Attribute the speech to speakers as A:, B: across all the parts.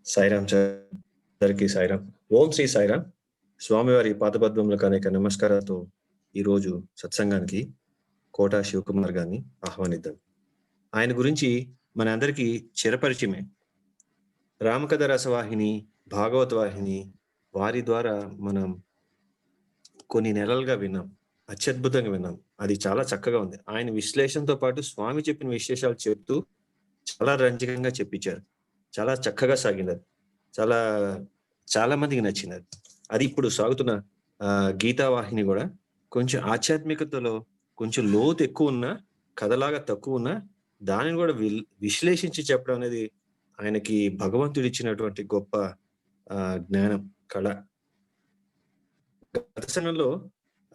A: సాయిరామ్ అందరికీ సాయిరామ్. ఓం శ్రీ సాయిరామ్. స్వామివారి పాదపద్మములకు అనేక నమస్కారాలతో ఈరోజు సత్సంగానికి కోటా శివకుమార్ గారిని ఆహ్వానిద్దాం. ఆయన గురించి మన అందరికీ చిరపరిచయమే. రామకథ రసవాహిని, భాగవత వాహిని వారి ద్వారా మనం కొన్ని నెలలుగా విన్నాం. అత్యద్భుతంగా విన్నాం. అది చాలా చక్కగా ఉంది. ఆయన విశ్లేషణతో పాటు స్వామి చెప్పిన విశేషాలు చెప్తూ చాలా రంజకంగా చెప్పించారు. చాలా చక్కగా సాగిందది. చాలా చాలా మందికి నచ్చిందది. అది ఇప్పుడు సాగుతున్న గీతా వాహిని గూడా కొంచెం ఆధ్యాత్మికతలో కొంచెం లోతు ఎక్కువున్నా, కథలాగా తక్కువున్నా దానిని గూడా విశ్లేషించి చెప్పడం అనేది ఆయనకి భగవంతుడిచ్చినటువంటి గొప్ప జ్ఞానం, కళ. గత సమయంలో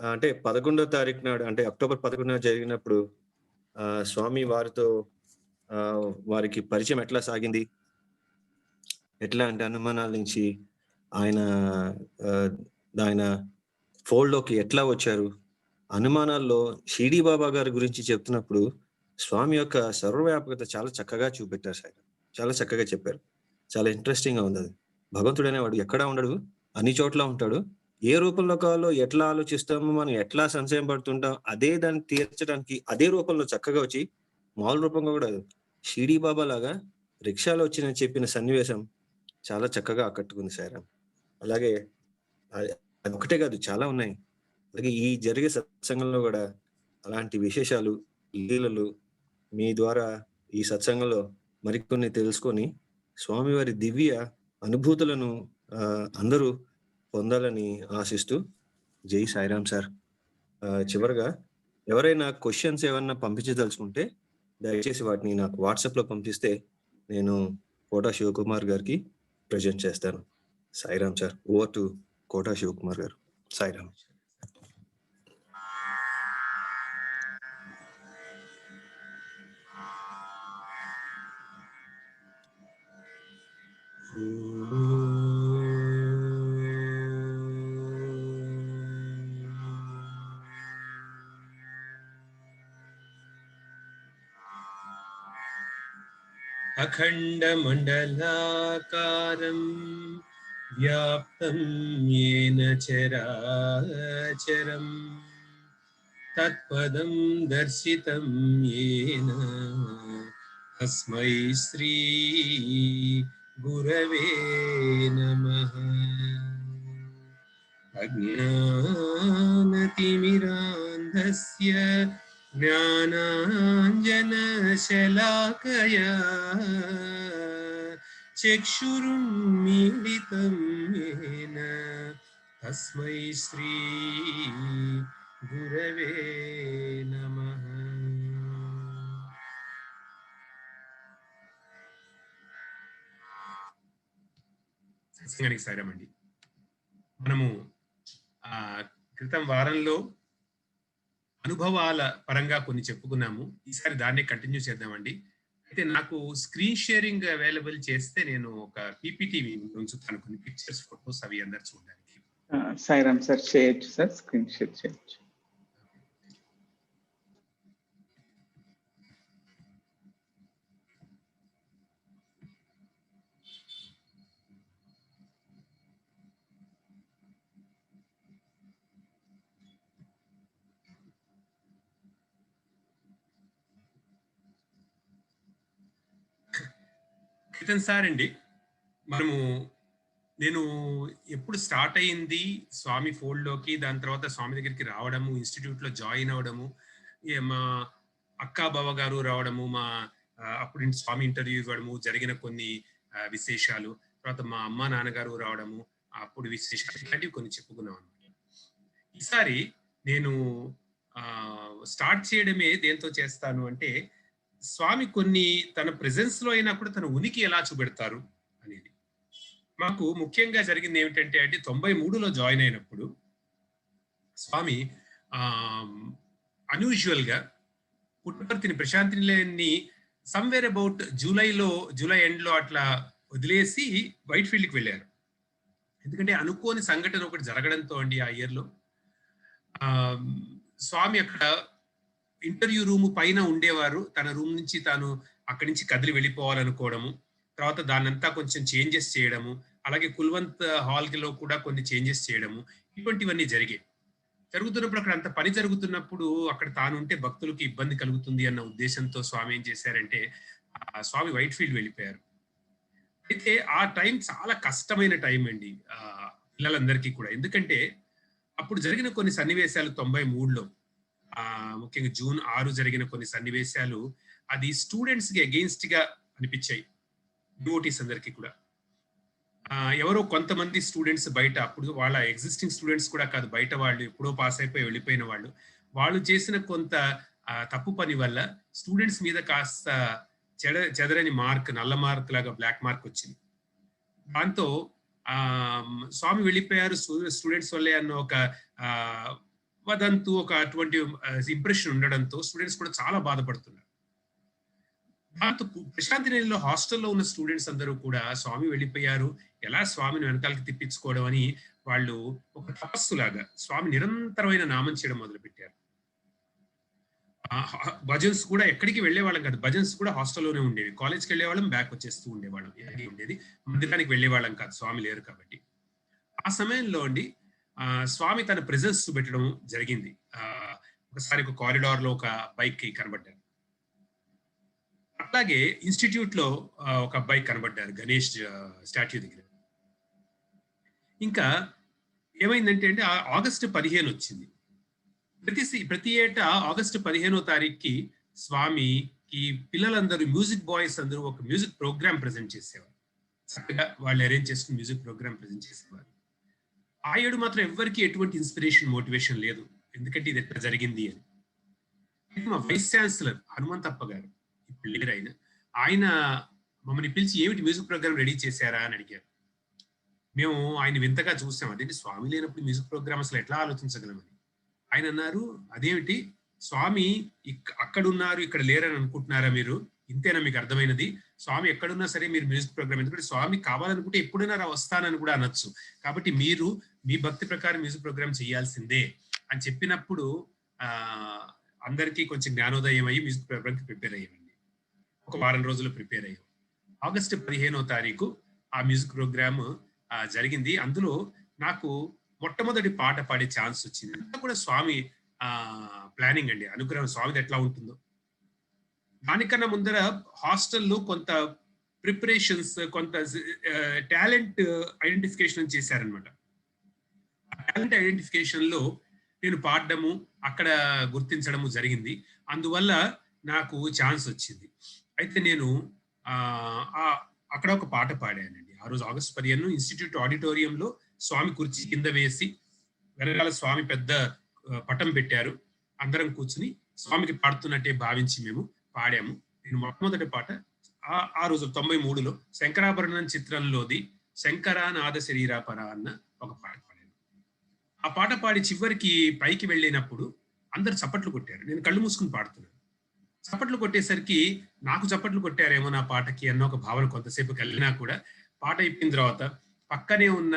A: అంటే 11వ తారీఖు నాడు అంటే అక్టోబర్ 11న జరిగినప్పుడు స్వామి వారితో వారికి పరిచయం ఎట్లా సాగింది? ఎట్లా అంటే అనుమానాల నుంచి ఆయన ఆయన ఫోల్డ్‌లోకి ఎట్లా వచ్చారు? అనుమానాల్లో షిరిడీ బాబా గారి గురించి చెప్తున్నప్పుడు స్వామి యొక్క సర్వవ్యాపకత చాలా చక్కగా చూపెట్టారు సార్. చాలా చక్కగా చెప్పారు. చాలా ఇంట్రెస్టింగ్‌గా ఉందది. భగవంతుడనేవాడు ఎక్కడా ఉండడు. అన్ని చోట్ల ఉంటాడు. ఏ రూపంలో కావాలో ఎట్లా ఆలోచిస్తామో, మనం ఎట్లా సంశయం పడుతుంటాం, అదే దాన్ని తీర్చడానికి అదే రూపంలో చక్కగా వచ్చి మామూలు రూపంగా గూడా షిరిడీ బాబా లాగా రిక్షాలో వచ్చి చెప్పిన సన్నివేశం చాలా చక్కగా ఆకట్టుకుంది సాయిరాం. అలాగే అది అదొక్కటే కాదు చాలా ఉన్నాయి. అలాగే ఈ జరిగే సత్సంగంలో గూడా అలాంటి విశేషాలు, లీలలు మీ ద్వారా ఈ సత్సంగంలో మరికొన్ని తెలుసుకొని స్వామివారి దివ్య అనుభూతులను అందరూ పొందాలని ఆశిస్తూ జై సాయిరాం సార్. చివరగా ఎవరైనా క్వెషన్స్ ఏమన్నా పంపించదలుచుకుంటే దయచేసి వాటిని నాకు వాట్సాప్‌లో పంపిస్తే నేను కోటా శివకుమార్ గారికి ప్రెజెంట్ చేస్తాను. Sairam sir. Over to Kota Shivakumar గారు. సాయిరాం.
B: अखण्डमण्डलाकारं व्याप्तं येन चराचरं तत्पदं दर्शितं येन तस्मै श्री गुरवे नमः। अज्ञानतिमिरान्धस्य ज्ञानाञ्जनशलाकया चक्षुरुन्मीलितं येन तस्मै श्री गुरवे नमः। సత్సంగానికి సాయిరామండి. మనము క్రితం వారంలో అనుభవాల పరంగా కొన్ని చెప్పుకున్నాము. ఈసారి దాన్నే కంటిన్యూ చేద్దామండి. అయితే నాకు స్క్రీన్ షేరింగ్ అవైలబుల్ చేస్తే నేను ఒక పీపీటీ ఉంచుతాను, కొన్ని పిక్చర్స్, ఫోటోస్ అవి అందరు చూడడానికి.
C: సాయిరామ్ సార్, చేయొచ్చు సార్, స్క్రీన్ షేర్ చేయొచ్చు.
B: సార్ అండి, నేను ఎప్పుడు స్టార్ట్ అయ్యింది స్వామి ఫోల్డ్లోకి, దాని తర్వాత స్వామి దగ్గరికి రావడము, ఇన్స్టిట్యూట్లో జాయిన్ అవ్వడము, మా అక్క బావ గారు రావడము, మా అప్పుడు స్వామి ఇంటర్వ్యూ ఇవ్వడము, జరిగిన కొన్ని విశేషాలు, తర్వాత మా అమ్మ నాన్నగారు రావడము, అప్పుడు విశేషాలు, ఇలాంటివి కొన్ని చెప్పుకున్నాం అనమాట. ఈసారి నేను స్టార్ట్ చేయడమే దేంతో చేస్తాను అంటే, స్వామి కొన్ని తన ప్రెజెన్స్ లో అయినప్పుడు తన ఉనికి ఎలా చూపెడతారు అనేది. మాకు ముఖ్యంగా జరిగింది ఏమిటంటే 93లో జాయిన్ అయినప్పుడు స్వామి అన్యూజువల్ గా పుట్టపర్తిని, ప్రశాంతి నిలయాన్ని సమ్వేర్ అబౌట్ జూలై ఎండ్ లో అట్లా వదిలేసి వైట్ ఫీల్డ్కి వెళ్ళారు. ఎందుకంటే అనుకోని సంఘటన ఒకటి జరగడంతో అండి, ఆ ఇయర్ లో స్వామి అక్కడ ఇంటర్వ్యూ రూమ్ పైన ఉండేవారు. తన రూమ్ నుంచి తాను అక్కడి నుంచి కదిలి వెళ్ళిపోవాలనుకోవడము, తర్వాత దాన్నంతా కొంచెం చేంజెస్ చేయడము, అలాగే కుల్వంత్ హాల్‌లో కూడా కొన్ని చేంజెస్ చేయడము, ఇటువంటివన్నీ జరిగాయి. జరుగుతున్నప్పుడు అక్కడ అంత పని జరుగుతున్నప్పుడు అక్కడ తానుంటే భక్తులకి ఇబ్బంది కలుగుతుంది అన్న ఉద్దేశంతో స్వామి ఏం చేశారంటే, స్వామి వైట్‌ఫీల్డ్ వెళ్ళిపోయారు. అయితే ఆ టైం చాలా కష్టమైన టైం అండి. పిల్లలందరికీ కూడా. ఎందుకంటే అప్పుడు జరిగిన కొన్ని సన్నివేశాలు 93లో ముఖ్యంగా జూన్ 6 జరిగిన కొన్ని సన్నివేశాలు అది స్టూడెంట్స్‌కి అగెయిన్స్ట్‌గా అనిపించాయి. డివోటీస్ అందరికీ కూడా. ఎవరో కొంతమంది స్టూడెంట్స్ బయట అప్పుడు వాళ్ళ ఎగ్జిస్టింగ్ స్టూడెంట్స్ కూడా కాదు, బయట వాళ్ళు ఎప్పుడో పాస్ అయిపోయి వెళ్ళిపోయిన వాళ్ళు. వాళ్ళు చేసిన కొంత తప్పు పని వల్ల స్టూడెంట్స్ మీద కాస్త చెదరని మార్క్, నల్ల మార్క్ లాగా బ్లాక్ మార్క్ వచ్చింది. దాంతో స్వామి వెళ్ళిపోయారు స్టూడెంట్స్ వల్లే అన్న ఒక వదంతు, ఒక అటువంటి ఇంప్రెషన్ ఉండడంతో స్టూడెంట్స్ కూడా చాలా బాధపడుతున్నారు. దాంతో ప్రశాంతి నిలయంలో హాస్టల్లో ఉన్న స్టూడెంట్స్ అందరూ కూడా స్వామి వెళ్ళిపోయారు, ఎలా స్వామిని వెనకాలకి తిప్పించుకోవడం అని వాళ్ళు ఒక తపస్సులాగా స్వామి నిరంతరమైన నామం చేయడం మొదలుపెట్టారు. భజన్స్ కూడా ఎక్కడికి వెళ్ళేవాళ్ళం కాదు, భజన్స్ కూడా హాస్టల్లోనే ఉండేవి. కాలేజ్కి వెళ్ళేవాళ్ళం, బ్యాక్ వచ్చేస్తూ ఉండేవాళ్ళం. ఇలాగే ఉండేది. మందిరానికి వెళ్ళేవాళ్ళం కాదు, స్వామి లేరు కాబట్టి. ఆ సమయంలో అండి స్వామి తన ప్రెజెన్స్ చూపెట్టడం జరిగింది. ఒకసారి ఒక కారిడార్ లో ఒక బైక్ కనబడ్డారు. అట్లాగే ఇన్స్టిట్యూట్ లో ఒక అబ్బాయి కనబడ్డారు గణేష్ స్టాట్యూ దగ్గర. ఇంకా ఏమైందంటే అండి ఆగస్టు 15 వచ్చింది. ప్రతి ఏటా ఆగస్టు 15వ తారీఖుకి స్వామికి పిల్లలందరూ, మ్యూజిక్ బాయ్స్ అందరూ ఒక మ్యూజిక్ ప్రోగ్రామ్ ప్రెజెంట్ చేసేవారు. చక్కగా వాళ్ళు అరేంజ్ చేసుకుని మ్యూజిక్ ప్రోగ్రామ్ ప్రెజెంట్ చేసేవారు. ఆ ఏడు మాత్రం ఎవ్వరికి ఎటువంటి ఇన్స్పిరేషన్, మోటివేషన్ లేదు, ఎందుకంటే ఇది ఎట్లా జరిగింది అని. మా వైస్ ఛాన్సలర్ హనుమంతప్ప గారు, ఇప్పుడు లేరు ఆయన మమ్మల్ని పిలిచి ఏమిటి మ్యూజిక్ ప్రోగ్రామ్ రెడీ చేశారా అని అడిగారు. మేము ఆయన వింతగా చూసాం, అదేంటి స్వామి లేనప్పుడు మ్యూజిక్ ప్రోగ్రామ్ అసలు ఎట్లా ఆలోచించగలమని. ఆయన అన్నారు, అదేమిటి స్వామి అక్కడున్నారు ఇక్కడ లేరని అనుకుంటున్నారా మీరు? ఇంతేనా మీకు అర్థమైనది? స్వామి ఎక్కడున్నా సరే మీరు మ్యూజిక్ ప్రోగ్రామ్, ఎందుకంటే స్వామి కావాలనుకుంటే ఎప్పుడైనా వస్తానని కూడా అనొచ్చు. కాబట్టి మీరు మీ భక్తి ప్రకారం మ్యూజిక్ ప్రోగ్రామ్ చేయాల్సిందే అని చెప్పినప్పుడు అందరికీ కొంచెం జ్ఞానోదయం అయ్యి మ్యూజిక్ ప్రోగ్రామ్కి ప్రిపేర్ అయ్యామండి. ఒక వారం రోజులు ప్రిపేర్ అయ్యాం. ఆగస్టు 15వ తారీఖు ఆ మ్యూజిక్ ప్రోగ్రామ్ జరిగింది. అందులో నాకు మొట్టమొదటి పాట పాడే ఛాన్స్ వచ్చింది. అంతా కూడా స్వామి ప్లానింగ్ అండి, అనుగ్రహం స్వామిది ఎట్లా ఉంటుందో. దానికన్నా ముందర హాస్టల్లో కొంత ప్రిపరేషన్స్, కొంత టాలెంట్ ఐడెంటిఫికేషన్ చేశారనమాట. టాలెంట్ ఐడెంటిఫికేషన్ లో నేను పాడడము, అక్కడ గుర్తించడము జరిగింది. అందువల్ల నాకు ఛాన్స్ వచ్చింది. అయితే నేను అక్కడ ఒక పాట పాడానండి. ఆ రోజు ఆగస్టు 15 ఇన్స్టిట్యూట్ ఆడిటోరియంలో స్వామి కుర్చీ కింద వేసి వెనకాల స్వామి పెద్ద పటం పెట్టారు. అందరం కూర్చుని స్వామికి పాడుతున్నట్టే భావించి మేము పాడాము. నేను మొట్టమొదటి పాట ఆ రోజు 93లో శంకరాభరణం చిత్రంలోది శంకరానాద శరీరాపర అన్న ఒక పాట పాడాను. ఆ పాట పాడి చివరికి పైకి వెళ్ళినప్పుడు అందరు చప్పట్లు కొట్టారు. నేను కళ్ళు మూసుకుని పాడుతున్నాను. చప్పట్లు కొట్టేసరికి నాకు చప్పట్లు కొట్టారేమో నా పాటకి అన్న ఒక భావన కొంతసేపు కలిగినా కూడా, పాట అయిపోయిన తర్వాత పక్కనే ఉన్న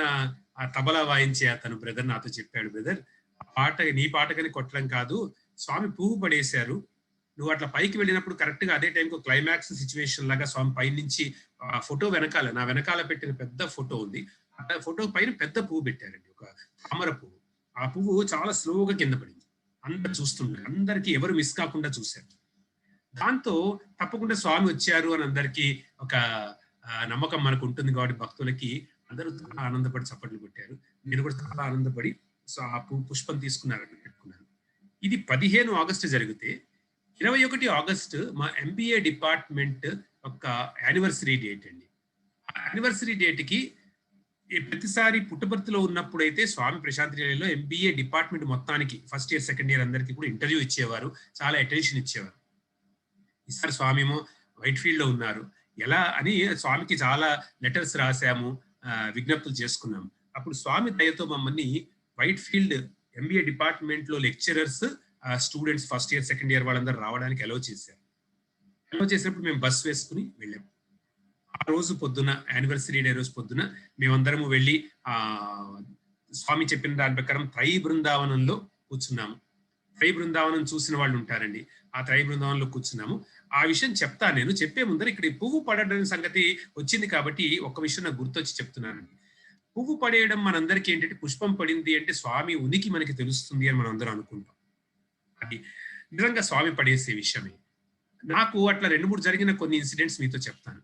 B: ఆ తబలా వాయించే అతను బ్రదర్ నాతో చెప్పాడు, బ్రదర్ ఆ పాట నీ పాటకని కొట్టడం కాదు, స్వామి పువ్వు పడేశారు, నువ్వు అట్లా పైకి వెళ్ళినప్పుడు కరెక్ట్ గా అదే టైంకి క్లైమాక్స్ సిచ్యువేషన్ లాగా స్వామి పై నుంచి ఆ ఫోటో వెనకాల, నా వెనకాల పెట్టిన పెద్ద ఫోటో ఉంది, ఆ ఫోటో పైన పెద్ద పువ్వు పెట్టారండి, ఒక తామర పువ్వు. ఆ పువ్వు చాలా స్లోగా కింద పడింది. అందరు చూస్తున్నారు, అందరికి ఎవరు మిస్ కాకుండా చూశారు. దాంతో తప్పకుండా స్వామి వచ్చారు అని అందరికీ ఒక నమ్మకం మనకు ఉంటుంది కాబట్టి భక్తులకి అందరూ చాలా ఆనందపడి చప్పట్లు కొట్టారు. నేను కూడా చాలా ఆనందపడి ఆ పుష్పం తీసుకున్నారని పెట్టుకున్నాను. ఇది 15 ఆగస్టు జరిగితే 21 ఆగస్టు మా MBA డిపార్ట్మెంట్ ఒక యానివర్సరీ డేట్ అండి. ఆ యానివర్సరీ డేట్ కి ప్రతిసారి పుట్టపర్తిలో ఉన్నప్పుడైతే స్వామి ప్రశాంతి నిలయంలో MBA డిపార్ట్మెంట్ మొత్తానికి ఫస్ట్ ఇయర్ సెకండ్ ఇయర్ అందరికీ కూడా ఇంటర్వ్యూ ఇచ్చేవారు, చాలా అటెన్షన్ ఇచ్చేవారు. ఈసారి స్వామి ఏమో వైట్ ఫీల్డ్ లో ఉన్నారు, ఎలా అని స్వామికి చాలా లెటర్స్ రాసాము, విజ్ఞప్తులు చేసుకున్నాము. అప్పుడు స్వామి దయతో మమ్మల్ని వైట్ ఫీల్డ్ MBA డిపార్ట్మెంట్ లో lecturers, students first year second year వాళ్ళందరూ రావడానికి అలౌ చేశారు. అలౌ చేసినప్పుడు మేము బస్ వేసుకుని వెళ్ళాము. ఆ రోజు పొద్దున, యానివర్సరీ డే రోజు పొద్దున మేమందరము వెళ్ళి స్వామి చెప్పిన దాని ప్రకారం త్రై బృందావనంలో కూర్చున్నాము. త్రై బృందావనం చూసిన వాళ్ళు ఉంటారండి, ఆ త్రై బృందావనంలో కూర్చున్నాము. ఆ విషయం చెప్తాను. నేను చెప్పే ముందర ఇక్కడ ఈ పువ్వు పడడం సంగతి వచ్చింది కాబట్టి ఒక్క విషయం నాకు గుర్తొచ్చి చెప్తున్నానండి. పువ్వు పడేయడం మనందరికీ ఏంటంటే పుష్పం పడింది అంటే స్వామి ఉనికి మనకి తెలుస్తుంది అని మనం అందరం అనుకుంటాం. అది నిజంగా స్వామి పడేసే విషయమే. నాకు అట్లా 2-3 జరిగిన కొన్ని ఇన్సిడెంట్స్ మీతో చెప్తాను.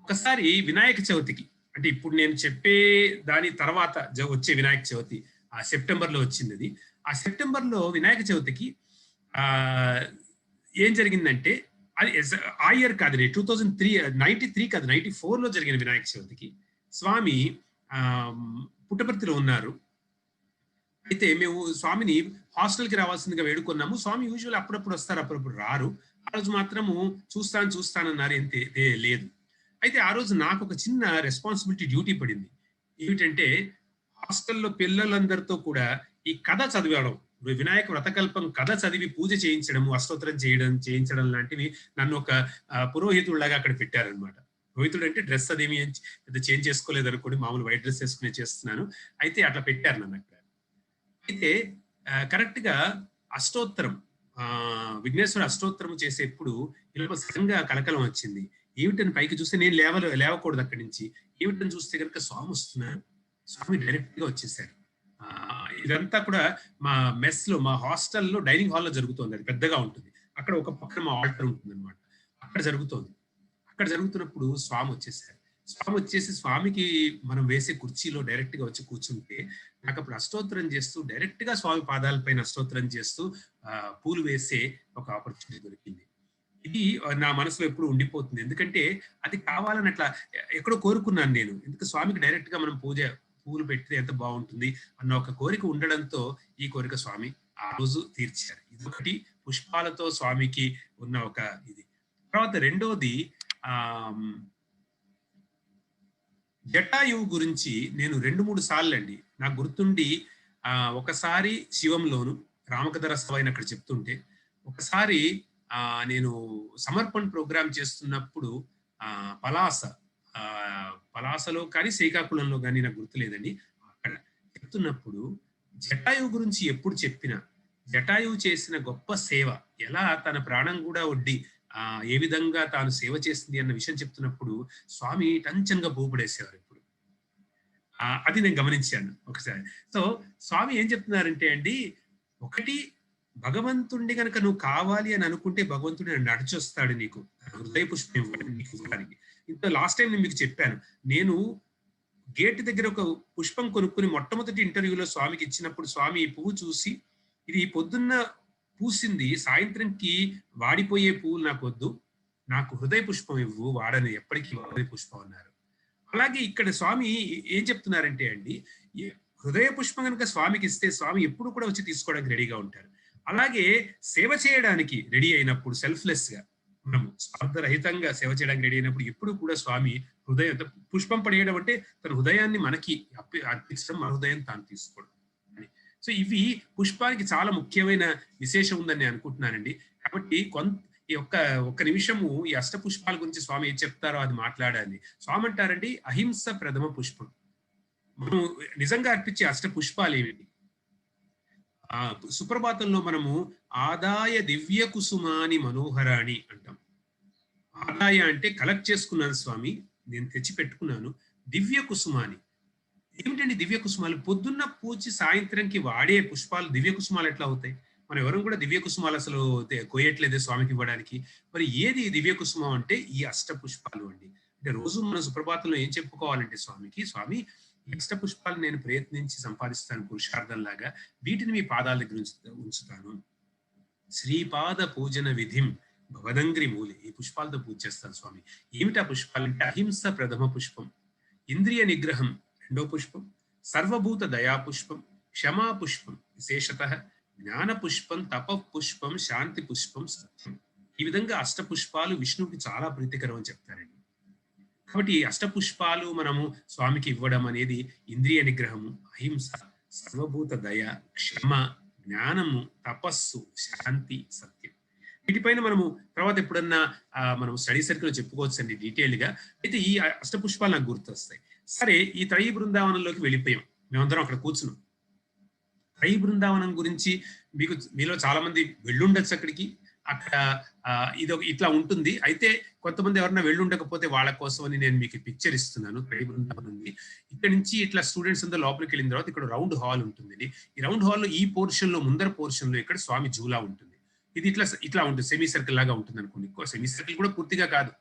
B: ఒకసారి వినాయక చవితికి, అంటే ఇప్పుడు నేను చెప్పే దాని తర్వాత వచ్చే వినాయక చవితి ఆ సెప్టెంబర్ లో వచ్చింది అది. ఆ సెప్టెంబర్ లో వినాయక చవితికి ఆ ఏం జరిగిందంటే అది ఆ ఇయర్ కాదు, 93 కాదు, 94 లో జరిగిన వినాయక చవితికి స్వామి ఆ పుట్టపర్తిలో ఉన్నారు. అయితే మేము స్వామిని హాస్టల్కి రావాల్సిందిగా వేడుకున్నాము. స్వామి యూజువల్ అప్పుడప్పుడు వస్తారు, అప్పుడప్పుడు రారు. ఆ రోజు మాత్రము చూస్తానన్నారు, లేదు. అయితే ఆ రోజు నాకు ఒక చిన్న రెస్పాన్సిబిలిటీ డ్యూటీ పడింది. ఏమిటంటే హాస్టల్లో పిల్లలందరితో కూడా ఈ కథ చదివడం, వినాయక వ్రతకల్పం కథ చదివి పూజ చేయించడము, అష్టోత్తరం చేయించడం లాంటివి నన్ను ఒక పురోహితుడిలాగా అక్కడ పెట్టారనమాట. పురోహితుడు అంటే డ్రెస్ అదేమి పెద్ద చేంజ్ చేసుకోలేదు అనుకోండి, మామూలు వైట్ డ్రెస్ వేసుకునే చేస్తున్నాను. అయితే అట్లా పెట్టారు నన్ను అక్కడ. అయితే కరెక్ట్ గా అష్టోత్తరం విఘ్నేశ్వర అష్టోత్తరం చేసేప్పుడు ఇలా సడన్గా కలకలం వచ్చింది. ఏమిటని పైకి చూస్తే నేను లేవకూడదు అక్కడి నుంచి. ఏమిటని చూస్తే కనుక స్వామి వస్తున్నారు. స్వామి డైరెక్ట్ గా వచ్చేసారు. ఇదంతా కూడా మా మెస్ లో, మా హాస్టల్లో డైనింగ్ హాల్లో జరుగుతుంది. అది పెద్దగా ఉంటుంది. అక్కడ ఒక పక్కన మా ఆల్టర్ ఉంటుంది అనమాట. అక్కడ జరుగుతోంది. అక్కడ జరుగుతున్నప్పుడు స్వామి వచ్చేసారు. స్వామి వచ్చేసి స్వామికి మనం వేసే కుర్చీలో డైరెక్ట్ గా వచ్చి కూర్చుంటే నాకు అప్పుడు అష్టోత్తరం చేస్తూ డైరెక్ట్ గా స్వామి పాదాలపైన అష్టోత్తరం చేస్తూ పూలు వేసే ఒక ఆపర్చునిటీ దొరికింది. ఇది నా మనసులో ఎప్పుడు ఉండిపోతుంది. ఎందుకంటే అది కావాలని అట్లా ఎక్కడో కోరుకున్నాను నేను. ఎందుకు స్వామికి డైరెక్ట్ గా మనం పూలు పెడితే ఎంత బాగుంటుంది అన్న ఒక కోరిక ఉండడంతో ఈ కోరిక స్వామి ఆ రోజు తీర్చారు. ఇదొకటి పుష్పాలతో స్వామికి ఉన్న ఒక ఇది. తర్వాత రెండోది జటాయువు గురించి నేను 2-3 సార్లు అండి నాకు గుర్తుండి, ఒకసారి శివంలోను రామకథ సభ అక్కడ చెప్తుంటే, ఒకసారి నేను సమర్పణ ప్రోగ్రామ్ చేస్తున్నప్పుడు పలాసలో కానీ శ్రీకాకుళంలో కానీ నాకు గుర్తులేదండి, అక్కడ చెప్తున్నప్పుడు జటాయువు గురించి ఎప్పుడు చెప్పినా జటాయువు చేసిన గొప్ప సేవ, ఎలా తన ప్రాణం కూడా ఒడ్డి ఏ విధంగా తాను సేవ చేసింది అన్న విషయం చెప్తున్నప్పుడు స్వామి టంచంగా భూపడేసేవారు ఎప్పుడు. అది నేను గమనించాను ఒకసారి. సో స్వామి ఏం చెప్తున్నారంటే అండి, ఒకటి భగవంతుడిని కనుక నువ్వు కావాలి అని అనుకుంటే భగవంతుడు నడిచొస్తాడు నీకు హృదయ పుష్పం ఇవ్వడానికి. ఇంత లాస్ట్ టైం నేను మీకు చెప్పాను, నేను గేట్ దగ్గర ఒక పుష్పం కొనుక్కుని మొట్టమొదటి ఇంటర్వ్యూలో స్వామికి ఇచ్చినప్పుడు స్వామి ఈ పువ్వు చూసి, ఇది పొద్దున్న పూసింది, సాయంత్రంకి వాడిపోయే పువ్వులు నాకు వద్దు, నాకు హృదయ పుష్పం ఇవ్వు, వాడని ఎప్పటికీ హృదయ పుష్పం అన్నారు. అలాగే ఇక్కడ స్వామి ఏం చెప్తున్నారంటే అండి, హృదయ పుష్పం కనుక స్వామికి ఇస్తే స్వామి ఎప్పుడు కూడా వచ్చి తీసుకోవడానికి రెడీగా ఉంటారు. అలాగే సేవ చేయడానికి రెడీ అయినప్పుడు సెల్ఫ్లెస్ గా, మనము స్వార్థరహితంగా సేవ చేయడానికి రెడీ అయినప్పుడు ఎప్పుడు కూడా స్వామి హృదయం, పుష్పం పడేయడం అంటే తన హృదయాన్ని మనకి అర్పించడం, మన హృదయం తాను తీసుకోవడం. సో ఇవి పుష్పానికి చాలా ముఖ్యమైన విశేషం ఉందని నేను అనుకుంటున్నానండి. కాబట్టి ఒక్క నిమిషము ఈ అష్ట పుష్పాల గురించి స్వామి ఏం చెప్తారో అది మాట్లాడాలి. స్వామి అంటారండి, అహింస ప్రథమ పుష్పం. మనం నిజంగా అర్పించే అష్ట పుష్పాలు ఏమిటి? సుప్రభాతంలో మనము ఆదాయ దివ్య కుసుమాని మనోహరాణి అంటాం. ఆదాయ అంటే కలెక్ట్ చేసుకున్నాను స్వామి, నేను తెచ్చి పెట్టుకున్నాను. దివ్య కుసుమాని ఏమిటండి? దివ్య కుసుమాలు పొద్దున్న పూచి సాయంత్రంకి వాడే పుష్పాలు దివ్య కుసుమాలు ఎట్లా అవుతాయి? మనం ఎవరు కూడా దివ్య కుసుమాలు అసలు కోయట్లేదే స్వామికి ఇవ్వడానికి. మరి ఏది దివ్య కుసుమం అంటే ఈ అష్ట పుష్పాలు అండి. అంటే రోజు మన సుప్రభాతంలో ఏం చెప్పుకోవాలంటే స్వామికి, స్వామి అష్ట పుష్పాలు నేను ప్రయత్నించి సంపాదిస్తాను పురుషార్థంలాగా, వీటిని మీ పాదాల దగ్గర ఉంచుతాను. శ్రీపాద పూజన విధిం భవదంగ్రి మూలి, ఈ పుష్పాలతో పూజ చేస్తాను స్వామి. ఏమిటా పుష్పాలు అంటే, అహింస ప్రథమ పుష్పం, ఇంద్రియ నిగ్రహం రెండో పుష్పం, సర్వభూత దయా పుష్పం, క్షమా పుష్పం విశేషత, జ్ఞాన పుష్పం, తప పుష్పం, శాంతి పుష్పం, సత్యం. ఈ విధంగా అష్ట పుష్పాలు విష్ణువుకి చాలా ప్రీతికరం అని చెప్తారండి. కాబట్టి అష్ట పుష్పాలు మనము స్వామికి ఇవ్వడం అనేది ఇంద్రియ నిగ్రహము, అహింస, సర్వభూత దయ, క్షమ, జ్ఞానము, తపస్సు, శాంతి, సత్యం. వీటిపైన మనము తర్వాత ఎప్పుడన్నా మనం స్టడీ సర్కిల్ చెప్పుకోవచ్చు అండి డీటెయిల్ గా. అయితే ఈ అష్ట పుష్పాలు నాకు గుర్తొస్తాయి. సరే, ఈ త్రయీ బృందావనంలోకి వెళ్ళిపోయాం, మేమందరం అక్కడ కూర్చున్నాం. త్రయీ బృందావనం గురించి మీలో చాలా మంది వెళ్ళుండొచ్చు అక్కడికి. అక్కడ ఇట్లా ఉంటుంది. అయితే కొంతమంది ఎవరైనా వెళ్ళుండకపోతే వాళ్ళ కోసం అని నేను మీకు పిక్చర్ ఇస్తున్నాను. బృందావనం ఉంది. ఇక్కడ నుంచి ఇట్లా స్టూడెంట్స్ అంతా లోపలికి వెళ్ళిన తర్వాత ఇక్కడ రౌండ్ హాల్ ఉంటుందండి. ఈ రౌండ్ హాల్లో ఈ పోర్షన్ లో ముందర పోర్షన్ లో ఇక్కడ స్వామి జూలా ఉంటుంది. ఇది ఇట్లా ఉంటుంది, సెమీ సర్కిల్ లాగా ఉంటుంది అనుకోండి. సెమీ సర్కిల్ కూడా పూర్తిగా కాదు.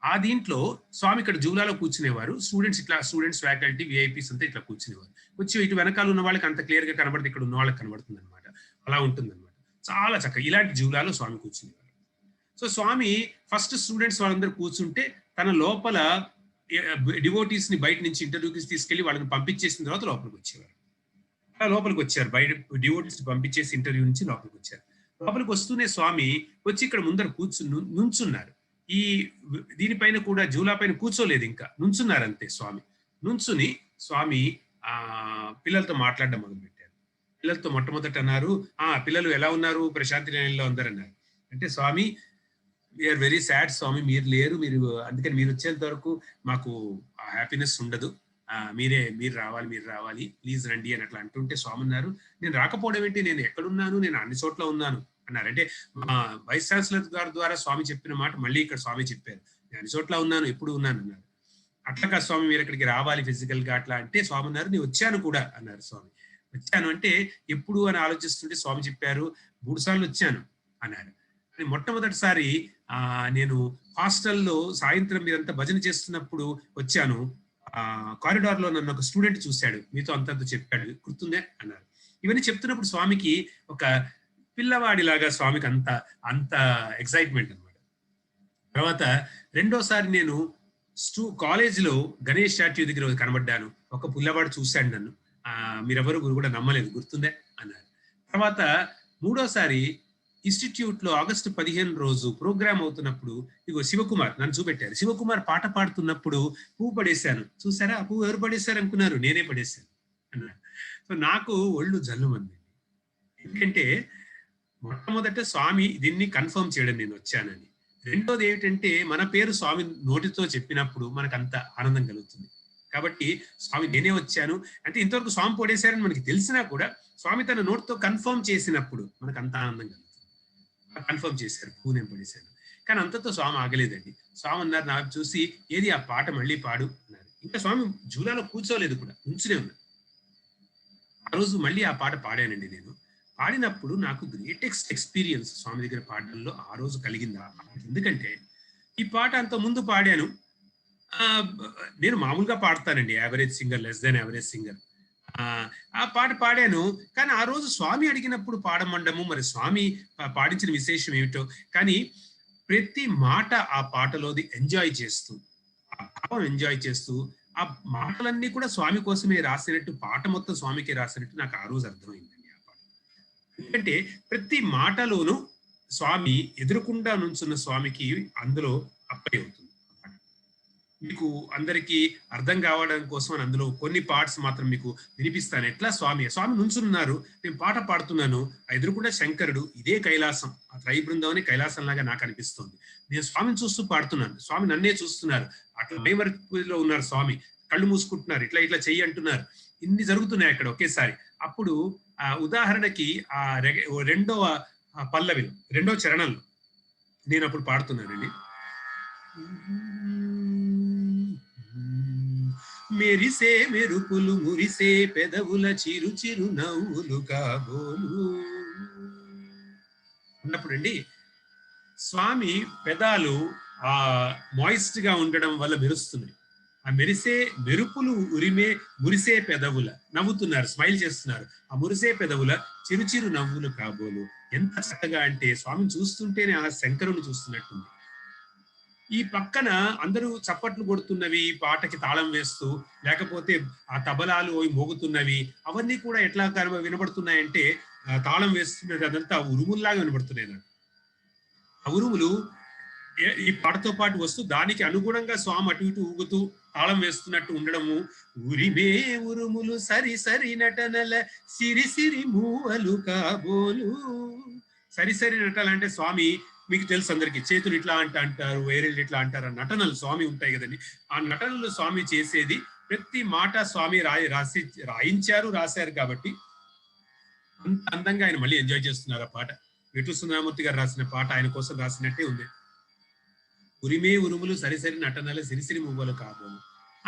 B: ఆ దీంట్లో స్వామి ఇక్కడ జూలాలో కూర్చునేవారు. స్టూడెంట్స్ ఫ్యాకల్టీ విఐపీస్ అంతా ఇట్లా కూర్చునేవారు. వచ్చి ఇటు వెనకాల ఉన్న వాళ్ళకి అంత క్లియర్ గా కనబడుతుంది, ఇక్కడ ఉన్న వాళ్ళకి కనబడుతుంది అనమాట. అలా ఉంటుంది అనమాట. చాలా చక్కగా ఇలాంటి జూలాలో స్వామి కూర్చునేవారు. సో స్వామి ఫస్ట్ స్టూడెంట్స్ వాళ్ళందరూ కూర్చుంటే తన లోపల డివోటీస్ ని బయట నుంచి ఇంటర్వ్యూకి తీసుకెళ్లి వాళ్ళని పంపించేసిన తర్వాత లోపలికి వచ్చేవారు. అలా లోపలికి వచ్చారు. బయట డివోటీస్ పంపించేసి ఇంటర్వ్యూ నుంచి లోపలికి వచ్చారు. లోపలికి వస్తూనే స్వామి వచ్చి ఇక్కడ ముందర నుంచున్నారు. ఈ దీనిపైన కూడా జూలా పైన కూర్చోలేదు, ఇంకా నుంచున్నారు అంతే. నుంచుని స్వామి పిల్లలతో మాట్లాడడం మొదలుపెట్టారు. పిల్లలతో మొట్టమొదట అన్నారు, పిల్లలు ఎలా ఉన్నారు, ప్రశాంతి నిలయంలో అందరు అన్నారు. అంటే స్వామి వీఆర్ వెరీ సాడ్ స్వామి, మీరు లేరు, అందుకని మీరు వచ్చేంత వరకు మాకు హ్యాపీనెస్ ఉండదు, మీరు రావాలి ప్లీజ్ రండి అని అట్లా అంటుంటే స్వామి అన్నారు, నేను రాకపోవడం ఏంటి, నేను ఎక్కడున్నాను, నేను అన్ని చోట్ల ఉన్నాను అన్నారు. అంటే వైస్ ఛాన్సలర్ గారి ద్వారా స్వామి చెప్పిన మాట మళ్ళీ ఇక్కడ స్వామి చెప్పారు, నేను అన్ని చోట్ల ఉన్నాను, ఎప్పుడు ఉన్నాను అన్నారు. అట్లా స్వామి మీరు ఇక్కడికి రావాలి ఫిజికల్ గా అట్లా అంటే స్వామి అన్నారు, నేను వచ్చాను కూడా అన్నారు. స్వామి వచ్చాను అంటే ఎప్పుడు అని ఆలోచిస్తుంటే స్వామి చెప్పారు, 3 సార్లు వచ్చాను అన్నారు. మొట్టమొదటిసారి నేను హాస్టల్లో సాయంత్రం మీరంతా భజన చేస్తున్నప్పుడు వచ్చాను, కారిడార్ లో నన్ను ఒక స్టూడెంట్ చూశాడు, మీతో అంతంత చెప్పాడు, గుర్తుందే అన్నారు. ఇవన్నీ చెప్తున్నప్పుడు స్వామికి ఒక పిల్లవాడిలాగా స్వామికి అంత ఎక్సైట్మెంట్ అనమాట. తర్వాత రెండోసారి నేను కాలేజీలో గణేష్ స్టాట్యూ దగ్గర కనబడ్డాను, ఒక పిల్లవాడు చూశాడు నన్ను, మీరెవరు కూడా నమ్మలేదు, గుర్తుందే అన్నారు. తర్వాత మూడోసారి ఇన్స్టిట్యూట్ లో ఆగస్టు 15 రోజు ప్రోగ్రామ్ అవుతున్నప్పుడు ఇగో శివకుమార్ నన్ను చూపెట్టారు. శివకుమార్ పాట పాడుతున్నప్పుడు పువ్వు పడేశాను, చూసారా ఆ పువ్వు ఎవరు పడేశారు అనుకున్నారు, నేనే పడేశాను అన్నారు. సో నాకు ఒళ్ళు జల్లుమంది. ఎందుకంటే మొట్టమొదట స్వామి దీన్ని కన్ఫర్మ్ చేయడం నేను వచ్చానని. రెండోది ఏమిటంటే మన పేరు స్వామి నోటితో చెప్పినప్పుడు మనకు అంత ఆనందం కలుగుతుంది. కాబట్టి స్వామి నేనే వచ్చాను అంటే, ఇంతవరకు స్వామి పడేశారని మనకి తెలిసినా కూడా స్వామి తన నోటితో కన్ఫర్మ్ చేసినప్పుడు మనకు అంత ఆనందం కలుగుతుంది. కన్ఫర్మ్ చేశారు, పువ్వు నేను పడేశాను. కానీ అంతతో స్వామి ఆగలేదండి. స్వామి అన్నారు నాకు చూసి, ఏది ఆ పాట మళ్ళీ పాడు అన్నారు. ఇంకా స్వామి జూలాలో కూర్చోలేదు కూడా, ఉంచునే ఉన్నారు. ఆ రోజు మళ్ళీ ఆ పాట పాడానండి. నేను పాడినప్పుడు నాకు గ్రేటెస్ట్ ఎక్స్పీరియన్స్ స్వామి దగ్గర పాడడంలో ఆ రోజు కలిగింది. ఎందుకంటే ఈ పాట అంత ముందు పాడాను, నేను మామూలుగా పాడతానండి, average singer, less than average singer. ఆ పాట పాడాను, కానీ ఆ రోజు స్వామి అడిగినప్పుడు పాడమండము, మరి స్వామి పాడించిన విశేషం ఏమిటో, కానీ ప్రతి మాట ఆ పాటలోది ఎంజాయ్ చేస్తూ, ఆ భావం ఎంజాయ్ చేస్తూ, ఆ మాటలన్నీ కూడా స్వామి కోసమే రాసినట్టు, పాట మొత్తం స్వామికి రాసినట్టు నాకు ఆ రోజు అర్థమైందండి ఆ పాట. ఎందుకంటే ప్రతి మాటలోనూ స్వామి ఎదురుకుండా నుంచున్న స్వామికి అందులో అప్లై అవుతుంది. మీకు అందరికీ అర్థం కావడం కోసం అని అందులో కొన్ని పార్ట్స్ మాత్రం మీకు వినిపిస్తాను. ఎట్లా స్వామి నుంచున్నారు, నేను పాట పాడుతున్నాను, ఎదురుకుండా శంకరుడు, ఇదే కైలాసం, ఆ త్రై బృందావని కైలాసం లాగా నాకు అనిపిస్తుంది. నేను స్వామిని చూస్తూ పాడుతున్నాను, స్వామి నన్నే చూస్తున్నారు, అట్లా మైమరిలో ఉన్నారు స్వామి, కళ్ళు మూసుకుంటున్నారు, ఇట్లా చెయ్యి అంటున్నారు, ఇన్ని జరుగుతున్నాయి అక్కడ ఒకేసారి. అప్పుడు ఉదాహరణకి ఆ రెండవ పల్లవిలో, రెండవ చరణంలో నేను అప్పుడు పాడుతున్నానండి. మెరిసే మెరుపులు మురిసే పెదవుల చిరు చిరు నవ్వులు కాబోలు అన్నప్పుడు అండి, స్వామి పెదాలు మాయిస్ట్ గా ఉండడం వల్ల మెరుస్తున్నాయి. ఆ మెరిసే మెరుపులు మురిసే పెదవుల నవ్వుతున్నారు, స్మైల్ చేస్తున్నారు, ఆ మురిసే పెదవుల చిరు చిరు నవ్వులు కాబోలు. ఎంత చక్కగా అంటే స్వామిని చూస్తుంటేనే ఆ శంకరుని చూస్తున్నట్టుంది. ఈ పక్కన అందరూ చప్పట్లు కొడుతున్నవి, పాటకి తాళం వేస్తూ, లేకపోతే ఆ తబలాలు మోగుతున్నవి, అవన్నీ కూడా ఎట్లా వినబడుతున్నాయంటే తాళం వేస్తున్నది అదంతా ఉరుముల్లాగా వినబడుతున్నాయి నాకు. ఆ ఉరుములు ఈ పాటతో పాటు వస్తూ దానికి అనుగుణంగా స్వామి అటు ఇటు ఊగుతూ తాళం వేస్తున్నట్టు ఉండడము. ఉరిమే ఉరుములు సరి సరి నటనల సిరి సిరి మూవలు కాబోలు. సరి సరి నటన అంటే స్వామి మీకు తెలుసు అందరికి, చేతులు ఇట్లా అంటారు, వేరేళ్ళు ఇట్లా అంటారు, నటనలు స్వామి ఉంటాయి కదండి. ఆ నటనలు స్వామి చేసేది, ప్రతి మాట స్వామి రాశారు కాబట్టి అంత అందంగా ఆయన మళ్ళీ ఎంజాయ్ చేస్తున్నారు ఆ పాట. వెటు సుందరమూర్తి గారు రాసిన పాట ఆయన కోసం రాసినట్టే ఉంది. ఉరిమే ఉరుములు సరిసరి నటనల సిరిసిరి మువ్వలు కాబోలు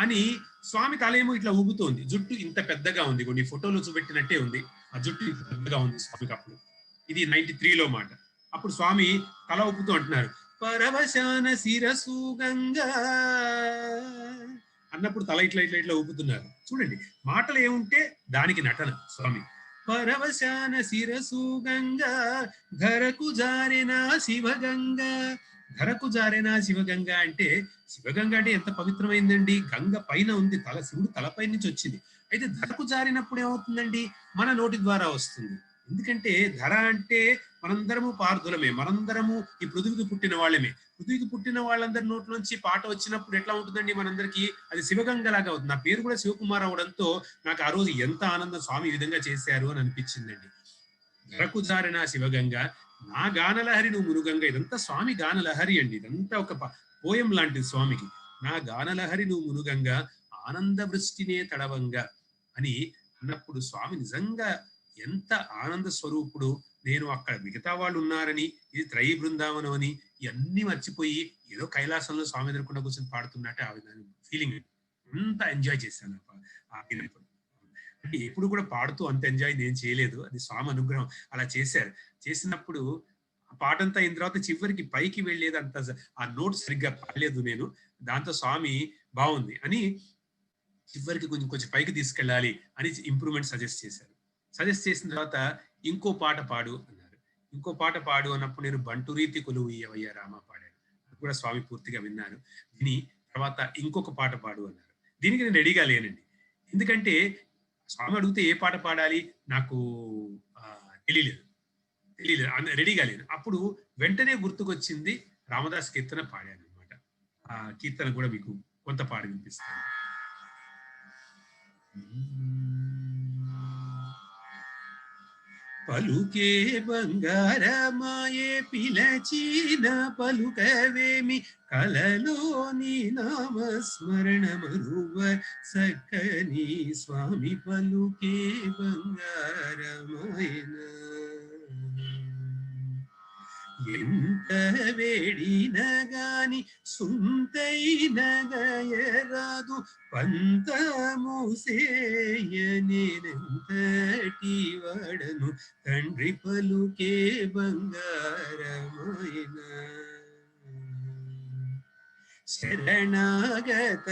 B: అని స్వామి తలేమో ఇట్లా ఊగుతోంది. జుట్టు ఇంత పెద్దగా ఉంది, కొన్ని ఫోటోలు చూపెట్టినట్టే ఉంది. ఆ జుట్టు ఇంత పెద్దగా ఉంది స్వామికి అప్పుడు. ఇది 93లో మాట. అప్పుడు స్వామి తల ఊపుతూ అంటున్నారు, పరవశాన శిరసు గంగా అన్నప్పుడు తల ఇట్లా ఇట్లా ఇట్లా ఊపుతున్నారు. చూడండి, మాటలు ఏముంటే దానికి నటన. స్వామి పరవశాన శిరసు గంగా ధరకు జారెనా శివగంగా. ధరకు జారెనా శివగంగా అంటే, శివగంగ అంటే ఎంత పవిత్రమైందండి. గంగ పైన ఉంది, శివుడు తలపై నుంచి వచ్చింది. అయితే ధరకు జారినప్పుడు ఏమవుతుందండి, మన నోటి ద్వారా వస్తుంది. ఎందుకంటే ధర అంటే మనందరము పార్థులమే, మనందరము ఈ పృథ్వీకి పుట్టిన వాళ్ళమే. పృథ్వీకి పుట్టిన వాళ్ళందరి నోట్లోంచి పాట వచ్చినప్పుడు ఎట్లా ఉంటుందండి మనందరికీ, అది శివగంగ లాగా అవుతుంది. నా పేరు కూడా శివకుమార్ అవడంతో నాకు ఆ రోజు ఎంత ఆనందం, స్వామి ఈ విధంగా చేశారు అని అనిపించిందండి. ధరకు జారిన శివగంగ నా గానలహరి నువ్వు మునుగంగ. ఇదంతా స్వామి గానలహరి అండి. ఇదంతా ఒక పోయం లాంటిది స్వామికి. నా గానలహరి నువ్వు మునుగంగా ఆనంద వృష్టినే తడవంగా అని అన్నప్పుడు స్వామి నిజంగా ఎంత ఆనంద స్వరూపుడు. నేను అక్కడ మిగతా వాళ్ళు ఉన్నారని, ఇది త్రయీ బృందావనం అని ఇవన్నీ మర్చిపోయి ఏదో కైలాసంలో స్వామి ఎదుర్కొన్న కూర్చొని పాడుతున్నట్టే ఆ విధంగా ఫీలింగ్. అంత ఎంజాయ్ చేశాను అంటే ఎప్పుడు కూడా పాడుతూ అంత ఎంజాయ్ నేను చేయలేదు. అది స్వామి అనుగ్రహం అలా చేశారు. చేసినప్పుడు ఆ పాటంతా అయిన తర్వాత చివరికి పైకి వెళ్ళేది అంత ఆ నోట్ సరిగ్గా పాడలేదు నేను. దాంతో స్వామి బాగుంది అని చివరికి కొంచెం పైకి తీసుకెళ్ళాలి అని ఇంప్రూవ్మెంట్ సజెస్ట్ చేశారు. సజెస్ట్ చేసిన తర్వాత ఇంకో పాట పాడు అన్నారు. ఇంకో పాట పాడు అన్నప్పుడు నేను బంటు రీతి కొలువు ఇయ్యవయ్య రామ పాడాను. అది కూడా స్వామి పూర్తిగా విన్నారు. విని తర్వాత ఇంకొక పాట పాడు అన్నారు. దీనికి నేను రెడీగా లేనండి. ఎందుకంటే స్వామి అడిగితే ఏ పాట పాడాలి నాకు తెలియలేదు, రెడీగా లేను. అప్పుడు వెంటనే గుర్తుకొచ్చింది రామదాస్ కీర్తన పాడాను అనమాట. ఆ కీర్తన కూడా మీకు కొంత పాడి వినిపిస్తాను. పలుకే బంగారమాయే పిలచిన పలుకవేమి కలలోని నామస్మరణ మరువ సక్కని స్వామి పలుకే బంగారమాయన. ఎంత వేడిన గాని సుంతైన గయరాదు పంతము సేయనేనంతటి వాడను తండ్రి పలుకే బంగారమైన. శరణాగత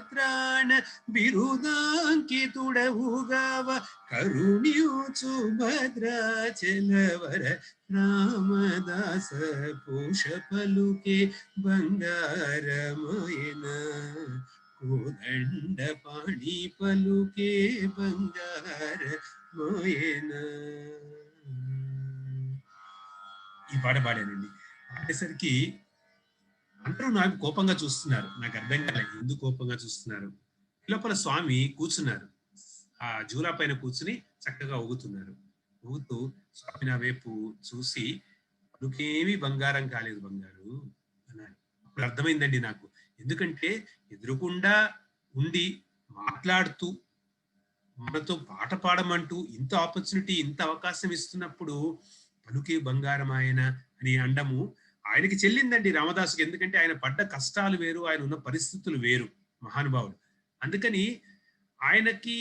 B: త్రాణ బిరుదాంకితుడవుగావ కరుణ్యూచు భద్రాచలవర రామదాస పోష పలుకే బంగారమైన. కోదండ పాణి పలుకే బంగారమైన. ఈ పాట పాడానండి. పాడేసరికి అందరూ నాకు కోపంగా చూస్తున్నారు. నాకు అర్థం కాలేదు ఎందుకు కోపంగా చూస్తున్నారు. లోపల స్వామి కూర్చున్నారు, ఆ జూలా పైన కూర్చుని చక్కగా ఊగుతున్నారు. ఊగుతూ స్వామి నా వైపు చూసి పలుకేమీ బంగారం కాలేదు బంగారు అన్నారు. అప్పుడు అర్థమైందండి నాకు. ఎందుకంటే ఎదురుకుండా ఉండి మాట్లాడుతూ మనతో పాట పాడమంటూ ఇంత ఆపర్చునిటీ, ఇంత అవకాశం ఇస్తున్నప్పుడు పలుకే బంగారం ఆయన అని అండము ఆయనకి చెల్లిందండి రామదాసుకి. ఎందుకంటే ఆయన పడ్డ కష్టాలు వేరు, ఆయన ఉన్న పరిస్థితులు వేరు, మహానుభావుడు. అందుకని ఆయనకి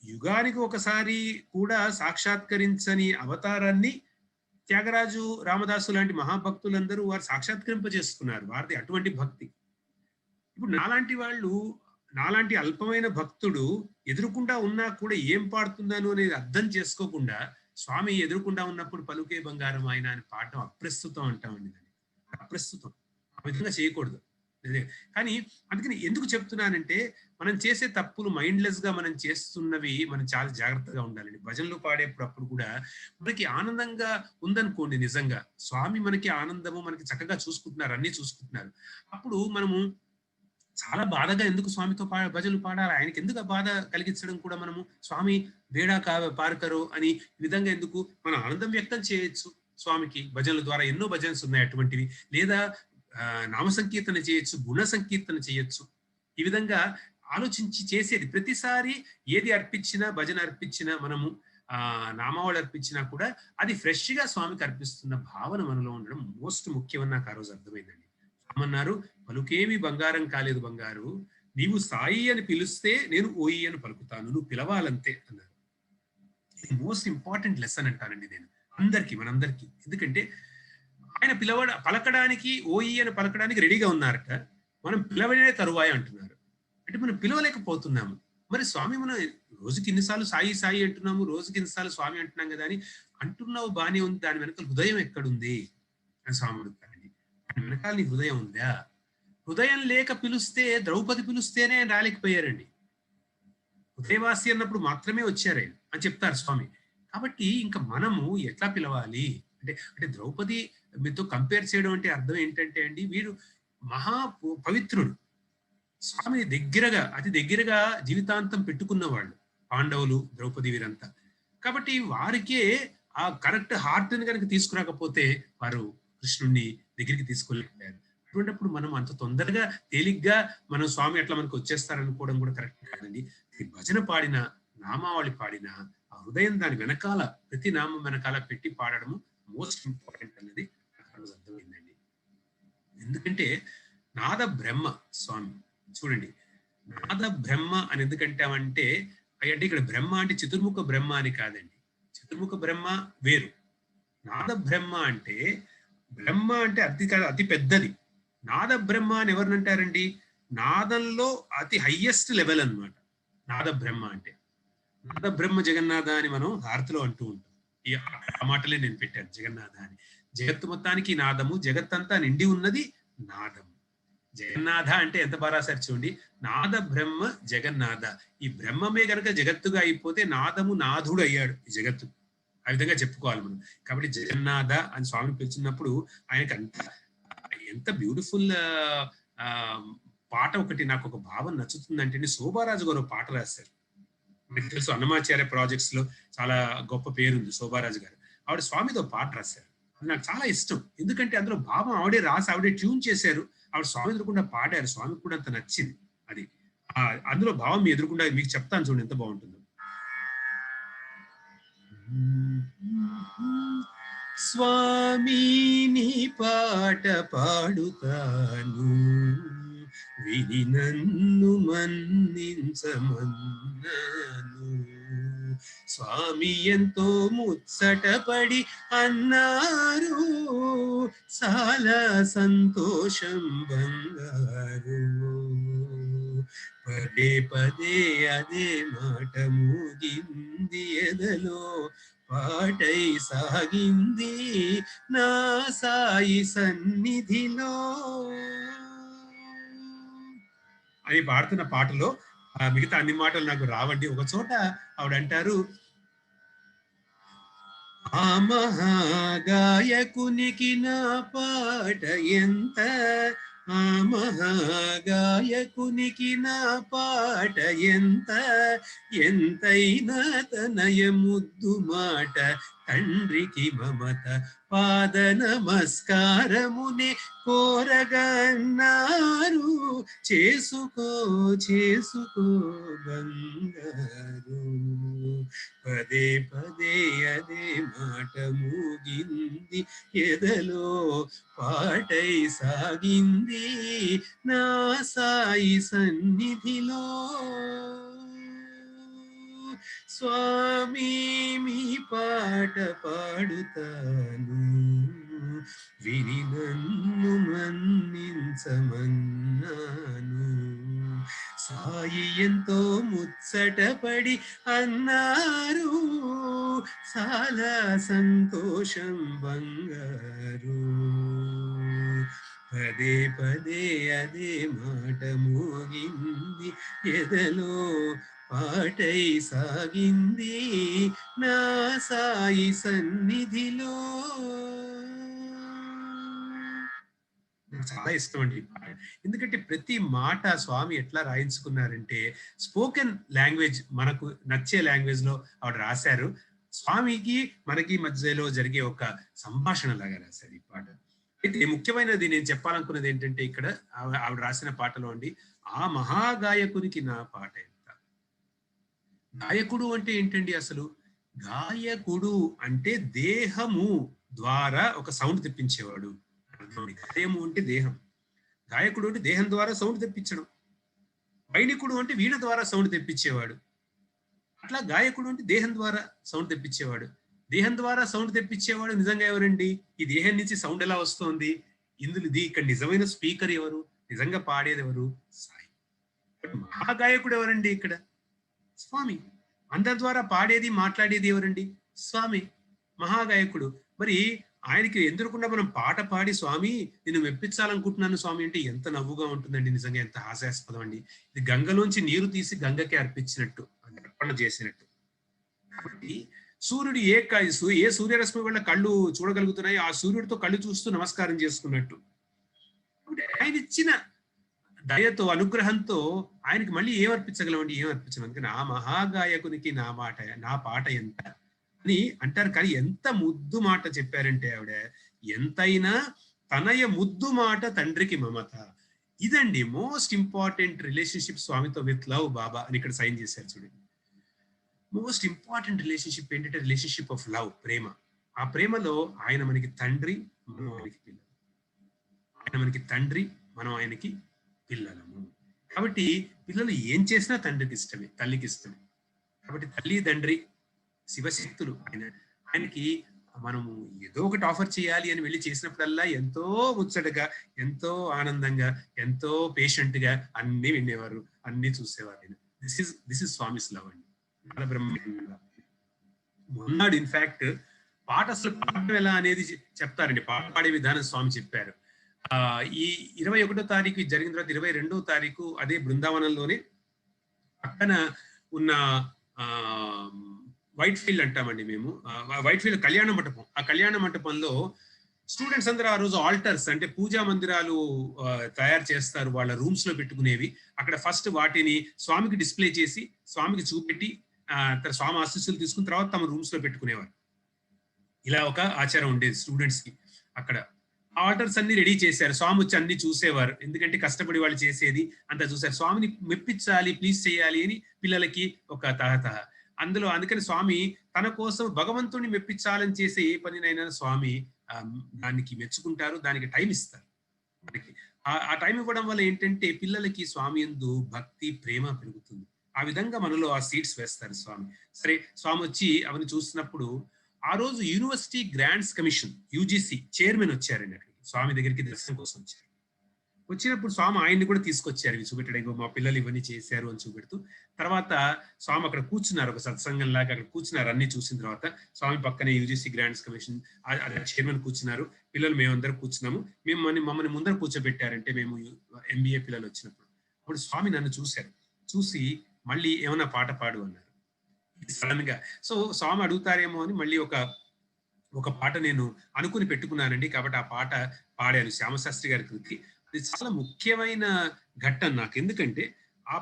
B: యుగానికి ఒకసారి కూడా సాక్షాత్కరించని అవతారాన్ని త్యాగరాజు, రామదాసు లాంటి మహాభక్తులందరూ వారు సాక్షాత్కరింపజేసుకున్నారు. వారిది అటువంటి భక్తి. ఇప్పుడు నాలాంటి వాళ్ళు, నాలాంటి అల్పమైన భక్తుడు ఎదురుకుండా ఉన్నా కూడా ఏం పాడుతున్నాను అనేది అర్థం చేసుకోకుండా స్వామి ఎదురుకుండా ఉన్నప్పుడు పలుకే బంగారం ఆయన అని పాడటం అప్రస్తుతం అంటామండి. దాన్ని అప్రస్తుతం, ఆ విధంగా చేయకూడదు. కానీ అందుకని ఎందుకు చెప్తున్నానంటే, మనం చేసే తప్పులు మైండ్లెస్ గా మనం చేస్తున్నవి మనం చాలా జాగ్రత్తగా ఉండాలండి. భజనలు పాడేటప్పుడు కూడా మనకి ఆనందంగా ఉందనుకోండి, నిజంగా స్వామి మనకి ఆనందము, మనకి చక్కగా చూసుకుంటున్నారు, అన్ని చూసుకుంటున్నారు. అప్పుడు మనము చాలా బాధగా ఎందుకు స్వామితో భజనలు పాడాలి, ఆయనకి ఎందుకు ఆ బాధ కలిగించడం కూడా మనము స్వామి బేడా పారకరు అని విధంగా ఎందుకు మనం ఆనందం వ్యక్తం చేయొచ్చు. స్వామికి భజనల ద్వారా ఎన్నో భజన్స్ ఉన్నాయి అటువంటివి. లేదా నామ సంకీర్తన చేయొచ్చు, గుణ సంకీర్తన చేయొచ్చు. ఈ విధంగా ఆలోచించి చేసేది. ప్రతిసారి ఏది అర్పించినా, భజన అర్పించినా మనము నామావళి అర్పించినా కూడా అది ఫ్రెష్ గా స్వామికి అర్పిస్తున్న భావన మనలో ఉండడం మోస్ట్ ముఖ్యమని నాకు ఆ రోజు అర్థమైందండి. స్వామి అన్నారు, పలుకేమి బంగారం కాలేదు బంగారు, నీవు సాయి అని పిలిస్తే నేను ఓయి అని పలుకుతాను, నువ్వు పిలవాలంతే అన్నారు. ఇది మోస్ట్ ఇంపార్టెంట్ లెసన్ అంటానండి నేను మనందరికీ. ఎందుకంటే ఆయన పలకడానికి ఓయి అని పలకడానికి రెడీగా ఉన్నారట, మనం పిలవనే తరువాయి అంటున్నారు. అంటే మనం పిలవలేకపోతున్నాము. మరి స్వామి మనం రోజుకి ఇన్నిసార్లు సాయి సాయి అంటున్నాము, రోజుకి ఇన్నిసార్లు స్వామి అంటున్నాం కదా అని అంటున్నావు, బానే ఉంది, దాని వెనకాల హృదయం ఎక్కడుంది అని స్వామి అడుగుతారండి. దాని వెనకాల నీ హృదయం ఉందా? హృదయం లేక పిలుస్తే, ద్రౌపది పిలుస్తేనే ఆయన రాలేకపోయారండి. హృదయవాసి అన్నప్పుడు మాత్రమే వచ్చారు ఆయన అని చెప్తారు స్వామి. కాబట్టి ఇంకా మనము ఎట్లా పిలవాలి అంటే ద్రౌపది మీతో కంపేర్ చేయడం అంటే అర్థం ఏంటంటే అండి, వీడు మహా పవిత్రుడు, స్వామిని అతి దగ్గరగా జీవితాంతం పెట్టుకున్నవాళ్ళు పాండవులు, ద్రౌపది వీరంతా. కాబట్టి వారికే ఆ కరెక్ట్ హార్ట్ ని కనుక తీసుకురాకపోతే వారు కృష్ణుణ్ణి దగ్గరికి తీసుకోలేకపోయారు. అటువంటిప్పుడు మనం అంత తొందరగా తేలిగ్గా మనం స్వామి అట్లా మనకు వచ్చేస్తారనుకోవడం కూడా కరెక్ట్ కాదండి. భజన పాడిన, నామావళి పాడిన ఆ హృదయం దాని వెనకాల, ప్రతి నామం వెనకాల పెట్టి పాడడము మోస్ట్ ఇంపార్టెంట్ అనేది అర్థమైందండి. ఎందుకంటే నాద బ్రహ్మ స్వామి, చూడండి నాద బ్రహ్మ అని ఎందుకంటామంటే, అంటే ఇక్కడ బ్రహ్మ అంటే చతుర్ముఖ బ్రహ్మ అని కాదండి. చతుర్ముఖ బ్రహ్మ వేరు. నాద బ్రహ్మ అంటే అతి పెద్దది. నాద బ్రహ్మ అని ఎవరిని అంటారండి? నాదంలో అతి హైయెస్ట్ లెవెల్ అన్నమాట నాద బ్రహ్మ అంటే. నాద బ్రహ్మ జగన్నాథ అని మనం హారతిలో అంటూ ఉంటాం. ఆ మాటలే నేను పెట్టాను, జగన్నాథ అని. జగత్తు మొత్తానికి నాదము, జగత్తంతా నిండి ఉన్నది నాదము. జగన్నాథ అంటే ఎంత బాగా రాశారు చూడండి, నాద బ్రహ్మ జగన్నాథ. ఈ బ్రహ్మమే గనక జగత్తుగా అయిపోతే నాదము నాథుడు అయ్యాడు ఈ జగత్తు, ఆ విధంగా చెప్పుకోవాలి మనం. కాబట్టి జగన్నాథ అని స్వామిని పిలిచినప్పుడు ఆయనకి ఎంత బ్యూటిఫుల్ పాట ఒకటి నాకు ఒక భావం నచ్చుతుందంటే, శోభారాజు గారు పాట రాశారు. మీకు తెలుసు, అన్నమాచార్య ప్రాజెక్ట్స్ లో చాలా గొప్ప పేరుంది శోభారాజు గారు. ఆవిడ స్వామితో పాట రాశారు. అది నాకు చాలా ఇష్టం. ఎందుకంటే అందులో భావం ఆవిడే రాసి, ఆవిడే ట్యూన్ చేశారు, ఆవిడ స్వామి ఎదురుకుండా పాడారు. స్వామికి కూడా అంత నచ్చింది అది. అందులో భావం మీ ఎదురుకుండా మీకు చెప్తాను చూడండి ఎంత బాగుంటుందో. స్వామి నీ పాట పాడుతాను, విని నన్ను మన్నించమన్నాను. స్వామి ఎంతో ముచ్చటపడి అన్నారు, చాలా సంతోషం బంగారు. పదే పదే అదే మాట మూగింది ఎదలో, పాటై సాగింది నా సాయి సన్నిధిలో అని పాడుతున్న పాటలో మిగతా అన్ని మాటలు నాకు రావండి. ఒక చోట ఆవిడ అంటారు, ఆ మహాగాయకునికి నా పాట ఎంత, ఆ మహాగాయకునికి నా పాట ఎంత, ఎంతైనా తనయ ముద్దు మాట, తండ్రికి మమత పాద నమస్కారమునే కోరగన్నారు, చేసుకో చేసుకో బంగారు. పదే పదే అదే మాట మూగింది ఎదలో, పాటై సాగింది నా సాయి సన్నిధిలో. స్వామి మీ పాట పాడుతాను, విని నన్ను మన్నించమన్నాను. సాయి ఎంతో ముచ్చటపడి అన్నారు, చాలా సంతోషం బంగారు. పదే పదే అదే మాట మోగింది ఎదలో, పాటై సాగింది నా సాయి సన్నిధిలో. నాకు చాలా ఇష్టం అండి ఈ పాట. ఎందుకంటే ప్రతి మాట స్వామి ఎట్లా రాయించుకున్నారంటే, స్పోకెన్ లాంగ్వేజ్, మనకు నచ్చే లాంగ్వేజ్ లో ఆవిడ రాశారు. స్వామికి మనకి మధ్యలో జరిగే ఒక సంభాషణ లాగా రాశారు ఈ పాట. అయితే ముఖ్యమైనది నేను చెప్పాలనుకున్నది ఏంటంటే, ఇక్కడ ఆవిడ రాసిన పాటలో అండి, ఆ మహాగాయకునికి నా పాట ఎంత. గాయకుడు అంటే ఏంటండి అసలు? గాయకుడు అంటే దేహము ద్వారా ఒక సౌండ్ తెప్పించేవాడు. గాయము అంటే దేహం, గాయకుడు అంటే దేహం ద్వారా సౌండ్ తెప్పించడం, వైణికుడు అంటే వీణ ద్వారా సౌండ్ తెప్పించేవాడు. అట్లా గాయకుడు అంటే దేహం ద్వారా సౌండ్ తెప్పించేవాడు. దేహం ద్వారా సౌండ్ తెప్పించేవాడు నిజంగా ఎవరండి? ఈ దేహం నుంచి సౌండ్ ఎలా వస్తోంది? ఇక్కడ నిజమైన స్పీకర్ ఎవరు? నిజంగా పాడేది ఎవరు? సాయి. మహాగాయకుడు ఎవరండి ఇక్కడ? స్వామి. అందరి ద్వారా పాడేది మాట్లాడేది ఎవరండి? స్వామి. మహాగాయకుడు. మరి ఆయనకి ఎదురుకుండా మనం పాట పాడి స్వామి నేను మెప్పించాలనుకుంటున్నాను స్వామి అంటే ఎంత నవ్వుగా ఉంటుందండి. నిజంగా ఎంత హాస్యాస్పదం అండి. ఇది గంగలోంచి నీరు తీసి గంగకి అర్పించినట్టు, అర్పణ చేసినట్టు. కాబట్టి సూర్యుడు ఏ సూర్యరశ్మి వల్ల కళ్ళు చూడగలుగుతున్నాయి, ఆ సూర్యుడితో కళ్ళు చూస్తూ నమస్కారం చేసుకున్నట్టు. ఆయన ఇచ్చిన దయతో అనుగ్రహంతో ఆయనకి మళ్ళీ ఏం అర్పించగలమండి? ఏం అర్పించడం? అందుకని ఆ మహాగాయకునికి నా పాట ఎంత అని అంటారు. కానీ ఎంత ముద్దు మాట చెప్పారంటే ఆవిడ, ఎంతైనా తనయ ముద్దు మాట తండ్రికి మమత. ఇదండి మోస్ట్ ఇంపార్టెంట్ రిలేషన్షిప్ స్వామితో విత్ లవ్ బాబా అని ఇక్కడ సైన్ చేశారు చూడండి. మోస్ట్ ఇంపార్టెంట్ రిలేషన్షిప్ ఏంటంటే రిలేషన్షిప్ ఆఫ్ లవ్, ప్రేమ. ఆ ప్రేమలో ఆయన మనకి తండ్రి, మనం ఆయనకి పిల్లలు. ఆయన మనకి తండ్రి, మనం ఆయనకి పిల్లలము. కాబట్టి పిల్లలు ఏం చేసినా తండ్రికి ఇష్టమే, తల్లికి ఇష్టమే. కాబట్టి తల్లి తండ్రి శివశక్తులు ఆయనకి మనము ఏదో ఒకటి ఆఫర్ చేయాలి అని వెళ్ళి చేసినప్పుడల్లా ఎంతో ముచ్చటగా, ఎంతో ఆనందంగా, ఎంతో పేషెంట్ గా అన్ని వినేవారు, అన్ని చూసేవారు ఆయన. దిస్ ఇస్ స్వామిస్ లవ్ అండి. మొన్నాడు ఇన్ఫాక్ట్ పాట అసలు పాడడం ఎలా అనేది చెప్తారండి. పాట పాడే విధానం స్వామి చెప్పారు. ఈ 21వ తారీఖు జరిగిన తర్వాత 22వ తారీఖు అదే బృందావనంలోనే పక్కన ఉన్న వైట్ ఫీల్డ్ అంటామండి మేము, వైట్ ఫీల్డ్ కళ్యాణ మంటపం. ఆ కళ్యాణ మంటపంలో స్టూడెంట్స్ అందరూ ఆ రోజు ఆల్టర్స్ అంటే పూజా మందిరాలు తయారు చేస్తారు, వాళ్ళ రూమ్స్ లో పెట్టుకునేవి. అక్కడ ఫస్ట్ వాటిని స్వామికి డిస్ప్లే చేసి స్వామికి చూపెట్టి స్వామి ఆశీస్సులు తీసుకున్న తర్వాత తమ రూమ్స్ లో పెట్టుకునేవారు. ఇలా ఒక ఆచారం ఉండేది స్టూడెంట్స్ కి. అక్కడ ఆల్టర్స్ అన్ని రెడీ చేశారు. స్వామి వచ్చి అన్ని చూసేవారు, ఎందుకంటే కష్టపడి వాళ్ళు చేసేది అంతా చూసారు. స్వామిని మెప్పించాలి, ప్లీజ్ చేయాలి అని పిల్లలకి ఒక తహతహ. అందుకని స్వామి తన కోసం భగవంతుడిని మెప్పించాలని చేసే ఏ పనినైనా స్వామి దానికి మెచ్చుకుంటారు, దానికి టైం ఇస్తారు. మనకి ఆ టైం ఇవ్వడం వల్ల ఏంటంటే పిల్లలకి స్వామి యందు భక్తి, ప్రేమ పెరుగుతుంది. ఆ విధంగా మనలో ఆ సీడ్స్ వేస్తారు స్వామి. సరే, స్వామి వచ్చి అవన్నీ చూస్తున్నప్పుడు ఆ రోజు university grants commission UGC chairman వచ్చారండి అక్కడికి, స్వామి దగ్గరికి దర్శనం కోసం వచ్చారు. వచ్చినప్పుడు స్వామి ఆయన్ని కూడా తీసుకొచ్చారు ఇవి చూపెట్టడానికి, మా పిల్లలు ఇవన్నీ చేశారు అని చూపెడుతూ. తర్వాత స్వామి అక్కడ కూర్చున్నారు, ఒక సత్సంగం లాగా అక్కడ కూర్చున్నారు. అన్ని చూసిన తర్వాత స్వామి పక్కనే యూజీసీ గ్రాంట్స్ కమిషన్ చైర్మన్ కూర్చున్నారు, పిల్లలు మేమందరం కూర్చున్నాము. మమ్మల్ని ముందర కూర్చోబెట్టారంటే మేము ఎంబీఏ పిల్లలు వచ్చినప్పుడు. అప్పుడు స్వామి నన్ను చూశారు, చూసి మళ్ళీ ఏమైనా పాట పాడు అన్నారు సడన్ గా. సో స్వామి అడుగుతారేమో అని మళ్ళీ ఒక పాట నేను అనుకుని పెట్టుకున్నానండి. కాబట్టి ఆ పాట పాడాను శ్యామశాస్త్రి గారి కృతి. అది చాలా ముఖ్యమైన ఘట్టం నాకు, ఎందుకంటే ఆ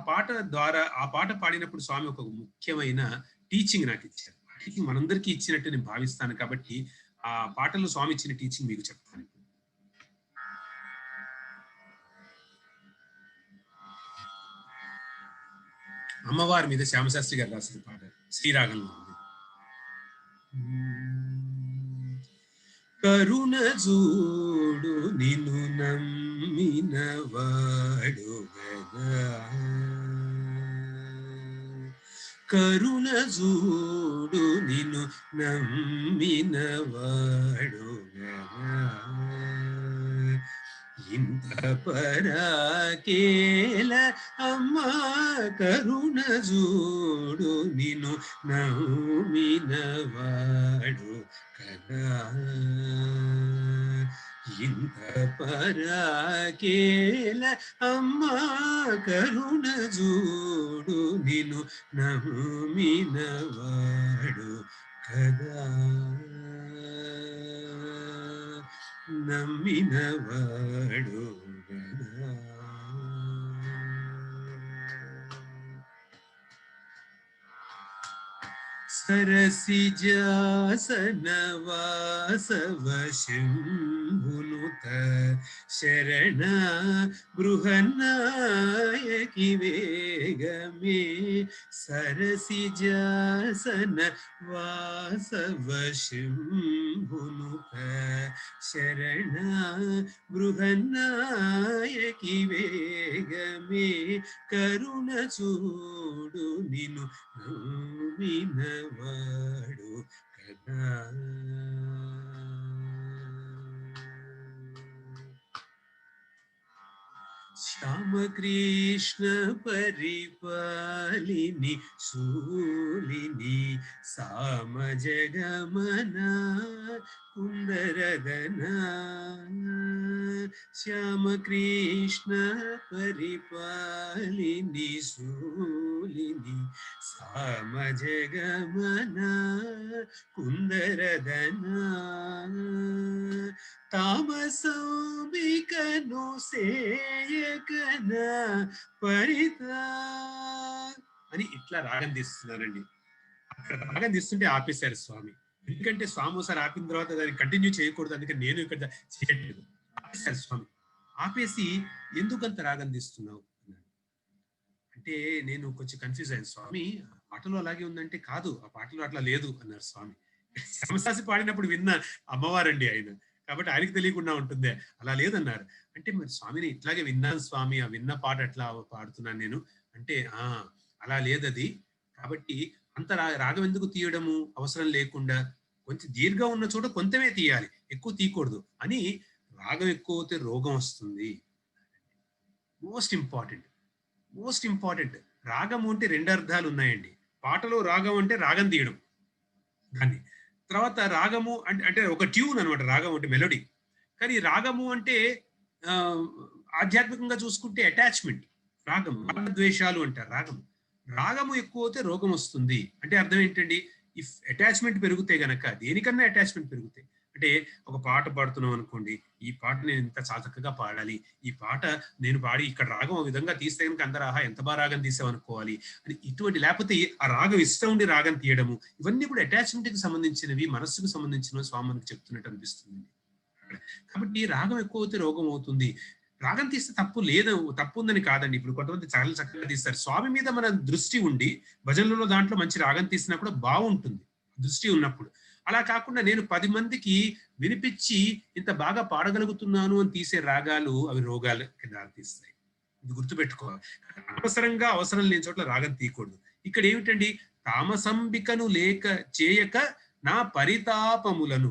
B: పాట పాడినప్పుడు స్వామి ఒక ముఖ్యమైన టీచింగ్ నాకు ఇచ్చారు. ఆ టీచింగ్ మనందరికీ ఇచ్చినట్టు నేను భావిస్తాను. కాబట్టి ఆ పాటలో స్వామి ఇచ్చిన టీచింగ్ మీకు చెప్తాను. అమ్మవారి మీద శ్యామశాస్త్రి గారు రాసిన పాట, శ్రీరాగంలో ఉంది. కరుణ చూడు నిన్ను నమ్మిన వాడు గదా, కరుణ చూడు నిన్ను నమ్మిన వాడు గదా, ఇంత పరాకేల అమ్మా కరుణ చూడు నిన్ను నమ్మిన వాడు కదా, ఇంత పరాకేల అమ్మా కరుణ చూడు నిన్ను నమ్మిన వాడు కదా, నమ్మిన వాడు కదా. సరసిజాసనవాసవ శంభునుత శరణ బృహన్నాయకి వేగమే సరసిజాసన వాసవ శంభునుత శరణ బృహన్నాయకి వేగమే కరుణ చూడు నిను నమ్మినవాడు కదా. శ్యామకృష్ణ పరిపాలిని శూలిని సామజగమనా కుందరదనా శ్యామకృష్ణ పరిపాలిని శూలిని సామజగమనా కుందరదనా తామసంబికను సేయకన పరితా అని ఇట్లా రాగం తీస్తున్నారండి. అక్కడ రాగం తీస్తుంటే ఆపేశారు స్వామి. ఎందుకంటే స్వామి ఒకసారి ఆపిన తర్వాత దాన్ని కంటిన్యూ చేయకూడదు, అందుకని నేను ఇక్కడ చేయట్లేదు. ఆపేశారు స్వామి. ఆపేసి ఎందుకంత రాగం తీస్తున్నావు అన్నాడు. అంటే నేను కొంచెం కన్ఫ్యూజ్ అయ్యాను. స్వామి ఆ పాటలో అలాగే ఉందంటే కాదు, ఆ పాటలో అట్లా లేదు అన్నారు స్వామి. శ్యామశాసి పాడినప్పుడు విన్న అమ్మవారండి ఆయన, కాబట్టి ఆయనకి తెలియకుండా ఉంటుందే, అలా లేదన్నారు. అంటే మరి స్వామిని ఇట్లాగే విన్నాను స్వామి, ఆ విన్న పాట అట్లా పాడుతున్నాను నేను అంటే అలా లేదది. కాబట్టి అంత రాగం ఎందుకు తీయడము అవసరం లేకుండా, కొంచెం దీర్ఘం ఉన్న చోట కొంతమే తీయాలి, ఎక్కువ తీయకూడదు అని. రాగం ఎక్కువ అవుతే రోగం వస్తుంది. మోస్ట్ ఇంపార్టెంట్ రాగము అంటే రెండు అర్థాలు ఉన్నాయండి. పాటలో రాగం అంటే రాగం తీయడం దాన్ని, తర్వాత రాగము అంటే ఒక ట్యూన్ అనమాట. రాగం అంటే మెలోడీ. కానీ రాగము అంటే ఆధ్యాత్మికంగా చూసుకుంటే అటాచ్మెంట్. రాగము ద్వేషాలు అంటారు. రాగము ఎక్కువ అయితే రోగం వస్తుంది. అంటే అర్థం ఏంటండి? ఇఫ్ అటాచ్మెంట్ పెరిగితే గనక, దేనికన్నా అటాచ్మెంట్ పెరిగితే, అంటే ఒక పాట పాడుతున్నాం అనుకోండి, ఈ పాట నేను ఇంత చాలా చక్కగా పాడాలి, ఈ పాట నేను పాడి ఇక్కడ రాగం ఆ విధంగా తీస్తే కనుక అందరూ ఆహా ఎంత బాగా రాగం తీసావు అనుకోవాలి అని ఇటువంటి, లేకపోతే ఆ రాగం ఇష్టం ఉండి రాగం తీయడము, ఇవన్నీ కూడా అటాచ్మెంట్ కి సంబంధించినవి, మనస్సుకు సంబంధించినవి స్వామి మనకు చెప్తున్నట్టు అనిపిస్తుంది. కాబట్టి రాగం ఎక్కువ అయితే రోగం అవుతుంది. రాగం తీస్తే తప్పు ఉందని కాదండి. ఇప్పుడు కొంతమంది చాలా చక్కగా తీస్తారు. స్వామి మీద మన దృష్టి ఉండి భజనలలో దాంట్లో మంచి రాగం తీసినా కూడా బాగుంటుంది దృష్టి ఉన్నప్పుడు. అలా కాకుండా నేను 10 మందికి వినిపించి ఇంత బాగా పాడగలుగుతున్నాను అని తీసే రాగాలు అవి రోగాలకి దారితీస్తాయి. ఇది గుర్తుపెట్టుకోవాలి. అనవసరంగా అవసరం లేని చోట్ల రాగం తీయకూడదు. ఇక్కడ ఏమిటండి? తామసంబికను లేక చేయక నా పరితాపములను,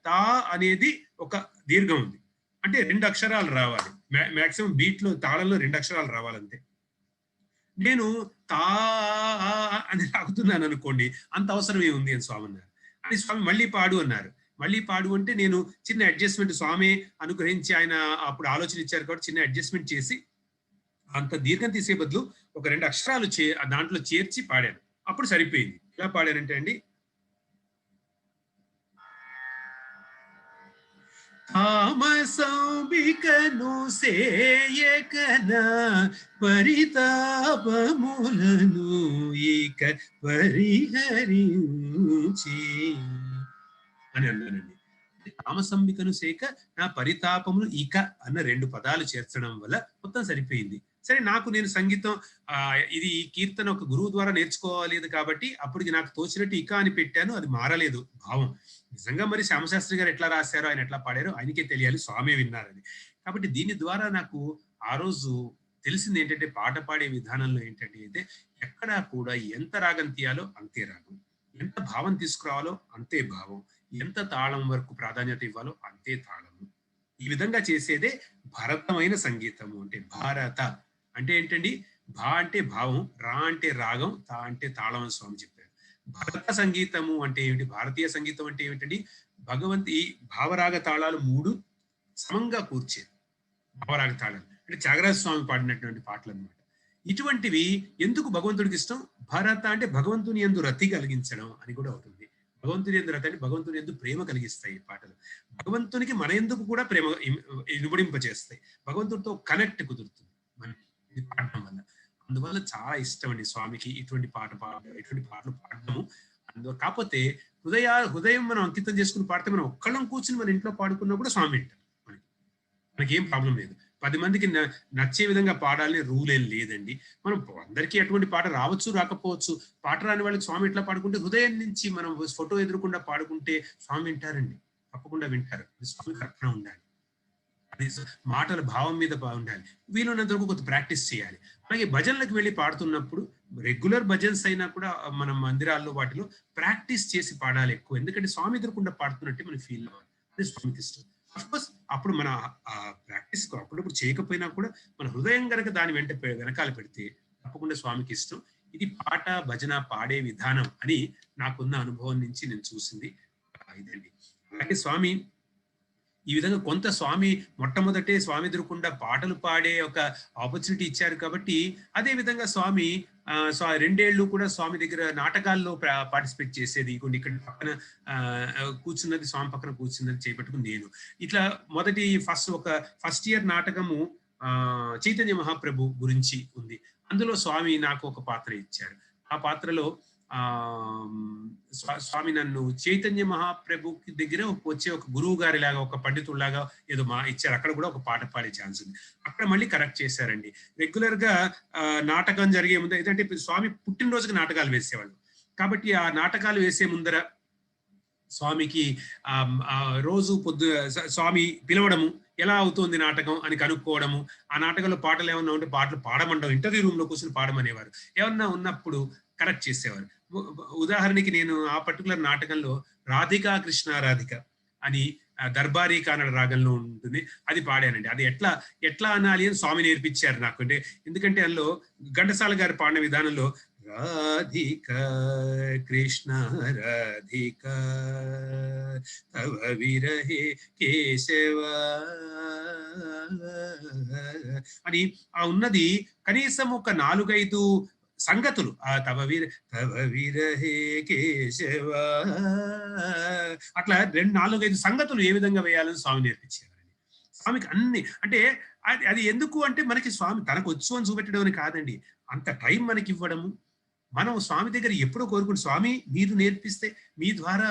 B: తా అనేది ఒక దీర్ఘం ఉంది, అంటే 2 అక్షరాలు రావాలి. మాక్సిమం బీట్ లో తాళంలో 2 అక్షరాలు రావాలంతే. నేను తా అని తాగుతున్నాను అనుకోండి, అంత అవసరం ఏముంది అని స్వామి అన్నారు. అని స్వామి మళ్ళీ పాడు అన్నారు. మళ్ళీ పాడు అంటే నేను చిన్న అడ్జస్ట్మెంట్, స్వామి అనుగ్రహించి ఆయన అప్పుడు ఆలోచన ఇచ్చారు కాబట్టి చిన్న అడ్జస్ట్మెంట్ చేసి అంత దీర్ఘం తీసే బదులు ఒక 2 అక్షరాలు దాంట్లో చేర్చి పాడాను. అప్పుడు సరిపోయింది. ఎలా పాడానంటే అండి, తామసంబికను సేయకన పరితాపములను ఇక పరిహరించి అని అన్నానండి. తామసంబికను సేక నా పరితాపములు ఇక అన్న 2 పదాలు చేర్చడం వల్ల మొత్తం సరిపోయింది. సరే, నేను సంగీతం ఇది ఈ కీర్తన ఒక గురువు ద్వారా నేర్చుకోలేదు కాబట్టి అప్పటికి నాకు తోచినట్టు ఇక అని పెట్టాను. అది మారలేదు భావం. నిజంగా మరి శ్యామశాస్త్రి గారు ఎట్లా రాశారో, ఆయన ఎట్లా పాడారో ఆయనకే తెలియాలి, స్వామి విన్నారని. కాబట్టి దీని ద్వారా నాకు ఆ రోజు తెలిసింది ఏంటంటే, పాట పాడే విధానంలో ఏంటంటే అయితే ఎక్కడా కూడా ఎంత రాగం తీయాలో అంతే రాగం, ఎంత భావం తీసుకురావాలో అంతే భావం, ఎంత తాళం వరకు ప్రాధాన్యత ఇవ్వాలో అంతే తాళము. ఈ విధంగా చేసేదే భరతమైన సంగీతము. అంటే భారత అంటే ఏంటండి? భా అంటే భావం, రా అంటే రాగం, తా అంటే తాళం అని స్వామి చెప్పారు. భరత సంగీతము అంటే ఏమిటి? భారతీయ సంగీతం అంటే ఏమిటండి? భగవంతి భావరాగ తాళాలు 3 సమంగా కూర్చేది. భావరాగ తాళాలు అంటే త్యాగరాజ స్వామి పాడినటువంటి పాటలు అన్నమాట. ఇటువంటివి ఎందుకు భగవంతుడికి ఇష్టం? భరత అంటే భగవంతుని యందు రతి కలిగించడం అని కూడా అవుతుంది. భగవంతుని యందు రతి అంటే భగవంతుని యందు ప్రేమ కలిగిస్తాయి ఈ పాటలు. భగవంతునికి మన ఎందుకు కూడా ప్రేమ ఇనుబడింపజేస్తాయి. భగవంతుడితో కనెక్ట్ కుదురుతుంది మనకి ఇది పాడడం వల్ల. అందువల్ల చాలా ఇష్టం అండి స్వామికి ఇటువంటి పాట పాడడం, ఇటువంటి పాటలు పాడడము. కాకపోతే హృదయం మనం అంకితం చేసుకుని పాడితే మనం ఒక్కళ్ళం కూర్చుని మన ఇంట్లో పాడుకున్నా కూడా స్వామి వింటారు. మనకి ఏం ప్రాబ్లం లేదు. 10 మందికి నచ్చే విధంగా పాడాలని రూల్ ఏం లేదండి. మనం అందరికీ అటువంటి పాట రావచ్చు, రాకపోవచ్చు. పాట రాని వాళ్ళకి స్వామి ఎట్లా పాడుకుంటే హృదయం నుంచి మనం ఫోటో ఎదురకుండా పాడుకుంటే స్వామి వింటారండి. తప్పకుండా వింటారు. స్వామికి అర్పణ ఉండాలి. మాటల భావం మీద ఉండాలి. వీలున్నంత వరకు కొంత ప్రాక్టీస్ చేయాలి. అలాగే భజనలకు వెళ్ళి పాడుతున్నప్పుడు రెగ్యులర్ భజన్స్ అయినా కూడా మనం మందిరాల్లో వాటిలో ప్రాక్టీస్ చేసి పాడాలి ఎక్కువ. ఎందుకంటే స్వామి ఎదురకుండా పాడుతున్నట్టే మనం ఫీల్ అవ్వాలి. అది స్వామికి ఇష్టం. అఫ్కోర్స్ అప్పుడు మన ప్రాక్టీస్ అప్పుడప్పుడు చేయకపోయినా కూడా మన హృదయం కనుక దాని వెనకాల పెడితే తప్పకుండా స్వామికి ఇష్టం. ఇది పాట భజన పాడే విధానం అని నాకున్న అనుభవం నుంచి నేను చూసింది ఇదండి. అలాగే స్వామి ఈ విధంగా కొంత స్వామి మొట్టమొదటే స్వామి ఎదురకుండా పాటలు పాడే ఒక ఆపర్చునిటీ ఇచ్చారు కాబట్టి అదే విధంగా స్వామి 2 ఏళ్ళు కూడా స్వామి దగ్గర నాటకాల్లో పార్టిసిపేట్ చేసేది. ఇక్కడ పక్కన కూర్చున్నది స్వామి పక్కన కూర్చున్నది చేపట్టుకుని నేను ఇట్లా ఫస్ట్ ఇయర్ నాటకము చైతన్య మహాప్రభు గురించి ఉంది. అందులో స్వామి నాకు ఒక పాత్ర ఇచ్చారు. ఆ పాత్రలో స్వామి నన్ను చైతన్య మహాప్రభుకి దగ్గర వచ్చే ఒక గురువు గారి లాగా ఒక పండితుడిలాగా ఏదో ఇచ్చారు. అక్కడ కూడా ఒక పాట పాడే ఛాన్స్ ఉంది. అక్కడ మళ్ళీ కరెక్ట్ చేశారండి. రెగ్యులర్ గా నాటకం జరిగే ముందు ఏంటంటే స్వామి పుట్టినరోజుకి నాటకాలు వేసేవాళ్ళు కాబట్టి ఆ నాటకాలు వేసే ముందర స్వామికి రోజు స్వామి పిలవడము, ఎలా అవుతుంది నాటకం అని కనుక్కోవడము, ఆ నాటకంలో పాటలు ఏమన్నా ఉంటే పాటలు పాడమండవు, ఇంటర్వ్యూ రూమ్ లో కూర్చొని పాడమనేవారు. ఏమన్నా ఉన్నప్పుడు కరెక్ట్ చేసేవారు. ఉదాహరణకి నేను ఆ పర్టికులర్ నాటకంలో రాధికా కృష్ణ రాధిక అని దర్బారీ కానడ రాగంలో ఉంటుంది, అది పాడానండి. అది ఎట్లా అనాలి అని స్వామి నేర్పించారు నాకు. అంటే ఎందుకంటే అందులో ఘంటసాల గారు పాడిన విధానంలో రాధిక కృష్ణ రాధిక తవ విరహే కేశవ అని ఉన్నది కనీసం ఒక 4-5 సంగతులు. తవ విరహే కేశవ అట్లా 4-5 సంగతులు ఏ విధంగా వేయాలని స్వామి నేర్పించారండి. స్వామికి అన్ని అంటే అది ఎందుకు అంటే మనకి స్వామి తనకు వచ్చు అని చూపెట్టడం అని కాదండి, అంత టైం మనకి ఇవ్వడము. మనం స్వామి దగ్గర ఎప్పుడో కోరుకుంటే స్వామి మీరు నేర్పిస్తే మీ ద్వారా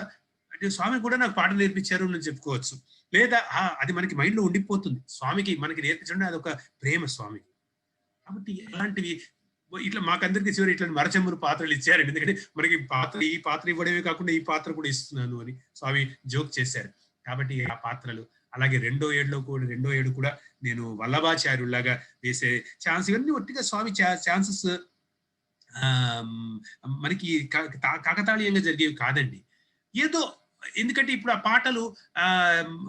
B: అంటే స్వామి కూడా నాకు పాట నేర్పించారు అని చెప్పుకోవచ్చు. లేదా అది మనకి మైండ్ లో ఉండిపోతుంది. స్వామికి మనకి నేర్పించడం అదొక ప్రేమ స్వామికి. కాబట్టి అలాంటివి ఇట్లా మాకందరికి చివరి ఇట్లా మరచెంబురు పాత్రలు ఇచ్చారండి. ఎందుకంటే మనకి ఈ పాత్ర ఇవ్వడమే కాకుండా ఈ పాత్ర కూడా ఇస్తున్నాను అని స్వామి జోక్ చేశారు. కాబట్టి ఆ పాత్రలు అలాగే 2వ ఏడు కూడా నేను వల్లభాచార్యులాగా వేసే ఛాన్స్, ఇవన్నీ ఒట్టిగా స్వామి ఛాన్సెస్ మనకి కాకతాళీయంగా జరిగేవి కాదండి. ఏదో ఎందుకంటే ఇప్పుడు ఆ పాటలు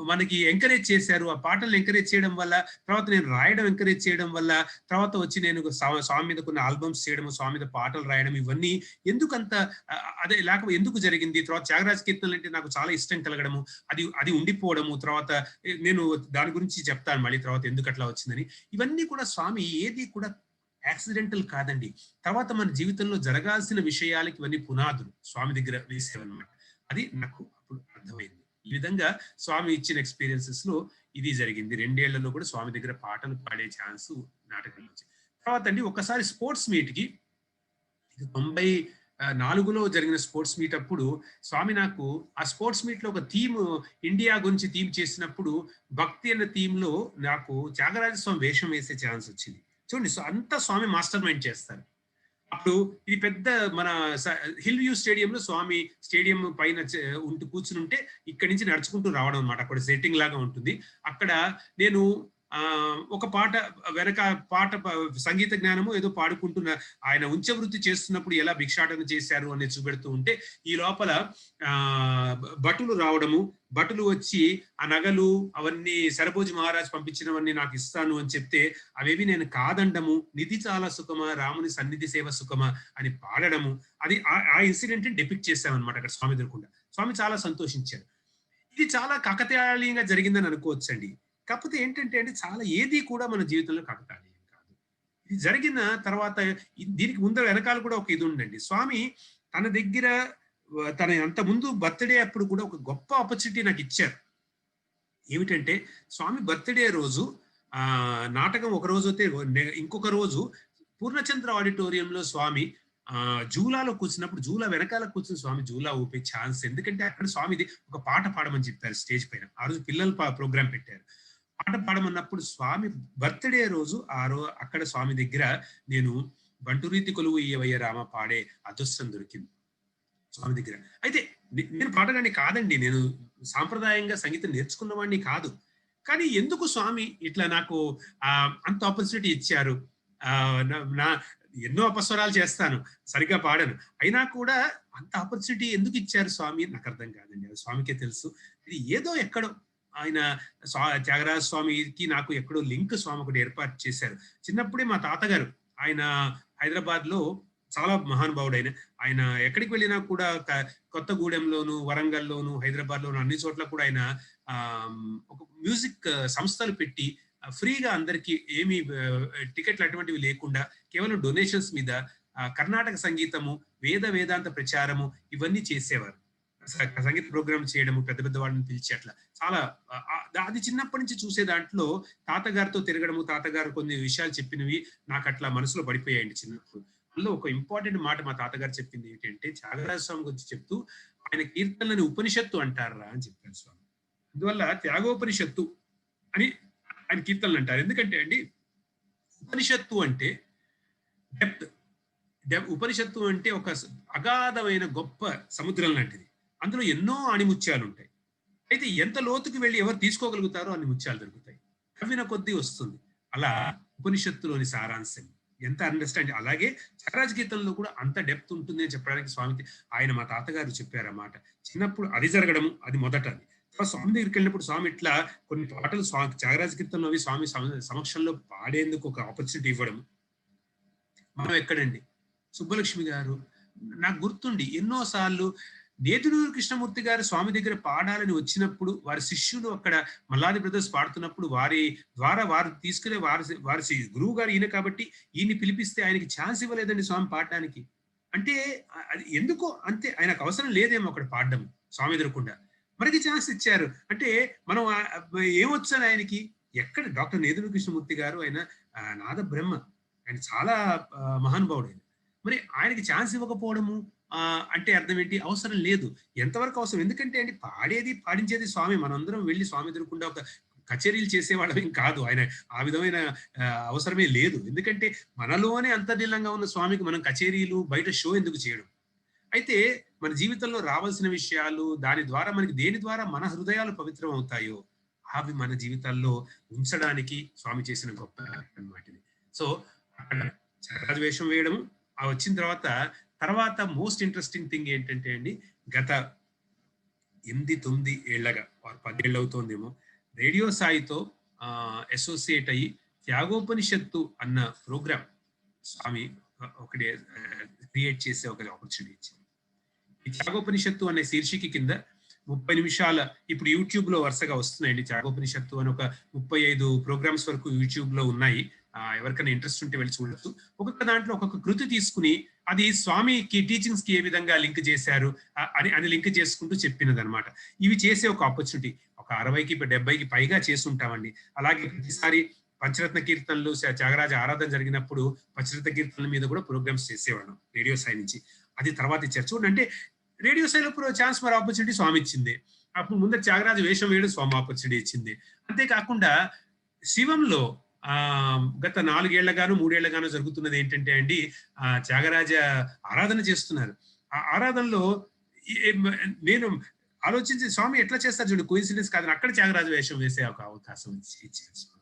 B: మనకి ఎంకరేజ్ చేశారు. ఆ పాటలు ఎంకరేజ్ చేయడం వల్ల, తర్వాత నేను రాయడం ఎంకరేజ్ చేయడం వల్ల, తర్వాత వచ్చి నేను స్వామి మీద కొన్ని ఆల్బమ్స్ చేయడం, స్వామి మీద పాటలు రాయడం, ఇవన్నీ ఎందుకంత అదే లేకపోతే ఎందుకు జరిగింది. తర్వాత త్యాగరాజ కీర్తనలు అంటే నాకు చాలా ఇష్టం కలగడము, అది ఉండిపోవడము, తర్వాత నేను దాని గురించి చెప్తాను మళ్ళీ తర్వాత ఎందుకు అట్లా వచ్చిందని. ఇవన్నీ కూడా స్వామి ఏది కూడా యాక్సిడెంటల్ కాదండి. తర్వాత మన జీవితంలో జరగాల్సిన విషయాలకి ఇవన్నీ పునాదులు స్వామి దగ్గర వేసేవన్నమాట. అది నాకు అప్పుడు అర్థమైంది. ఈ విధంగా స్వామి ఇచ్చిన ఎక్స్పీరియన్సెస్ లో ఇది జరిగింది. 2 ఏళ్లలో కూడా స్వామి దగ్గర పాటలు పాడే ఛాన్స్ నాటకం నుంచి. తర్వాత అండి ఒకసారి స్పోర్ట్స్ మీట్ కి 94లో జరిగిన స్పోర్ట్స్ మీట్ అప్పుడు స్వామి నాకు ఆ స్పోర్ట్స్ మీట్ లో ఒక థీమ్ ఇండియా గురించి థీమ్ చేసినప్పుడు భక్తి అన్న థీమ్ లో నాకు త్యాగరాజ స్వామి వేషం వేసే ఛాన్స్ వచ్చింది. చూడండి అంతా స్వామి మాస్టర్ మైండ్ చేస్తారు. అప్పుడు ఇది పెద్ద మన హిల్ వ్యూ స్టేడియంలో స్వామి స్టేడియం పైన కూర్చుని ఉంటే ఇక్కడి నుంచి నడుచుకుంటూ రావడం అనమాట. అక్కడ సెట్టింగ్ లాగా ఉంటుంది. అక్కడ నేను ఒక పాట సంగీత జ్ఞానము ఏదో పాడుకుంటున్న ఆయన ఉంచవృత్తి చేస్తున్నప్పుడు ఎలా భిక్షాటన చేశారు అనేది చూపెడుతూ ఉంటే ఈ లోపల భటులు రావడము, భటులు వచ్చి ఆ నగలు అవన్నీ సరభోజి మహారాజ్ పంపించినవన్నీ నాకు ఇస్తాను అని చెప్తే అవేవి నేను కాదండము, నిధి చాలా సుఖమా రాముని సన్నిధి సేవ సుఖమా అని పాడడము, అది ఆ ఇన్సిడెంట్ డిపిక్ట్ చేశామన్నమాట అక్కడ స్వామి ఎదురకుండా. స్వామి చాలా సంతోషించారు. ఇది చాలా కాకతాళీయంగా జరిగిందని అనుకోవచ్చండి. కాకపోతే ఏంటంటే అండి చాలా ఏది కూడా మన జీవితంలో కాకతాళీయం కాదు. ఇది జరిగిన తర్వాత దీనికి ముందర వెనకాల కూడా ఒక ఇది ఉండండి. స్వామి తన దగ్గర అంత ముందు బర్త్డే అప్పుడు కూడా ఒక గొప్ప ఆపర్చునిటీ నాకు ఇచ్చారు. ఏమిటంటే స్వామి బర్త్డే రోజు నాటకం ఒక రోజు అయితే ఇంకొక రోజు పూర్ణచంద్ర ఆడిటోరియంలో స్వామి జూలాలో కూర్చున్నప్పుడు జూలా వెనకాల కూర్చుని స్వామి జూలా ఊపే ఛాన్స్, ఎందుకంటే అక్కడ స్వామిది ఒక పాట పాడమని చెప్పారు స్టేజ్ పైన. ఆ రోజు పిల్లలు ప్రోగ్రామ్ పెట్టారు. పాట పాడమన్నప్పుడు స్వామి బర్త్డే రోజు అక్కడ స్వామి దగ్గర నేను బంటురీతి కొలువు ఇయ్యవయ్య రామ పాడే అదృష్టం దొరికింది స్వామి దగ్గర. అయితే నేను పాడగానే కాదండి, నేను సాంప్రదాయంగా సంగీతం నేర్చుకున్నవాడిని కాదు. కానీ ఎందుకు స్వామి ఇట్లా నాకు అంత ఆపర్చునిటీ ఇచ్చారు? నా ఎన్నో అపస్వరాలు చేస్తాను, సరిగ్గా పాడను, అయినా కూడా అంత ఆపర్చునిటీ ఎందుకు ఇచ్చారు స్వామి నాకు అర్థం కాదండి. అది స్వామికే తెలుసు. ఇది ఏదో ఎక్కడో ఆయన త్యాగరాజ స్వామికి నాకు ఎక్కడో లింక్ స్వామి ఒకటి ఏర్పాటు చేశారు. చిన్నప్పుడే మా తాతగారు, ఆయన హైదరాబాద్ లో చాలా మహానుభావుడు. ఆయన ఎక్కడికి వెళ్ళినా కూడా కొత్తగూడెంలోను, వరంగల్లోను, హైదరాబాద్ లోను అన్ని చోట్ల కూడా ఆయన ఒక మ్యూజిక్ సంస్థలు పెట్టి ఫ్రీగా అందరికి ఏమి టికెట్లు అటువంటివి లేకుండా కేవలం డొనేషన్స్ మీద కర్ణాటక సంగీతము, వేదాంత ప్రచారము ఇవన్నీ చేసేవారు. సంగీత ప్రోగ్రామ్ చేయడము, పెద్ద పెద్ద వాళ్ళని పిలిచి అట్లా చాలా అది చిన్నప్పటి నుంచి చూసే దాంట్లో తాతగారితో తిరగడము, తాతగారు కొన్ని విషయాలు చెప్పినవి నాకు అట్లా మనసులో పడిపోయాయండి చిన్నప్పుడు. అందులో ఒక ఇంపార్టెంట్ మాట మా తాతగారు చెప్పింది ఏంటంటే, త్యాగరాజ స్వామి గురించి చెప్తూ ఆయన కీర్తనలని ఉపనిషత్తు అంటారా అని చెప్పారు స్వామి. అందువల్ల త్యాగోపనిషత్తు అని ఆయన కీర్తనలు అంటారు. ఎందుకంటే అండి, ఉపనిషత్తు అంటే డెప్త్. ఉపనిషత్తు అంటే ఒక అగాధమైన గొప్ప సముద్రం లాంటిది. అందులో ఎన్నో ఆణిముత్యాలు ఉంటాయి. అయితే ఎంత లోతుకి వెళ్ళి ఎవరు తీసుకోగలుగుతారో అన్ని ముత్యాలు దొరుకుతాయి. కవిన కొద్దీ వస్తుంది. అలా ఉపనిషత్తులోని సారాంశం ఎంత అండర్స్టాండ్. అలాగే త్యాగరాజ కీర్తనలో కూడా అంత డెప్త్ ఉంటుంది అని చెప్పడానికి స్వామికి ఆయన మా తాతగారు చెప్పారన్నమాట. చిన్నప్పుడు అది జరగడము అది మొదటది. స్వామి దగ్గరికి వెళ్ళినప్పుడు స్వామి ఇట్లా కొన్ని పాటలు త్యాగరాజ కీర్తనలో అవి స్వామి సమక్షంలో పాడేందుకు ఒక ఆపర్చునిటీ ఇవ్వడం. మనం ఎక్కడండి, సుబ్బలక్ష్మి గారు నాకు గుర్తుండి ఎన్నోసార్లు నేదునూరు కృష్ణమూర్తి గారు స్వామి దగ్గర పాడాలని వచ్చినప్పుడు వారి శిష్యులు అక్కడ మల్లాది బ్రదర్స్ పాడుతున్నప్పుడు వారి ద్వారా వారు తీసుకునే వారి గురువు గారు ఈయన కాబట్టి ఈయన్ని పిలిపిస్తే ఆయనకి ఛాన్స్ ఇవ్వలేదండి స్వామి పాడడానికి. అంటే అది ఎందుకో అంతే, ఆయనకు అవసరం లేదేమో అక్కడ పాడడం స్వామి ఎదురకుండా, మనకి ఛాన్స్ ఇచ్చారు. అంటే మనం ఏమొచ్చాను ఆయనకి ఎక్కడ. డాక్టర్ నేదునూరు కృష్ణమూర్తి గారు ఆయన నాద బ్రహ్మ, ఆయన చాలా మహానుభావుడు ఆయన. మరి ఆయనకి ఛాన్స్ ఇవ్వకపోవడము అంటే అర్థం ఏంటి? అవసరం లేదు. ఎంతవరకు అవసరం? ఎందుకంటే అండి పాడేది పాడించేది స్వామి. మనందరం వెళ్ళి స్వామి ఎదురకుండా ఒక కచేరీలు చేసేవాళ్ళం కాదు. ఆయన ఆ విధమైన అవసరమే లేదు. ఎందుకంటే మనలోనే అంతర్లీనంగా ఉన్న స్వామికి మనం కచేరీలు బయట షో ఎందుకు చేయడం? అయితే మన జీవితంలో రావాల్సిన విషయాలు, దాని ద్వారా మనకి దేని ద్వారా మన హృదయాలు పవిత్రం అవుతాయో అవి మన జీవితాల్లో ఉంచడానికి స్వామి చేసిన గొప్ప అన్నమాట ఇది. సో అక్కడ త్యాగరాజ వేషం వేయడము వచ్చిన తర్వాత మోస్ట్ ఇంట్రెస్టింగ్ థింగ్ ఏంటంటే అండి, గత 8-9 ఏళ్లగా 10 ఏళ్ళు అవుతోందేమో రేడియో సాయితో అసోసియేట్ అయ్యి త్యాగోపనిషత్తు అన్న ప్రోగ్రామ్ స్వామి ఒకటి క్రియేట్ చేసే ఒక ఆపర్చునిటీ ఇచ్చింది. ఈ త్యాగోపనిషత్తు అనే శీర్షిక కింద 30 నిమిషాల ఇప్పుడు యూట్యూబ్ లో వరుసగా వస్తున్నాయండి. త్యాగోపనిషత్తు అని ఒక 35 ప్రోగ్రామ్స్ వరకు యూట్యూబ్ లో ఉన్నాయి. ఎవరికైనా ఇంట్రెస్ట్ ఉంటే వెళ్ళి చూడొచ్చు. ఒక్కొక్క దాంట్లో ఒక్కొక్క కృతి తీసుకుని అది స్వామికి టీచింగ్స్ కి ఏ విధంగా లింక్ చేశారు అని లింక్ చేసుకుంటూ చెప్పినది అనమాట. ఇవి చేసే ఒక ఆపర్చునిటీ ఒక 60కి 70కి పైగా చేస్తుంటామండి. అలాగే ప్రతిసారి పంచరత్న కీర్తనలు, త్యాగరాజ ఆరాధన జరిగినప్పుడు పంచరత్న కీర్తనల మీద కూడా ప్రోగ్రామ్స్ చేసేవాళ్ళం రేడియో సాయి నుంచి. అది తర్వాత ఇచ్చారు చూడండి. అంటే రేడియో సాయిలో ఛాన్స్ ఫర్ ఆపర్చునిటీ స్వామి ఇచ్చింది. అప్పుడు ముందర త్యాగరాజ వేషం వేయడం స్వామి ఆపర్చునిటీ ఇచ్చింది. అంతేకాకుండా శివంలో గత 4 ఏళ్లగాను 3 ఏళ్లగాను జరుగుతున్నది ఏంటంటే అండి, త్యాగరాజ ఆరాధన చేస్తున్నారు. ఆ ఆరాధనలో నేను ఆలోచించి స్వామి ఎట్లా చేస్తారు చూడండి, కోయిన్సిడెన్స్ కాదని అక్కడ త్యాగరాజ వేషం వేసే ఒక అవకాశం ఇచ్చారు స్వామి.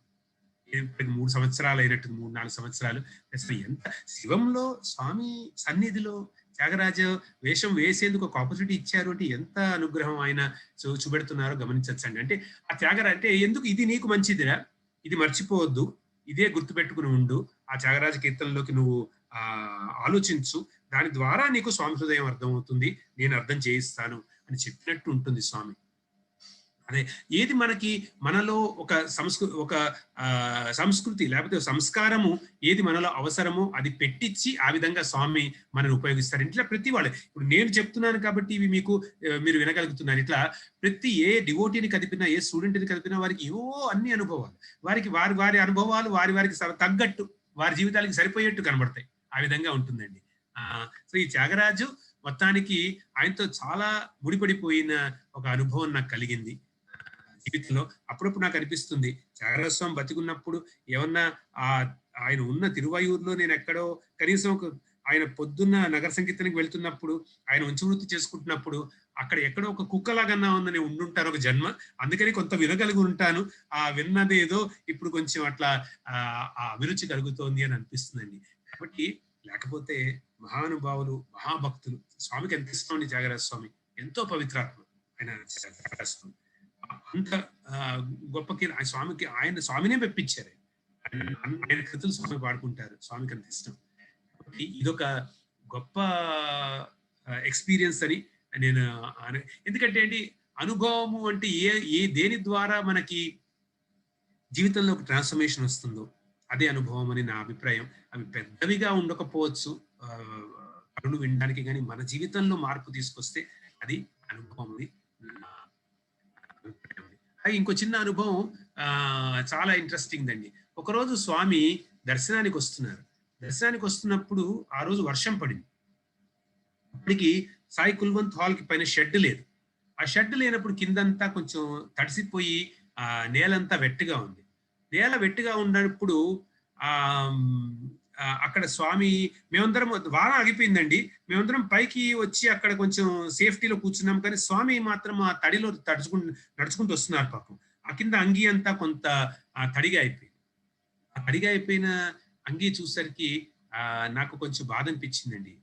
B: 3 సంవత్సరాలు అయినట్టు 3-4 సంవత్సరాలు. అసలు ఎంత శివంలో స్వామి సన్నిధిలో త్యాగరాజ వేషం వేసేందుకు ఒక ఆపర్చునిటీ ఇచ్చారు అంటే ఎంత అనుగ్రహం ఆయన చూపెడుతున్నారో గమనించచ్చండి. అంటే ఆ త్యాగరాజ అంటే ఎందుకు ఇది నీకు మంచిదిరా, ఇది మర్చిపోవద్దు, ఇదే గుర్తుపెట్టుకుని ఉండు, ఆ త్యాగరాజ కీర్తనలోకి నువ్వు ఆలోచించు, దాని ద్వారా నీకు స్వామి హృదయం అర్థమవుతుంది, నేను అర్థం చేయిస్తాను అని చెప్పినట్టు ఉంటుంది స్వామి. అదే ఏది మనలో ఒక సంస్కృతి లేకపోతే సంస్కారము ఏది మనలో అవసరమో అది పెట్టించి ఆ విధంగా స్వామి మనల్ని ఉపయోగిస్తారు. ఇట్లా ప్రతి వాళ్ళు ఇప్పుడు నేను చెప్తున్నాను కాబట్టి ఇవి మీరు వినగలుగుతున్నారు. ఇట్లా ప్రతి ఏ డివోటీని కదిపినా, ఏ స్టూడెంట్ని కదిపినా వారికి ఏవో అన్ని అనుభవాలు, వారికి వారి అనుభవాలు వారికి తగ్గట్టు వారి జీవితాలకి సరిపోయేట్టు కనబడతాయి. ఆ విధంగా ఉంటుందండి. సో ఈ త్యాగరాజు మొత్తానికి ఆయనతో చాలా ముడిపడిపోయిన ఒక అనుభవం నాకు కలిగింది జీవితంలో. అప్పుడప్పుడు నాకు అనిపిస్తుంది త్యాగరాజ స్వామి బతికున్నప్పుడు ఏమన్నా ఆయన ఉన్న తిరువయూరులో నేను ఎక్కడో కనీసం ఆయన పొద్దున్న నగర సంకీర్తనకి వెళ్తున్నప్పుడు, ఆయన వంశ వృత్తి చేసుకుంటున్నప్పుడు అక్కడ ఎక్కడో ఒక కుక్కలాగన్నా ఉందని ఉండుంటారు ఒక జన్మ. అందుకని కొంత వినగలిగి ఉంటాను. ఆ విన్నది ఏదో ఇప్పుడు కొంచెం అట్లా ఆ అభిరుచి కలుగుతోంది అని అనిపిస్తుందండి. కాబట్టి లేకపోతే మహానుభావులు, మహాభక్తులు, స్వామికి ఎంత ఇష్టం అండి త్యాగరాజ స్వామి. ఎంతో పవిత్రాత్మ ఆయన త్యాగరాజ స్వామి. అంత గొప్ప స్వామికి ఆయన స్వామినే మెప్పించారు. ఆయన కృతులు స్వామి పాడుకుంటారు. స్వామికి అంత ఇష్టం. ఇదొక గొప్ప ఎక్స్పీరియన్స్ అని నేను ఎందుకంటే అండి అనుభవము అంటే దేని ద్వారా మనకి జీవితంలో ఒక ట్రాన్స్ఫర్మేషన్ వస్తుందో అదే అనుభవం అని నా అభిప్రాయం. అవి పెద్దవిగా ఉండకపోవచ్చు కరుణ వినడానికి, కానీ మన జీవితంలో మార్పు తీసుకొస్తే అది అనుభవం అని నా అభిప్రాయం. ఇంకో చిన్న అనుభవం చాలా ఇంట్రెస్టింగ్ అండి. ఒకరోజు స్వామి దర్శనానికి వస్తున్నారు. దర్శనానికి వస్తున్నప్పుడు ఆ రోజు వర్షం పడింది. అప్పటికి సాయి కుల్వంత్ హాల్ కి పైన షెడ్ లేదు. ఆ షెడ్ లేనప్పుడు కిందంతా కొంచెం తడిసిపోయి నేలంతా వెట్టుగా ఉంది. నేల వెట్టుగా ఉన్నప్పుడు అక్కడ స్వామి మేమందరం వాన ఆగిపోయిందండి. మేమందరం పైకి వచ్చి అక్కడ కొంచెం సేఫ్టీలో కూర్చున్నాం. కానీ స్వామి మాత్రం ఆ తడిలో నడుచుకుంటూ వస్తున్నారు పాపం. ఆ కింద అంగీ అంతా కొంత తడిగా అయిపోయింది. ఆ తడిగా అయిపోయిన అంగీ చూసరికి నాకు కొంచెం బాధ అనిపించిందండి.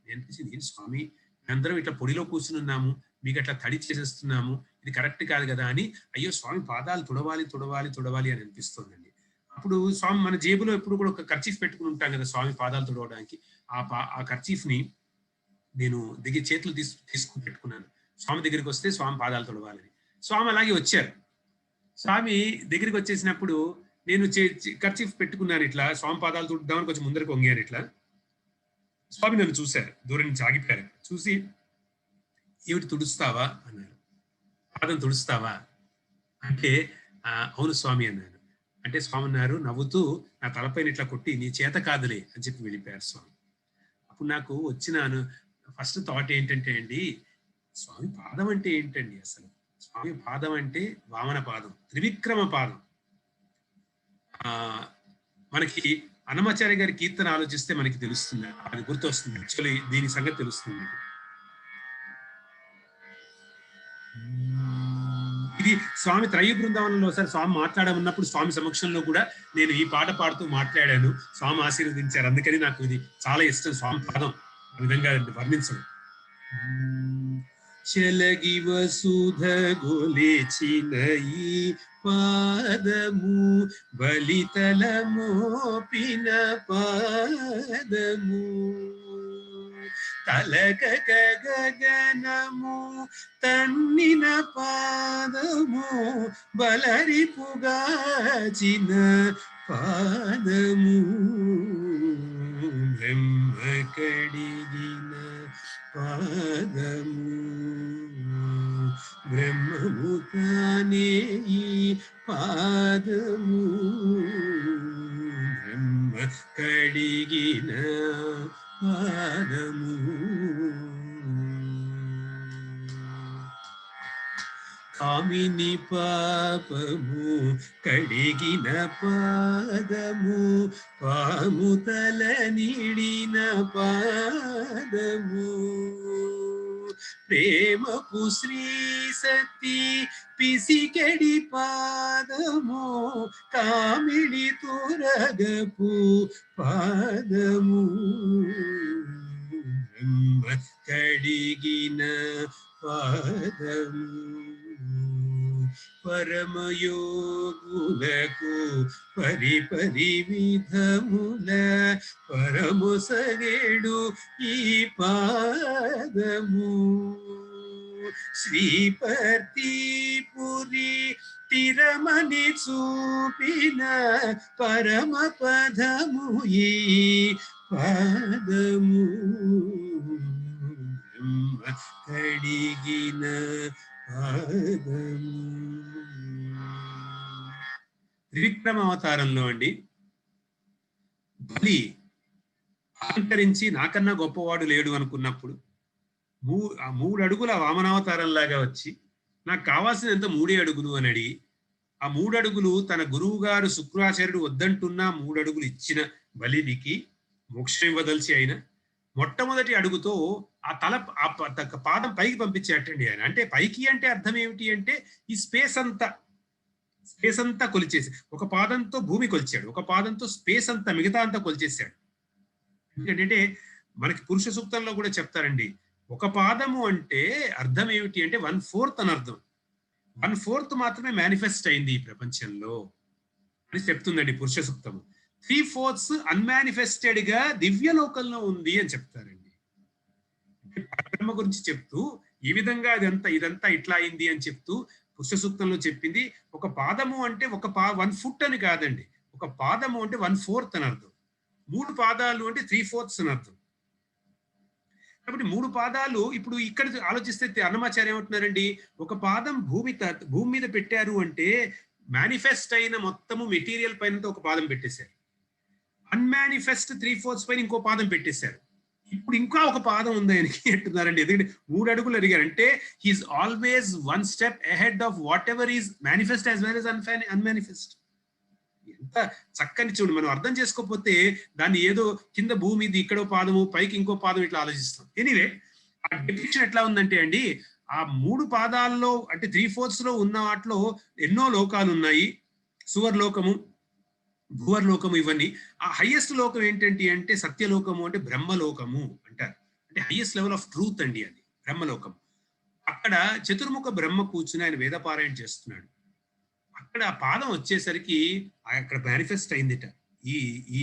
B: నేను స్వామి మేమందరం ఇట్లా పొడిలో కూర్చుని ఉన్నాము, మీకు అట్లా తడి చేసేస్తున్నాము, ఇది కరెక్ట్ కాదు కదా అని అయ్యో స్వామి పాదాలు తుడవాలి అని అనిపిస్తుందండి. అప్పుడు స్వామి మన జేబులో ఎప్పుడు కూడా ఒక కర్చీఫ్ పెట్టుకుని ఉంటాం కదా స్వామి పాదాలు తుడవడానికి. ఆ కర్చీఫ్ ని నేను చేతులు తీసుకుని పెట్టుకున్నాను. స్వామి దగ్గరికి వస్తే స్వామి పాదాలు తుడవాలని. స్వామి అలాగే వచ్చారు. స్వామి దగ్గరికి వచ్చేసినప్పుడు నేను కర్చీఫ్ పెట్టుకున్నాను ఇట్లా, స్వామి పాదాలు తుడుద్దామని కొంచెం ముందరకు వంగాను ఇట్లా. స్వామి నన్ను చూశారు, దూరం నుంచి ఆగిపోయారు. చూసి ఏమిటి తుడుస్తావా అన్నారు. పాదం తుడుస్తావా అంటే అవును స్వామి అన్నాను. అంటే స్వామి అన్నారు నవ్వుతూ నా తలపైన ఇట్లా కొట్టి నీ చేత కాదులే అని చెప్పి వెళ్ళిపోయారు స్వామి. అప్పుడు నాకు వచ్చిన ఫస్ట్ థాట్ ఏంటంటే అండి, స్వామి పాదం అంటే ఏంటండి అసలు? స్వామి పాదం అంటే వామన పాదం, త్రివిక్రమ పాదం. మనకి అన్నమాచార్య గారి కీర్తన ఆలోచిస్తే మనకి తెలుస్తుంది, అది గుర్తొస్తుంది. యాక్చువల్లీ దీని సంగతి తెలుస్తుంది. ఇది స్వామి త్రయీ బృందావనంలో ఒకసారి స్వామి మాట్లాడమన్నప్పుడు స్వామి సమక్షంలో కూడా నేను ఈ పాట పాడుతూ మాట్లాడాను. స్వామి ఆశీర్వదించారు. అందుకని నాకు ఇది చాలా ఇష్టం. స్వామి పాదం ఆ విధంగా వర్ణించడం. చెలగి వసుధ గొలిచిన ఈ పాదము, బలితల మోపిన పాదము, తలక గగనము తన్నిన పాదము, బలరిపుగాచిన పాదము, బ్రహ్మ కడిగిన పాదము, బ్రహ్మము తానే ఈ పాదము, బ్రహ్మ కడిగిన పాదము. కామిని పాపము కడిగిన పాదము, పాము తల నీడిన పాదము, ప్రేమపు శ్రీ సతి పిసికెడి పాదము, కామిడి తురగపు పాదము, బ్రహ్మ కడిగిన పాదము, పరమయోగులకు పరిపరి విధముల పరమొసగేడు ఈ పాదము, శ్రీపతిపురి తిరమని చూపిన పరమ పదము ఈ పాదము, బ్రహ్మ కడిగిన పాదము. త్రివిక్రమ అవతారంలో అండి బలి అలంకరించి నాకన్నా గొప్పవాడు లేడు అనుకున్నప్పుడు ఆ 3 అడుగుల వామనావతారం లాగా వచ్చి నాకు కావాల్సినంత 3 అడుగులు అని అడిగి ఆ 3 అడుగులు తన గురువు గారు శుక్రాచార్యుడు వద్దంటున్నా 3 అడుగులు ఇచ్చిన బలికి మోక్షం ఇవ్వదలిచి ఆయన మొట్టమొదటి అడుగుతో ఆ పాదం పైకి పంపించేటండి ఆయన. అంటే పైకి అంటే అర్థం ఏమిటి అంటే ఈ స్పేస్ అంతా కొలిచేసి ఒక పాదంతో భూమి కొలిచాడు, ఒక పాదంతో స్పేస్ అంతా మిగతా అంతా కొలిచేసాడు. ఎందుకంటే మనకి పురుష సూక్తంలో కూడా చెప్తారండి, ఒక పాదము అంటే అర్థం ఏమిటి అంటే 1/4 అని అర్థం. 1/4 మాత్రమే మేనిఫెస్ట్ అయింది ఈ ప్రపంచంలో అని చెప్తుందండి పురుష సూక్తము. 3/4 అన్మానిఫెస్టెడ్ గా దివ్యలోకంలో ఉంది అని చెప్తారండి. పరబ్రహ్మ గురించి చెప్తూ ఈ విధంగా ఇదంతా ఇట్లా అయింది అని చెప్తూ పురుష సూక్తంలో చెప్పింది. ఒక పాదము అంటే 1 ఫుట్ అని కాదండి, ఒక పాదము అంటే 1/4 అని అర్థం. 3 పాదాలు అంటే 3/4 అని అర్థం. కాబట్టి 3 పాదాలు ఇప్పుడు ఇక్కడ ఆలోచిస్తే అన్నమాచార్య ఏమంటున్నారండి, ఒక పాదం భూమి మీద పెట్టారు అంటే మేనిఫెస్ట్ అయిన మొత్తము మెటీరియల్ పైన ఒక పాదం పెట్టేశారు, అన్మానిఫెస్ట్ 3/4 పైన ఇంకో పాదం పెట్టేశారు. ఇప్పుడు ఇంకా ఒక పాదం ఉంది ఆయనకి అంటున్నారండి. ఎందుకంటే 3 అడుగులు అడిగారు అంటే he's always 1 step ahead of whatever is manifest as well as unmanifest. ఎంత చక్కని చూడు, మనం అర్థం చేసుకోకపోతే దాన్ని ఏదో కింద భూమి ఇది ఇక్కడో పాదము పైకి ఇంకో పాదం ఇట్లా ఆలోచిస్తాం. ఎనీవే ఆ డెఫినేషన్ ఎట్లా ఉందంటే అండి, ఆ 3 పాదాల్లో అంటే 3/4 లో ఉన్న వాటిలో ఎన్నో లోకాలు ఉన్నాయి, సువర్లోకము భూవర్లోకము ఇవన్నీ. ఆ హైయెస్ట్ లోకం ఏంటంటే అంటే సత్యలోకము అంటే బ్రహ్మలోకము అంటారు. అంటే హైయెస్ట్ లెవెల్ ఆఫ్ ట్రూత్ అండి అది బ్రహ్మలోకం. అక్కడ చతుర్ముఖ బ్రహ్మ కూర్చుని ఆయన వేదపారాయణ చేస్తున్నాడు. అక్కడ ఆ పాదం వచ్చేసరికి అక్కడ మేనిఫెస్ట్ అయిందిట ఈ ఈ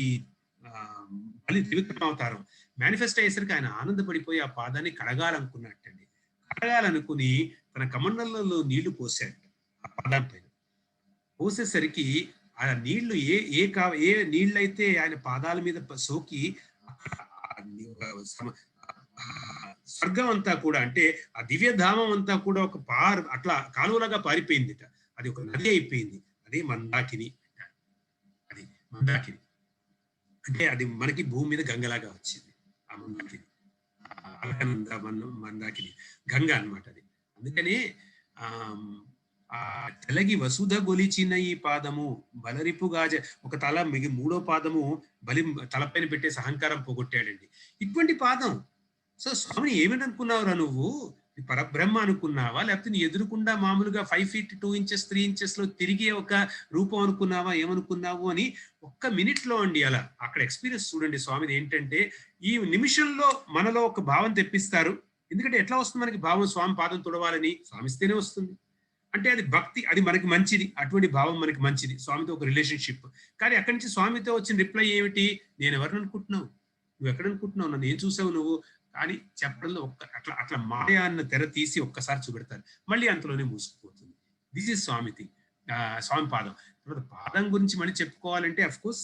B: బలి త్రివిక్రమావతారం మేనిఫెస్ట్ అయ్యేసరికి ఆయన ఆనందపడిపోయి ఆ పాదాన్ని కడగాలనుకున్నట్టండి. కడగాలనుకుని తన కమండలంలో నీళ్లు పోసాడు ఆ పాదం పైన. పోసేసరికి ఆ నీళ్లు ఏ నీళ్ళైతే ఆయన పాదాల మీద సోకి స్వర్గం అంతా కూడా అంటే ఆ దివ్యధామం అంతా కూడా ఒక అట్లా కాలువలాగా పారిపోయిందిట. అది ఒక నది అయిపోయింది. అదే మందాకిని. అది మందాకిని అంటే అది మనకి భూమి మీద గంగలాగా వచ్చింది. ఆ మందాకిని మందాకిని గంగ అన్నమాట అది. అందుకనే ఆ తెలగి వసుధ గొలిచిన ఈ పాదము బలరిపుగాజ ఒక తల మిగి 3వ పాదము బలి తలపైన పెట్టేసి అహంకారం పోగొట్టాడండి. ఇటువంటి పాదం. సో స్వామిని ఏమిటి అనుకున్నావురా నువ్వు, పరబ్రహ్మ అనుకున్నావా, లేకపోతే నీ ఎదురుకుండా మామూలుగా 5 feet 2 inches 3 inches లో తిరిగే ఒక రూపం అనుకున్నావా, ఏమనుకున్నావు అని ఒక్క మినిట్ లో అండి అలా అక్కడ ఎక్స్పీరియన్స్ చూడండి స్వామిది. ఏంటంటే ఈ నిమిషంలో మనలో ఒక భావం తెప్పిస్తారు. ఎందుకంటే ఎట్లా వస్తుంది మనకి భావం, స్వామి పాదం తుడవాలని స్వామిస్తేనే వస్తుంది. అంటే అది భక్తి, అది మనకి మంచిది, అటువంటి భావం మనకి మంచిది, స్వామితో ఒక రిలేషన్షిప్. కానీ అక్కడి నుంచి స్వామితో వచ్చిన రిప్లై ఏమిటి, నేను ఎవరిని అనుకుంటున్నావు, నువ్వు ఎక్కడ అనుకుంటున్నావు, నన్ను ఏం చూసావు నువ్వు కానీ చెప్పడంలో అట్లా మాయ అన్న తెర తీసి ఒక్కసారి చూపెడతారు, మళ్ళీ అంతలోనే మూసుకుపోతుంది. దిస్ ఇస్ స్వామి థింగ్, స్వామి పాదం. తర్వాత పాదం గురించి మళ్ళీ చెప్పుకోవాలంటే అఫ్ కోర్స్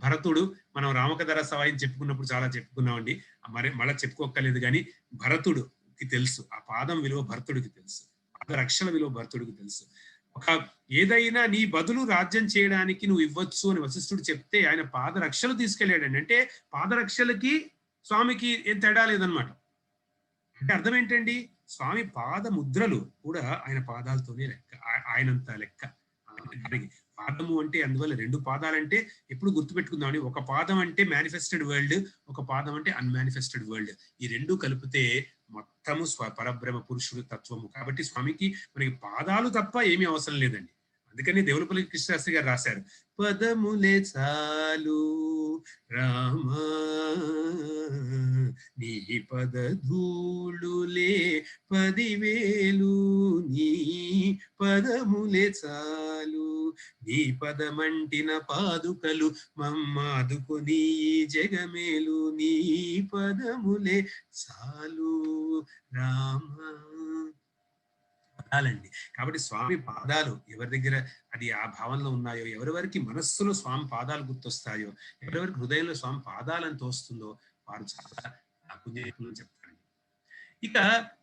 B: భరతుడు, మనం రామకథ సవాయిని చెప్పుకున్నప్పుడు చాలా చెప్పుకున్నామండి, మరి మళ్ళీ చెప్పుకోక్కర్లేదు. కానీ భరతుడికి తెలుసు ఆ పాదం విలువ, భరతుడికి తెలుసు రక్షల విలువ, భరతుడికి తెలుసు. ఒక ఏదైనా నీ బదులు రాజ్యం చేయడానికి నువ్వు ఇవ్వచ్చు అని వశిష్ఠుడు చెప్తే ఆయన పాదరక్షలు తీసుకెళ్ళాడండి. అంటే పాదరక్షలకి స్వామికి ఏం తేడా లేదనమాట. అంటే అర్థం ఏంటండి, స్వామి పాద ముద్రలు కూడా ఆయన పాదాలతోనే లెక్క, ఆయనంత లెక్క. పాదము అంటే అందువల్ల 2 పాదాలంటే ఎప్పుడు గుర్తుపెట్టుకుందామని, ఒక పాదం అంటే మేనిఫెస్టెడ్ వరల్డ్, ఒక పాదం అంటే అన్మానిఫెస్టెడ్ వరల్డ్. ఈ 2 కలిపితే మొత్తము పరబ్రహ్మ పురుషుడు తత్వము. కాబట్టి స్వామికి మనకి పాదాలు తప్ప ఏమీ అవసరం లేదండి. అందుకని దేవులపల్లి కృష్ణశాస్త్రి గారు రాశారు, పదములే చాలు రామా నీ పద ధూళులే 10,000, నీ పదములే చాలు, నీ పదమంటిన పాదుకలు మమ్మాదుకొని జగమేలు, నీ పదములే చాలు రామా. పాదాలండి. కాబట్టి స్వామి పాదాలు ఎవరి దగ్గర అది ఆ భావంలో ఉన్నాయో, ఎవరెవరికి మనస్సులో స్వామి పాదాలు గుర్తొస్తాయో, ఎవరెవరికి హృదయంలో స్వామి పాదాలను తోస్తుందో వారు చాలా పుణ్యకులు చెప్తారండి. ఇక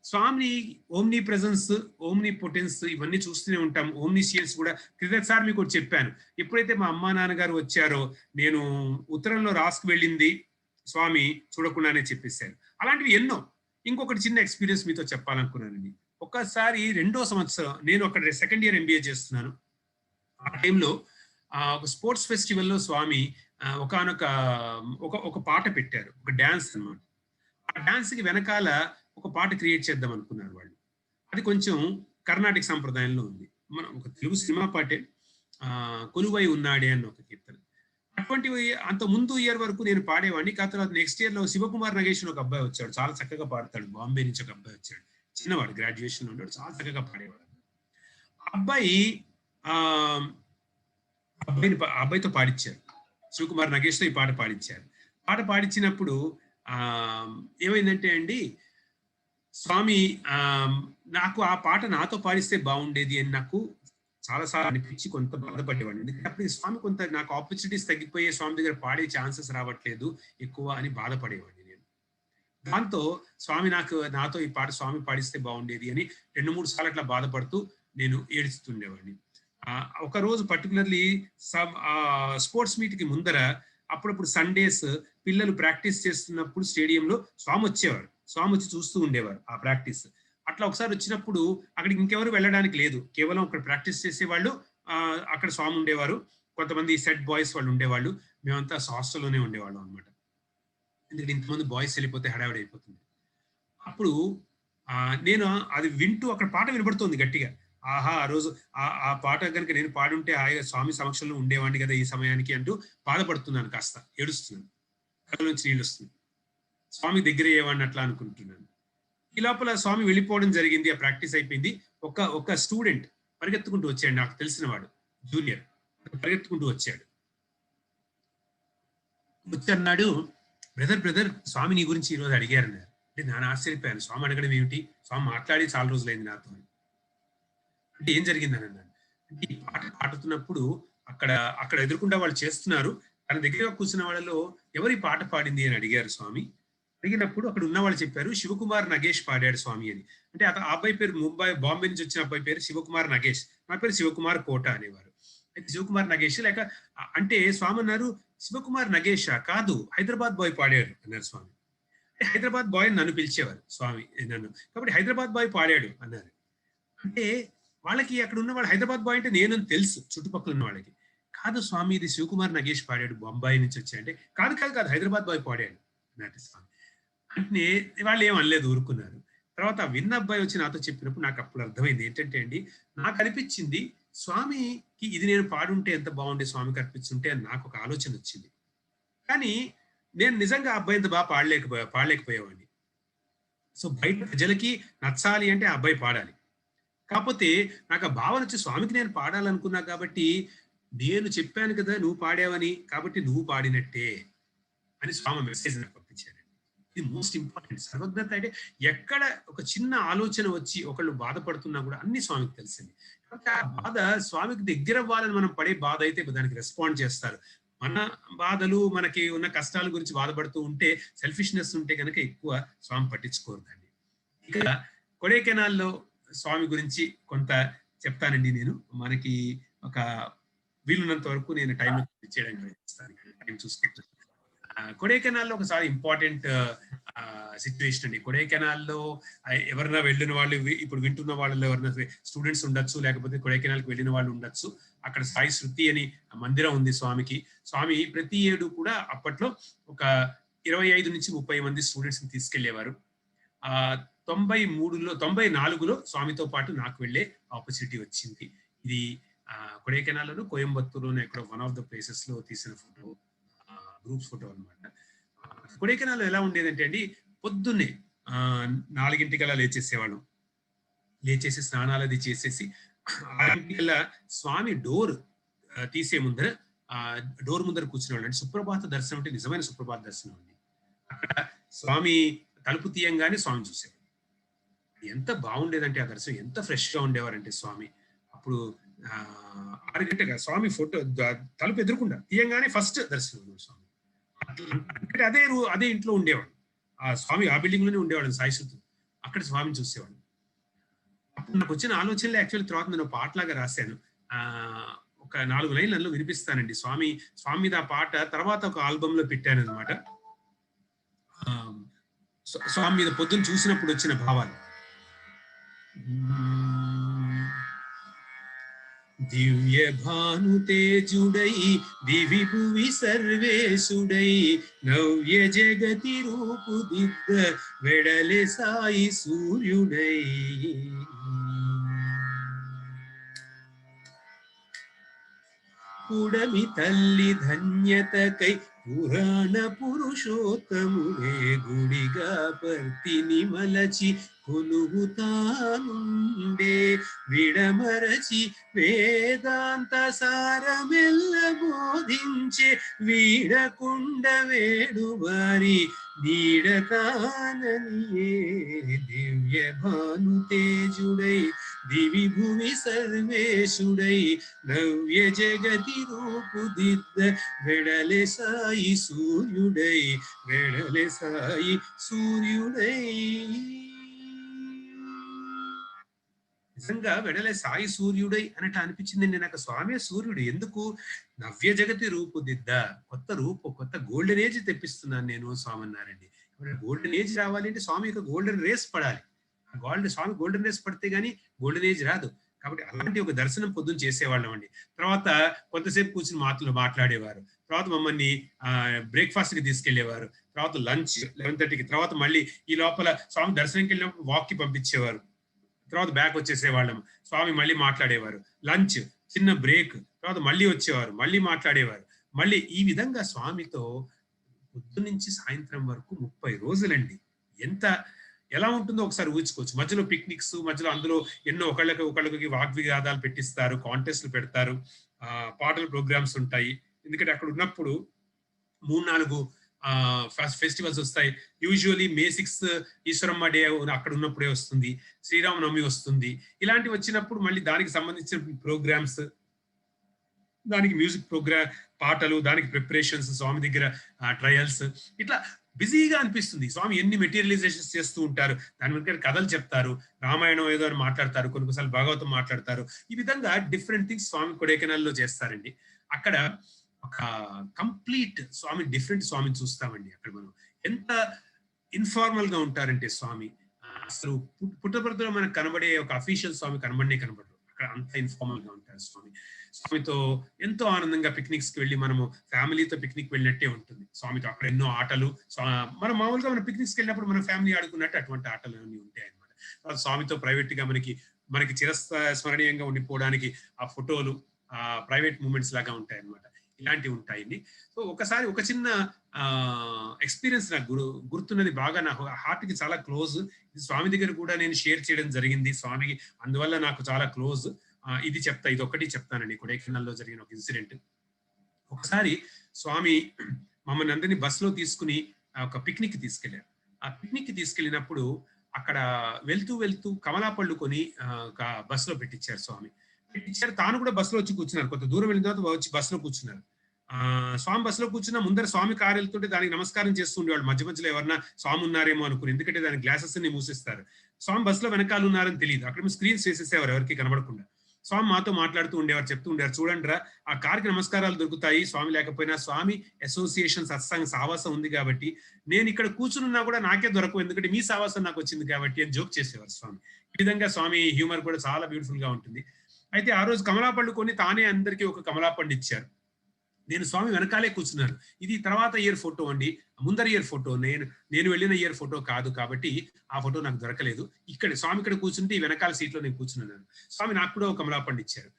B: స్వామిని ఓమ్ని ప్రెజెన్స్, ఓమ్ని పొటెన్స్ ఇవన్నీ చూస్తూనే ఉంటాం. ఓమ్నిషియన్స్ కూడా క్రిందసారి మీకు ఒకటి చెప్పాను. ఎప్పుడైతే మా అమ్మా నాన్నగారు వచ్చారో నేను ఉత్తరంలో రాసుకు వెళ్ళింది స్వామి చూడకుండానే చెప్పేశారు. అలాంటివి ఎన్నో. ఇంకొకటి చిన్న ఎక్స్పీరియన్స్ మీతో చెప్పాలనుకున్నానండి. ఒక్కసారి 2వ సంవత్సరం నేను అక్కడ సెకండ్ ఇయర్ ఎంబీఏ చేస్తున్నాను. ఆ టైంలో ఒక స్పోర్ట్స్ ఫెస్టివల్లో స్వామి ఒకానొక ఒక పాట పెట్టారు, ఒక డాన్స్ అన్నమాట. ఆ డాన్స్ కి వెనకాల ఒక పాట క్రియేట్ చేద్దాం అనుకున్నారు వాళ్ళు. అది కొంచెం కర్ణాటక సంప్రదాయంలో ఉంది. మనం ఒక తెలుగు సినిమా పాటే కొలువై ఉన్నాడే అన్న ఒక కీర్తన. అటువంటివి అంత ముందు ఇయర్ వరకు నేను పాడేవాడిని. ఆ తర్వాత నెక్స్ట్ ఇయర్ లో శివకుమార్ నగేష్ అని ఒక అబ్బాయి వచ్చాడు, చాలా చక్కగా పాడతాడు. బాంబే నుంచి ఒక అబ్బాయి వచ్చాడు, చిన్నవాడు, గ్రాడ్యుయేషన్ లో ఉన్నాడు, చాలా చక్కగా పాడేవాడు. అబ్బాయి ఆ అబ్బాయితో పాడించారు, శివకుమార్ నగేష్ తో ఈ పాట పాడించారు. పాట పాడించినప్పుడు ఏమైందంటే అండి, స్వామి నాకు ఆ పాట నాతో పాడిస్తే బాగుండేది అని నాకు చాలాసార్లు అనిపించి కొంత బాధపడేవాడిని. ఎందుకంటే అప్పుడు స్వామి కొంత నాకు ఆపర్చునిటీస్ తగ్గిపోయే, స్వామి దగ్గర పాడే ఛాన్సెస్ రావట్లేదు ఎక్కువ అని బాధపడేవాడిని నేను. దాంతో స్వామి నాతో ఈ పాట స్వామి పాడిస్తే బాగుండేది అని 2-3 సార్లు అట్లా బాధపడుతూ నేను ఏడుస్తుండేవాడిని. ఒక రోజు పర్టికులర్లీ స్పోర్ట్స్ మీట్ కి ముందర అప్పుడప్పుడు సండేస్ పిల్లలు ప్రాక్టీస్ చేస్తున్నప్పుడు స్టేడియంలో స్వామి వచ్చేవారు. స్వామి వచ్చి చూస్తూ ఉండేవారు ఆ ప్రాక్టీస్. అట్లా ఒకసారి వచ్చినప్పుడు అక్కడికి ఇంకెవరు వెళ్ళడానికి లేదు, కేవలం అక్కడ ప్రాక్టీస్ చేసేవాళ్ళు, అక్కడ స్వామి ఉండేవారు. కొంతమంది సెట్ బాయ్స్ వాళ్ళు ఉండేవాళ్ళు. మేమంతా హాస్టల్లోనే ఉండేవాళ్ళం అనమాట. ఎందుకంటే ఇంతమంది బాయ్స్ వెళ్ళిపోతే హడావిడి అయిపోతుంది. అప్పుడు నేను అది వింటూ అక్కడ పాట వినబడుతోంది గట్టిగా. ఆహా, ఆ రోజు ఆ పాట కనుక నేను పాడుంటే హాయిగా స్వామి సమక్షంలో ఉండేవాడిని కదా ఈ సమయానికి అంటూ బాధపడుతున్నాను, కాస్త ఏడుస్తున్నాను, కళ్ళ నుంచి నీళ్ళు వస్తుంది. స్వామి దగ్గర అయ్యేవాడిని అట్లా అనుకుంటున్నాను. ఈ లోపల స్వామి వెళ్ళిపోవడం జరిగింది. ఆ ప్రాక్టీస్ అయిపోయింది. ఒక స్టూడెంట్ పరిగెత్తుకుంటూ వచ్చాడు, నాకు తెలిసిన వాడు, జూనియర్, పరిగెత్తుకుంటూ వచ్చాడు. వచ్చన్నాడు, బ్రదర్ స్వామి నీ గురించి ఈరోజు అడిగారన్నారు. అంటే నేను ఆశ్చర్యపోయాను. స్వామి అడగడం ఏమిటి? స్వామి మాట్లాడి చాలా రోజులైంది నాతో. అంటే ఏం జరిగిందని అన్నాను. అంటే ఈ పాట పాడుతున్నప్పుడు అక్కడ ఎదురుకుండా వాళ్ళు చేస్తున్నారు, తన దగ్గర కూర్చున్న వాళ్ళలో ఎవరి పాట పాడింది అని అడిగారు స్వామి. అడిగినప్పుడు అక్కడ ఉన్న వాళ్ళు చెప్పారు, శివకుమార్ నగేష్ పాడాడు స్వామి అని. అంటే ఆ అబ్బాయి పేరు బాంబే నుంచి వచ్చిన అబ్బాయి పేరు శివకుమార్ నగేష్, నా పేరు శివకుమార్ కోట అనేవారు. అయితే శివకుమార్ నగేష్ లేక అంటే స్వామి అన్నారు, శివకుమార్ నగేషా? కాదు, హైదరాబాద్ బాయ్ పాడాడు అన్నారు స్వామి. హైదరాబాద్ బాయ్ నన్ను పిలిచేవారు స్వామి నన్ను, కాబట్టి హైదరాబాద్ బాయ్ పాడాడు అన్నారు. అంటే వాళ్ళకి అక్కడ ఉన్న వాళ్ళు హైదరాబాద్ బాయ్ అంటే నేను తెలుసు, చుట్టుపక్కల ఉన్న వాళ్ళకి. కాదు స్వామి, ఇది శివకుమార్ నగేష్ పాడాడు, బొంబాయి నుంచి వచ్చాయంటే కాదు హైదరాబాద్ బాయ్ పాడాడు అన్నట్టు స్వామి. అంటే వాళ్ళు ఏం అనలేదు, ఊరుకున్నారు. తర్వాత విన్న అబ్బాయి వచ్చి నాతో చెప్పినప్పుడు నాకు అప్పుడు అర్థమైంది ఏంటంటే అండి, నాకు అనిపించింది స్వామికి ఇది నేను పాడుంటే ఎంత బాగుండే, స్వామికి అర్పించుంటే అని నాకు ఒక ఆలోచన వచ్చింది. కానీ నేను నిజంగా ఆ అబ్బాయి ఎంత బాగా పాడలేకపోయేవాడిని. సో బయట ప్రజలకి నచ్చాలి అంటే ఆ అబ్బాయి పాడాలి. కాకపోతే నాకు ఆ భావన వచ్చి స్వామికి నేను పాడాలనుకున్నా కాబట్టి నేను చెప్పాను కదా నువ్వు పాడావని, కాబట్టి నువ్వు పాడినట్టే అని స్వామి మెసేజ్ నాకు పంపించారు. ఇది మోస్ట్ ఇంపార్టెంట్. సర్వజ్ఞత అంటే ఎక్కడ ఒక చిన్న ఆలోచన వచ్చి ఒకళ్ళు బాధపడుతున్నా కూడా అన్ని స్వామికి తెలిసింది. కాబట్టి ఆ బాధ స్వామికి దగ్గర అవ్వాలని మనం పడే బాధ అయితే దానికి రెస్పాండ్ చేస్తారు. మన బాధలు, మనకి ఉన్న కష్టాల గురించి బాధపడుతూ ఉంటే, సెల్ఫిష్నెస్ ఉంటే కనుక ఎక్కువ స్వామి పట్టించుకోరు దాన్ని. ఇక కొడైకెనాల్లో స్వామి గురించి కొంత చెప్తానండి నేను. మనకి ఒక వీలున్నంత వరకు నేను టైం చేయడానికి ప్రయత్నిస్తాను, టైం చూసుకుంటాను. కొడైకెనాల్లో ఒకసారి ఇంపార్టెంట్ సిచ్యువేషన్ అండి. కొడైకెనాల్లో ఎవరైనా వెళ్ళిన వాళ్ళు, ఇప్పుడు వింటున్న వాళ్ళలో ఎవరైనా స్టూడెంట్స్ ఉండొచ్చు, లేకపోతే కొడైకెనాల్కి వెళ్ళిన వాళ్ళు ఉండొచ్చు. అక్కడ సాయి శృతి అని మందిరం ఉంది స్వామికి. స్వామి ప్రతి ఏడు కూడా అప్పట్లో ఒక 25 నుంచి 30 మంది స్టూడెంట్స్ ని తీసుకెళ్లేవారు. 94లో స్వామితో పాటు నాకు వెళ్ళే ఆపర్చునిటీ వచ్చింది. ఇది కొడైకెనాల్లోను, కోయంబత్తూరులోను ఎక్కడ వన్ ఆఫ్ ద ప్లేసెస్ లో తీసిన ఫోటో, గ్రూప్స్ ఫోటో అనమాట. కొడైకెనాల్లో ఎలా ఉండేదంటే అండి, పొద్దున్నే 4 లేచేసేవాళ్ళం. లేచేసి స్నానాలు అది చేసేసి 6 స్వామి డోర్ తీసే ముందర డోర్ ముందర కూర్చునేవాళ్ళు. అంటే సుప్రభాత దర్శనం అంటే నిజమైన సుప్రభాత దర్శనం అండి. అక్కడ స్వామి తలుపు తీయంగానే స్వామి చూసేవాడు. ఎంత బాగుండేదంటే ఆ దర్శనం, ఎంత ఫ్రెష్ గా ఉండేవారంటే స్వామి. అప్పుడు 6 గంటగా స్వామి ఫోటో తలుపు ఎదురుకుండా తీయంగానే ఫస్ట్ దర్శనం స్వామి. అంటే అదే ఇంట్లో ఉండేవాడు ఆ స్వామి, ఆ బిల్డింగ్ లోనే ఉండేవాడు సాయిశుద్ధు. అక్కడ స్వామిని చూసేవాడిని. అప్పుడు నాకు వచ్చిన ఆలోచనలు యాక్చువల్లీ తర్వాత నేను పాటలాగా రాశాను. ఒక 4 లైన్లలో వినిపిస్తానండి. స్వామి మీద ఆ పాట తర్వాత ఒక ఆల్బమ్ లో పెట్టాను అనమాట. స్వామి మీద పొద్దున్న చూసినప్పుడు వచ్చిన భావాలు. దివ్య భాను తేజుడై దివి భువి సర్వేశుడై నవ్య జగతి రూపుదిద్ద వెడలె సాయి సూర్యుడై పుడమి తల్లి ధన్యతకై పురాణ పురుషోత్తముడే గుడిగా పర్తిని మలచి కొలుగుతానుండే విడమరచి వేదాంత సారమెల్ల బోధించే వీడకుండ వేడు వారి నీడతాననియే దివ్య భాను తేజుడై దివి భువి సర్వేశుడై నవ్య జగతి రూపుదిద్ద వెడలె సాయి సూర్యుడై వెడలె సాయి సూర్యుడై. నిజంగా వెడలే సాయి సూర్యుడై అన్నట్టు అనిపించిందండి నాకు. స్వామి సూర్యుడు ఎందుకు? నవ్య జగతి రూపుదిద్ద, కొత్త రూపు, కొత్త గోల్డెన్ ఏజ్ తెప్పిస్తున్నాను నేను స్వామి అన్నారండి. గోల్డెన్ ఏజ్ రావాలి అంటే స్వామి యొక్క గోల్డెన్ రేస్ పడాలి. స్వామి గోల్డెన్ రేస్ పడితే గానీ గోల్డెన్ ఏజ్ రాదు. కాబట్టి అలాంటి ఒక దర్శనం పొద్దున్న చేసేవాళ్ళం అండి. తర్వాత కొంతసేపు కూర్చుని మాట్లాడేవారు. తర్వాత మమ్మల్ని బ్రేక్ఫాస్ట్ కి తీసుకెళ్లేవారు. తర్వాత లంచ్ 11:30కి. తర్వాత మళ్ళీ ఈ లోపల స్వామి దర్శనంకి వెళ్ళినప్పుడు వాక్ కి పంపించేవారు. తర్వాత బ్యాక్ వచ్చేసేవాళ్ళం. స్వామి మళ్ళీ మాట్లాడేవారు. లంచ్, చిన్న బ్రేక్, తర్వాత మళ్ళీ వచ్చేవారు, మళ్ళీ మాట్లాడేవారు. మళ్ళీ ఈ విధంగా స్వామితో పొద్దు నుంచి సాయంత్రం వరకు 30 రోజులండి. ఎలా ఉంటుందో ఒకసారి ఊహించుకోవచ్చు. మధ్యలో పిక్నిక్స్, మధ్యలో అందులో ఎన్నో ఒకళ్ళకి వాగ్వివాదాలు పెట్టిస్తారు, కాంటెస్ట్లు పెడతారు, పాటల ప్రోగ్రామ్స్ ఉంటాయి. ఎందుకంటే అక్కడ ఉన్నప్పుడు 3-4 ఫెస్టివల్స్ వస్తాయి. యూజువలీ May 6 ఈశ్వరమ్మ డే అక్కడ ఉన్నప్పుడే వస్తుంది, శ్రీరామనవమి వస్తుంది. ఇలాంటివి వచ్చినప్పుడు మళ్ళీ దానికి సంబంధించిన ప్రోగ్రామ్స్, దానికి మ్యూజిక్ ప్రోగ్రామ్, పాటలు, దానికి ప్రిపరేషన్స్, స్వామి దగ్గర ట్రయల్స్, ఇట్లా బిజీగా అనిపిస్తుంది. స్వామి ఎన్ని మెటీరియలైజేషన్స్ చేస్తూ ఉంటారు. దాని వెనుక కథలు చెప్తారు, రామాయణం ఏదో అని మాట్లాడతారు, కొన్నిసార్లు భాగవతం మాట్లాడతారు. ఈ విధంగా డిఫరెంట్ థింగ్స్ స్వామి కొడైకెనాల్లో చేస్తారండి. అక్కడ ఒక కంప్లీట్ స్వామి, డిఫరెంట్ స్వామిని చూస్తామండి. అక్కడ మనం ఎంత ఇన్ఫార్మల్ గా ఉంటారంటే స్వామి అసలు పుట్టపర్తిలో మనకు కనబడే ఒక అఫీషియల్ స్వామి కనబడరు. అక్కడ అంత ఇన్ఫార్మల్ గా ఉంటారు స్వామి. స్వామితో ఎంతో ఆనందంగా పిక్నిక్స్ కి వెళ్ళి మనము ఫ్యామిలీతో పిక్నిక్ వెళ్ళినట్టే ఉంటుంది. స్వామితో అక్కడ ఎన్నో ఆటలు, మనం మామూలుగా మన పిక్నిక్స్ కి వెళ్ళినప్పుడు మన ఫ్యామిలీ ఆడుకున్నట్టు అటువంటి ఆటలు అన్నీ ఉంటాయి అనమాట. స్వామితో ప్రైవేట్ గా మనకి చిరస్మరణీయంగా ఉండిపోవడానికి ఆ ఫోటోలు, ఆ ప్రైవేట్ మూమెంట్స్ లాగా ఉంటాయి అనమాట. ఇలాంటివి ఉంటాయండి. సో ఒకసారి ఒక చిన్న ఎక్స్పీరియన్స్ నాకు గుర్తున్నది, బాగా నా హార్ట్ కి చాలా క్లోజ్. ఇది స్వామి దగ్గర కూడా నేను షేర్ చేయడం జరిగింది స్వామికి, అందువల్ల నాకు చాలా క్లోజ్. ఇది ఒకటి చెప్తానండి. కొడైకెనాల్లో జరిగిన ఒక ఇన్సిడెంట్. ఒకసారి స్వామి మమ్మల్ని అందరినీ బస్సులో తీసుకుని ఒక పిక్నిక్ కి తీసుకెళ్లారు. ఆ పిక్నిక్ కి తీసుకెళ్ళినప్పుడు అక్కడ వెళ్తూ కమలా పళ్ళు కొని ఒక బస్సులో పెట్టించారు స్వామి. పెట్టించారు, తాను కూడా బస్సులో వచ్చి కూర్చున్నారు. కొంత దూరం వెళ్ళిన తర్వాత వచ్చి బస్సులో కూర్చున్నారు. స్వామి బస్సులో కూర్చున్న ముందర స్వామి కారు వెళ్తుంటే దానికి నమస్కారం చేస్తూ ఉండేవాళ్ళు. మధ్యలో ఎవరన్నా స్వామి ఉన్నారేమో అనుకుని, ఎందుకంటే దాని గ్లాసెస్ ని మూసేస్తారు. స్వామి బస్సులో వెనకాల ఉన్నారని తెలియదు. అక్కడ స్క్రీన్స్ వేసేసేవారు ఎవరికి కనబడకుండా. స్వామి మాతో మాట్లాడుతూ ఉండేవారు, చెప్తూ ఉండేవారు, చూడండి రా ఆ కార్కి నమస్కారాలు దొరుకుతాయి స్వామి లేకపోయినా, స్వామి అసోసియేషన్ సత్సంగ సావాసం ఉంది కాబట్టి నేను ఇక్కడ కూర్చున్నా కూడా నాకే దొరకవు, ఎందుకంటే మీ సావాసం నాకు వచ్చింది కాబట్టి అని జోక్ చేసేవారు స్వామి. ఈ విధంగా స్వామి హ్యూమర్ కూడా చాలా బ్యూటిఫుల్ గా ఉంటుంది. అయితే ఆ రోజు కమలాపండు కొని తానే అందరికీ ఒక కమలాపండు ఇచ్చారు. నేను స్వామి వెనకాలే కూర్చున్నాను. ఇది తర్వాత ఇయర్ ఫోటో అండి, ముందర ఇయర్ ఫోటో, నేను వెళ్ళిన ఇయర్ ఫోటో కాదు కాబట్టి ఆ ఫోటో నాకు దొరకలేదు. స్వామి ఇక్కడ కూర్చుంటే ఈ వెనకాల సీట్ లో నేను కూర్చున్నాను. స్వామి నాకు కూడా ఒక కమలాపండు ఇచ్చారు.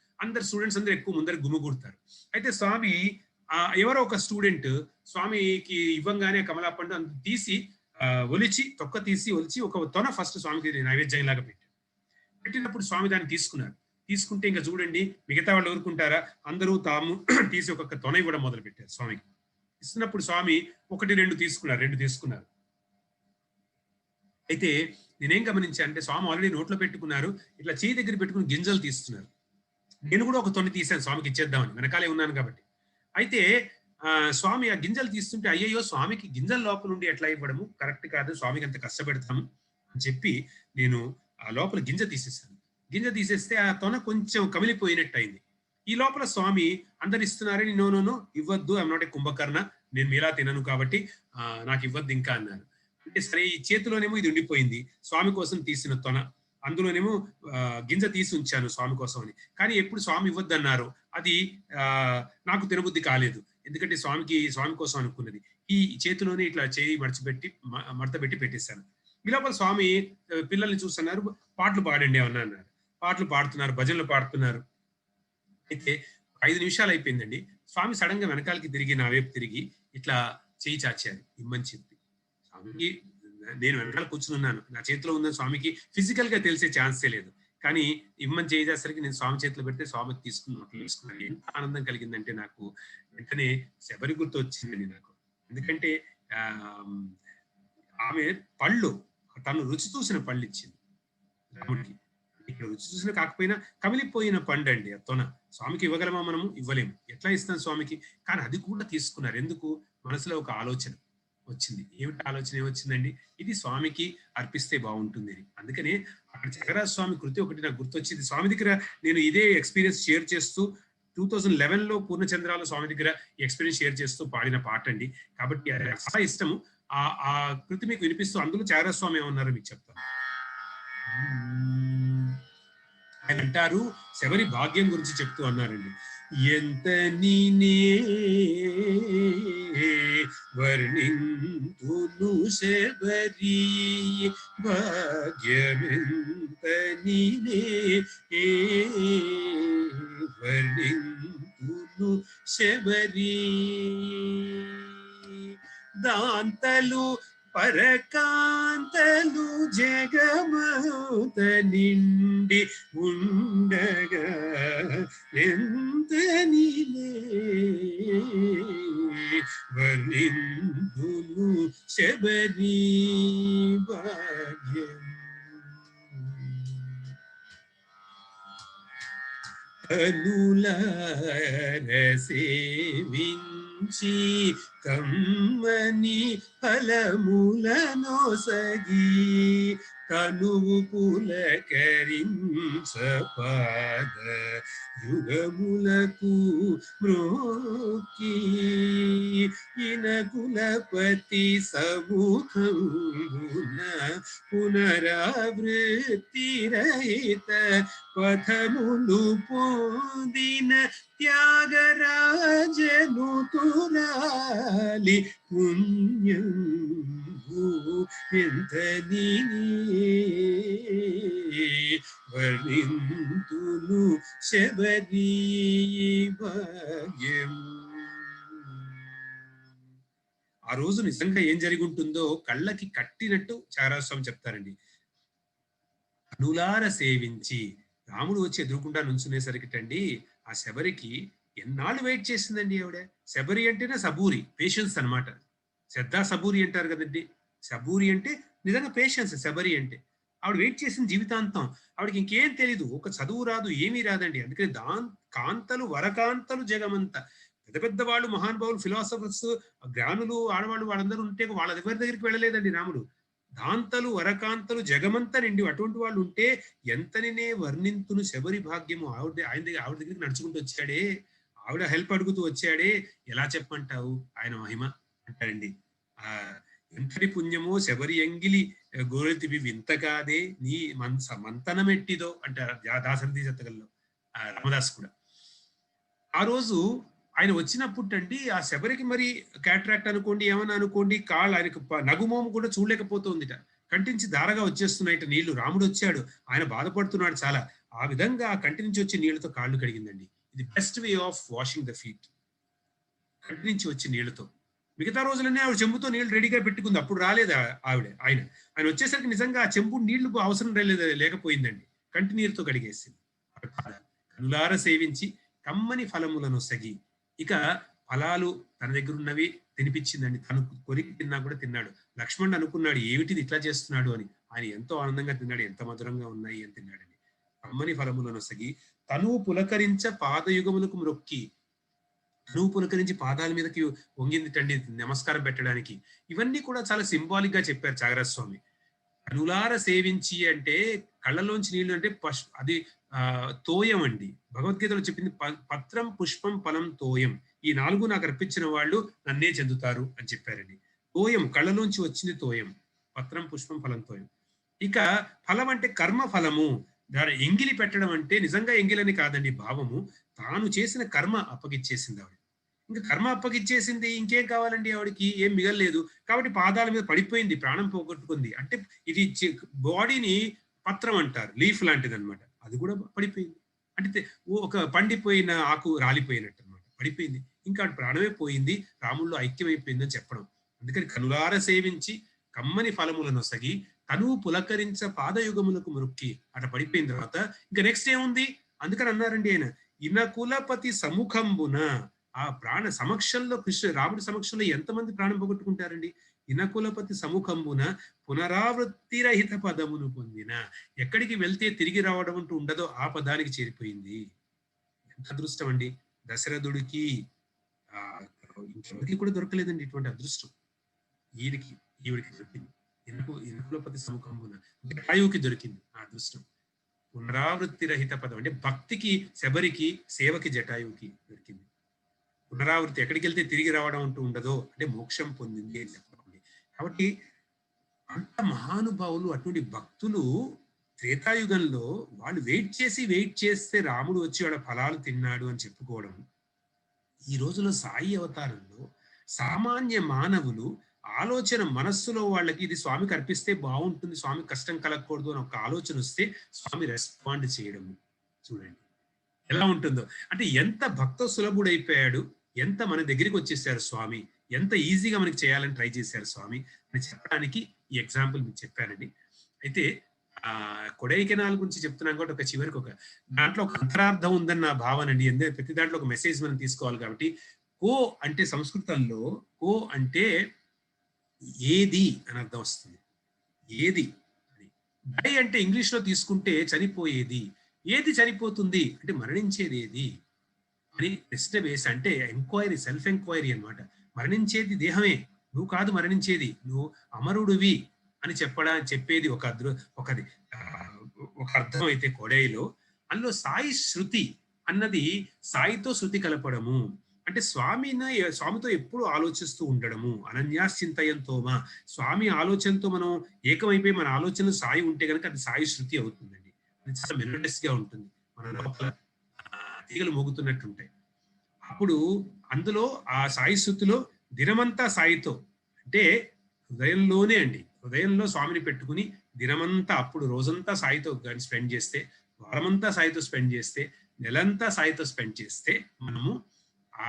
B: స్టూడెంట్స్ అందరూ ఎక్కువ ముందర గుమిగూడతారు. అయితే స్వామి ఎవరో ఒక స్టూడెంట్ స్వామికి ఇవ్వంగానే కమలాపండు తీసి తొక్క తీసి ఒలిచి ఒక తొన ఫస్ట్ స్వామికి నైవేద్యం లాగా పెట్టినప్పుడు స్వామి దాన్ని తీసుకుంటే ఇంకా చూడండి మిగతా వాళ్ళు ఊరుకుంటారా, అందరూ తాము తీసి ఒక్కొక్క తొన ఇవ్వడం మొదలు పెట్టారు స్వామికి. ఇస్తున్నప్పుడు స్వామి 1-2 తీసుకున్నారు. అయితే నేనేం గమనించా అంటే స్వామి ఆల్రెడీ నోట్లో పెట్టుకున్నారు, ఇట్లా చేయి దగ్గర పెట్టుకుని గింజలు తీస్తున్నారు. నేను కూడా ఒక తొన తీశాను స్వామికి ఇచ్చేద్దామని, వెనకాలే ఉన్నాను కాబట్టి. అయితే స్వామి ఆ గింజలు తీస్తుంటే అయ్యయ్యో స్వామికి గింజల లోపల నుండి ఎట్లా ఇవ్వడము కరెక్ట్ కాదు, స్వామికి అంత కష్టపెడతాము అని చెప్పి నేను ఆ లోపల గింజ తీసేసాను. గింజ తీసేస్తే ఆ తొన కొంచెం కమిలిపోయినట్టు అయింది. ఈ లోపల స్వామి అందరు ఇస్తున్నారని నో నో నో ఇవ్వద్దు, ఐఎమ్ నాట్ ఏ కుంభకర్ణ, నేను మీలా తినను కాబట్టి నాకు ఇవ్వద్దు ఇంకా అన్నారు. అంటే సరే ఈ చేతిలోనేమో ఇది ఉండిపోయింది, స్వామి కోసం తీసిన తొన, అందులోనేమో గింజ తీసి ఉంచాను స్వామి కోసం అని. కానీ ఎప్పుడు స్వామి ఇవ్వద్దు అన్నారు, అది ఆ నాకు తినబుద్ధి కాలేదు. ఎందుకంటే స్వామి కోసం అనుకున్నది. ఈ చేతిలోనే ఇట్లా చేయి మడచిపెట్టి మడత పెట్టి పెట్టేశాను. ఈ లోపల స్వామి పిల్లల్ని చూస్తున్నారు, పాటలు పాడండి ఏమన్నా అన్నారు. పాటలు పాడుతున్నారు, భజనలు పాడుతున్నారు. అయితే 5 నిమిషాలు అయిపోయిందండి. స్వామి సడన్ గా వెనకాలకి తిరిగి నా వైపు తిరిగి ఇట్లా చేయి చాచారు ఇమ్మని చెప్పి. స్వామికి నేను వెనకాల కూర్చున్నాను, నా చేతిలో ఉందని స్వామికి ఫిజికల్ గా తెలిసే ఛాన్సే లేదు. కానీ ఇమ్మని చేసేసరికి నేను స్వామి చేతిలో పెడితే స్వామికి తీసుకున్నాను. ఎంత ఆనందం కలిగిందంటే నాకు వెంటనే శబరి గుర్తు వచ్చిందండి నాకు. ఎందుకంటే ఆ ఆమె పళ్ళు, తను రుచి చూసిన పళ్ళు ఇచ్చింది రాముడికి. ఇక్కడ రుచి చూసిన కాకపోయినా కమిలిపోయిన పండు అండి ఆ తొన. స్వామికి ఇవ్వగలమా? మనము ఇవ్వలేము. ఎట్లా ఇస్తాం స్వామికి? కానీ అది కూడా తీసుకున్నారు. ఎందుకు? మనసులో ఒక ఆలోచన వచ్చింది. ఏమిటి ఆలోచన ఏమొచ్చిందండి? ఇది స్వామికి అర్పిస్తే బాగుంటుంది అని. అందుకనే అక్కడ జగరాజ స్వామి కృతి ఒకటి నాకు గుర్తొచ్చింది. స్వామి దగ్గర నేను ఇదే ఎక్స్పీరియన్స్ షేర్ చేస్తూ 2011లో పూర్ణచంద్రాలు స్వామి దగ్గర ఎక్స్పీరియన్స్ షేర్ చేస్తూ పాడిన పాట అండి. కాబట్టి అది చాలా ఇష్టము. ఆ కృతి మీకు వినిపిస్తూ అందులో జగరాజ స్వామి ఏమన్నారో మీకు చెప్తాను. ఆయన అంటారు, శబరి భాగ్యం గురించి చెప్తూ అన్నారండి. ఎంత నీనే వర్ణింతును శబరి భాగ్యమెంత నీనే వర్ణింతును శబరి దాంతలు పరకాంతలు జగమౌత నిండి ఉండగా ఎంత నీలే వర్ణింతును శబరి భాగ్యం. కనులార సేవించి కమ్మని ఫలములనొసగి తనువు పులకరించపాద యుగములకు మ్రోకి ఇనకులపతి సముఖంబున పునరావృత్తి రహిత పథములు పొందిన త్యాగరాజను తురాలి పుణ్యం ఎంత వర్ణింతును శబరి భాగ్యం. ఆ రోజు నిజంగా ఏం జరిగి ఉంటుందో కళ్ళకి కట్టినట్టు చారాస్వామి చెప్తారండి. కనులార సేవించి రాముడు వచ్చి ఎదురుకుండా నుంచునేసరికిటండి ఆ శబరికి ఎన్నాళ్ళు వెయిట్ చేసిందండి ఆవిడ. శబరి అంటేనే సబూరి, పేషెన్స్ అనమాట. శ్రద్ధా సబూరి అంటారు కదండి. సబూరి అంటే నిజంగా పేషెన్స్, శబరి అంటే. ఆవిడ వెయిట్ చేసిన జీవితాంతం. ఆవిడకి ఇంకేం తెలీదు, ఒక చదువు రాదు, ఏమీ రాదండి. అందుకని కాంతలు వరకాంతలు జగమంతా పెద్ద పెద్ద వాళ్ళు, మహానుభావులు, ఫిలాసఫర్స్, జ్ఞానులు, ఆడవాళ్ళు వాళ్ళందరూ ఉంటే వాళ్ళ ఎవరి దగ్గరికి వెళ్ళలేదండి రాముడు. దాంతలు వరకాంతలు జగమంతా నిండి అటువంటి వాళ్ళు ఉంటే ఎంతనినే వర్ణింతును శబరి భాగ్యము. ఆవిడ దగ్గరికి నడుచుకుంటూ వచ్చాడే, ఆవిడ హెల్ప్ అడుగుతూ వచ్చాడే, ఎలా చెప్పంటావు ఆయన మహిమ అంటారండి. ఆ ఎంతటి పుణ్యమో శబరి ఎంగిలి గోరెతివి వింత కాదే నీ మంతనమెట్టిదో అంటారు దాసరథి శతకంలో రామదాస్ కూడా. ఆ రోజు ఆయన వచ్చినప్పుడు అండి ఆ శబరికి మరి క్యాట్రాక్ట్ అనుకోండి, ఏమన్నా అనుకోండి, కాళ్ళు ఆయనకు నగుమోము కూడా చూడలేకపోతుందిట. కంటించి ధారగా వచ్చేస్తున్నాయిట నీళ్లు. రాముడు వచ్చాడు, ఆయన బాధపడుతున్నాడు చాలా. ఆ విధంగా ఆ కంటి నుంచి వచ్చే నీళ్లతో కాళ్ళు కడిగిందండి. ఇది best way of washing the feet, కంటి నుంచి వచ్చే నీళ్లతో. మిగతా రోజులన్నీ ఆవిడ చెంబుతో నీళ్లు రెడీగా పెట్టుకుంది, అప్పుడు రాలేదు ఆయన వచ్చేసరికి నిజంగా ఆ చెంబు నీళ్లు అవసరం లేకపోయిందండి. కంటి నీరుతో కడిగేసింది. కనులార సేవించి కమ్మని ఫలములను సగి, ఇక ఫలాలు తన దగ్గర ఉన్నవి తినిపించిందండి. తను కొరికి తిన్నా కూడా తిన్నాడు. లక్ష్మణుడు అనుకున్నాడు ఏమిటిది ఇట్లా చేస్తున్నాడు అని. ఆయన ఎంతో ఆనందంగా తిన్నాడు, ఎంత మధురంగా ఉన్నాయి అని తిన్నాడని. కమ్మని ఫలములను సగి తను పులకరించ పాదయుగములకు మ్రొక్కి, తనువు పులకరించి పాదాల మీదకి వంగింది టండి నమస్కారం పెట్టడానికి. ఇవన్నీ కూడా చాలా సింబాలిక్ గా చెప్పారు త్యాగరాజ స్వామి. కనులార సేవించి అంటే కళ్ళలోంచి నీళ్లు అంటే అది తోయం అండి. భగవద్గీతలో చెప్పింది పత్రం పుష్పం ఫలం తోయం. ఈ 4 నాకు అర్పించిన వాళ్ళు నన్నే చెందుతారు అని చెప్పారండి. తోయం కళ్ళలోంచి వచ్చింది తోయం. పత్రం పుష్పం ఫలం తోయం. ఇక ఫలం అంటే కర్మ ఫలము. దాని ఎంగిలి పెట్టడం అంటే నిజంగా ఎంగిలని కాదండి భావము. తాను చేసిన కర్మ అప్పగిచ్చేసింది ఆవిడ. ఇంకా కర్మ అప్పగిచ్చేసింది, ఇంకేం కావాలండి ఆవిడకి? ఏం మిగలలేదు. కాబట్టి పాదాల మీద పడిపోయింది, ప్రాణం పోగొట్టుకుంది. అంటే ఇది బాడీని పత్రం అంటారు, లీఫ్ లాంటిది అనమాట. అది కూడా పడిపోయింది. అంటే ఒక పండిపోయిన ఆకు రాలిపోయినట్టు అనమాట, పడిపోయింది. ఇంకా ప్రాణమే పోయింది, రాముల్లో ఐక్యమైపోయింది అని చెప్పడం. అందుకని కనులార సేవించి కమ్మని ఫలములను సగి తను పులకరించ పాదయుగములకు మురుక్కి అట పడిపోయిన తర్వాత ఇంకా నెక్స్ట్ ఏముంది? అందుకని అన్నారండి ఆయన, ఇనకులపతి సముఖంబున. ఆ ప్రాణ సమక్షంలో రాముడి సమక్షంలో ఎంతమంది ప్రాణం పోగొట్టుకుంటారండి? ఇనకులపతి సముఖంబున పునరావృత్తి రహిత పదమును పొందిన. ఎక్కడికి వెళ్తే తిరిగి రావడం అంటూ ఉండదో ఆ పదానికి చేరిపోయింది. ఎంత అదృష్టం అండి దశరథుడికి, ఇంకెవరికి కూడా దొరకలేదండి ఇటువంటి అదృష్టం. ఈవిడికి దొరికింది. ఇనకులపతి సముఖంబున జటాయువుకి దొరికింది ఆ అదృష్టం. పునరావృత్తి రహిత పదం అంటే భక్తికి శబరికి, సేవకి జటాయువుకి దొరికింది. పునరావృత్తి, ఎక్కడికి వెళ్తే తిరిగి రావడం అంటూ ఉండదో అంటే మోక్షం పొందింది అని చెప్పండి. కాబట్టి అంత మహానుభావులు, అటువంటి భక్తులు త్రేతాయుగంలో వాళ్ళు వెయిట్ చేస్తే రాముడు వచ్చి వాడు ఫలాలు తిన్నాడు అని చెప్పుకోవడం, ఈ రోజులో సాయి అవతారంలో సామాన్య మానవులు ఆలోచన మనస్సులో వాళ్ళకి ఇది స్వామికి అర్పిస్తే బాగుంటుంది, స్వామికి కష్టం కలగకూడదు అని ఒక ఆలోచన వస్తే స్వామి రెస్పాండ్ చేయడం చూడండి ఎలా ఉంటుందో. అంటే ఎంత భక్త సులభుడైపోయాడు, ఎంత మన దగ్గరికి వచ్చేసారు స్వామి, ఎంత ఈజీగా మనకి చేయాలని ట్రై చేశారు స్వామి అని చెప్పడానికి ఈ ఎగ్జాంపుల్ మీకు చెప్పానండి. అయితే కొడైకెనాల్ గురించి చెప్తున్నాం కాబట్టి ఒక చివరికి ఒక దాంట్లో ఒక అంతరార్థం ఉందని నా భావన అండి. ఎందుకంటే ప్రతి దాంట్లో ఒక మెసేజ్ మనం తీసుకోవాలి కాబట్టి. కో అంటే సంస్కృతంలో కో అంటే ఏది అని అర్థం వస్తుంది, ఏది అని. డై అంటే ఇంగ్లీష్ లో తీసుకుంటే చనిపోయేది. ఏది చనిపోతుంది అంటే మరణించేది ఏది అని ప్రశ్న వేసి, అంటే ఎంక్వైరీ, సెల్ఫ్ ఎంక్వైరీ అనమాట. మరణించేది దేహమే, నువ్వు కాదు మరణించేది, నువ్వు అమరుడివి అని చెప్పేది ఒక అర్థం అయితే కొడైలో. అందులో సాయి శృతి అన్నది సాయితో శృతి కలపడము అంటే స్వామితో ఎప్పుడు ఆలోచిస్తూ ఉండడము. అనన్యాశ్చింతయంతోమా, స్వామి ఆలోచనతో మనం ఏకమైపోయి మన ఆలోచనలు సాయి ఉంటే కనుక అది సాయి శృతి అవుతుందండి. అది చాలా మెలోడస్ గా ఉంటుంది, మన లోపల తీగలు మోగుతున్నట్టు ఉంటాయి. అప్పుడు అందులో ఆ సాయి శృతిలో దినమంతా సాయితో అంటే హృదయంలోనే అండి, హృదయంలో స్వామిని పెట్టుకుని దినమంతా, అప్పుడు రోజంతా సాయితో స్పెండ్ చేస్తే, వారమంతా సాయితో స్పెండ్ చేస్తే, నెలంతా సాయితో స్పెండ్ చేస్తే మనము ఆ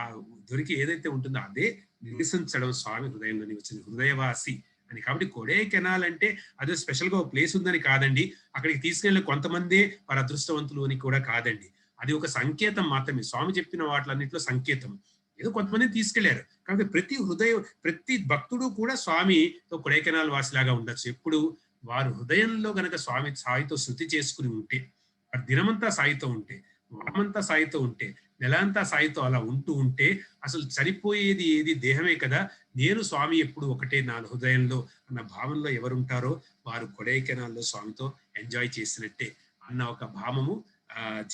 B: దొరికి ఏదైతే ఉంటుందో అదే నివసించడం స్వామి హృదయంలోని వచ్చింది, హృదయవాసి అని. కాబట్టి కొడైకెనాల్ అంటే అదే స్పెషల్ గా ఒక ప్లేస్ ఉందని కాదండి, అక్కడికి తీసుకెళ్లే కొంతమందే వారి అదృష్టవంతులు అని కూడా కాదండి. అది ఒక సంకేతం మాత్రమే, స్వామి చెప్పిన వాటిలన్నింటిలో సంకేతం. ఏదో కొంతమందిని తీసుకెళ్లారు కాబట్టి ప్రతి భక్తుడు కూడా స్వామితో కొడైకెనాల్ వాసిలాగా ఉండొచ్చు. ఎప్పుడు వారు హృదయంలో గనక సాయితో శృతి చేసుకుని ఉంటే, వారి దినమంతా సాయితో ఉంటే, వారమంతా సాయితో ఉంటే, నెలంతా సాయితో అలా ఉంటే అసలు చనిపోయేది ఏది దేహమే కదా, నేను స్వామి ఎప్పుడు ఒకటే నా హృదయంలో అన్న భావంలో ఎవరుంటారో వారు కొడైకెనాల్లో స్వామితో ఎంజాయ్ చేసినట్టే అన్న ఒక భావము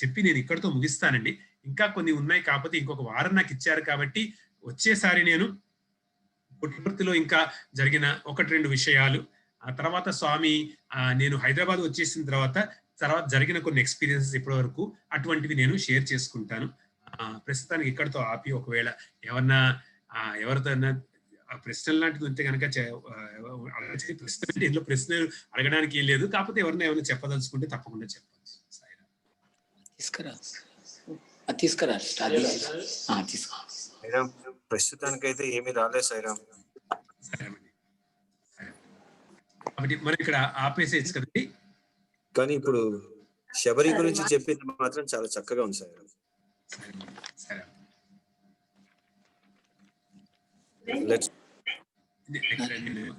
B: చెప్పి నేను ఇక్కడితో ముగిస్తానండి. ఇంకా కొన్ని ఉన్నాయి, కాకపోతే ఇంకొక వారం నాకు ఇచ్చారు కాబట్టి వచ్చేసారి నేను పుట్టపర్తిలో ఇంకా జరిగిన 1-2 విషయాలు, ఆ తర్వాత స్వామి నేను హైదరాబాద్ వచ్చేసిన తర్వాత జరిగిన కొన్ని ఎక్స్పీరియన్సెస్ ఇప్పటి వరకు అటువంటివి నేను షేర్ చేసుకుంటాను. ప్రస్తుతానికి ఇక్కడితో ఆపి, ఒకవేళ ఎవరితో ప్రశ్నలు లాంటిది ఉంటే కనుక ప్రశ్న ఇందులో ప్రశ్నలు అడగడానికి ఏం లేదు, కాకపోతే ఎవరైనా చెప్పదలుచుకుంటే తప్పకుండా చెప్పచ్చు.
D: తీసుకురా
A: ప్రస్తుతానికైతే ఏమీ రాలేదు సాయిరామ్.
B: కాబట్టి మరి ఇక్కడ ఆపేసేది కదండి.
A: కానీ ఇప్పుడు శబరి గురించి చెప్పింది మాత్రం చాలా చక్కగా ఉంది సార్.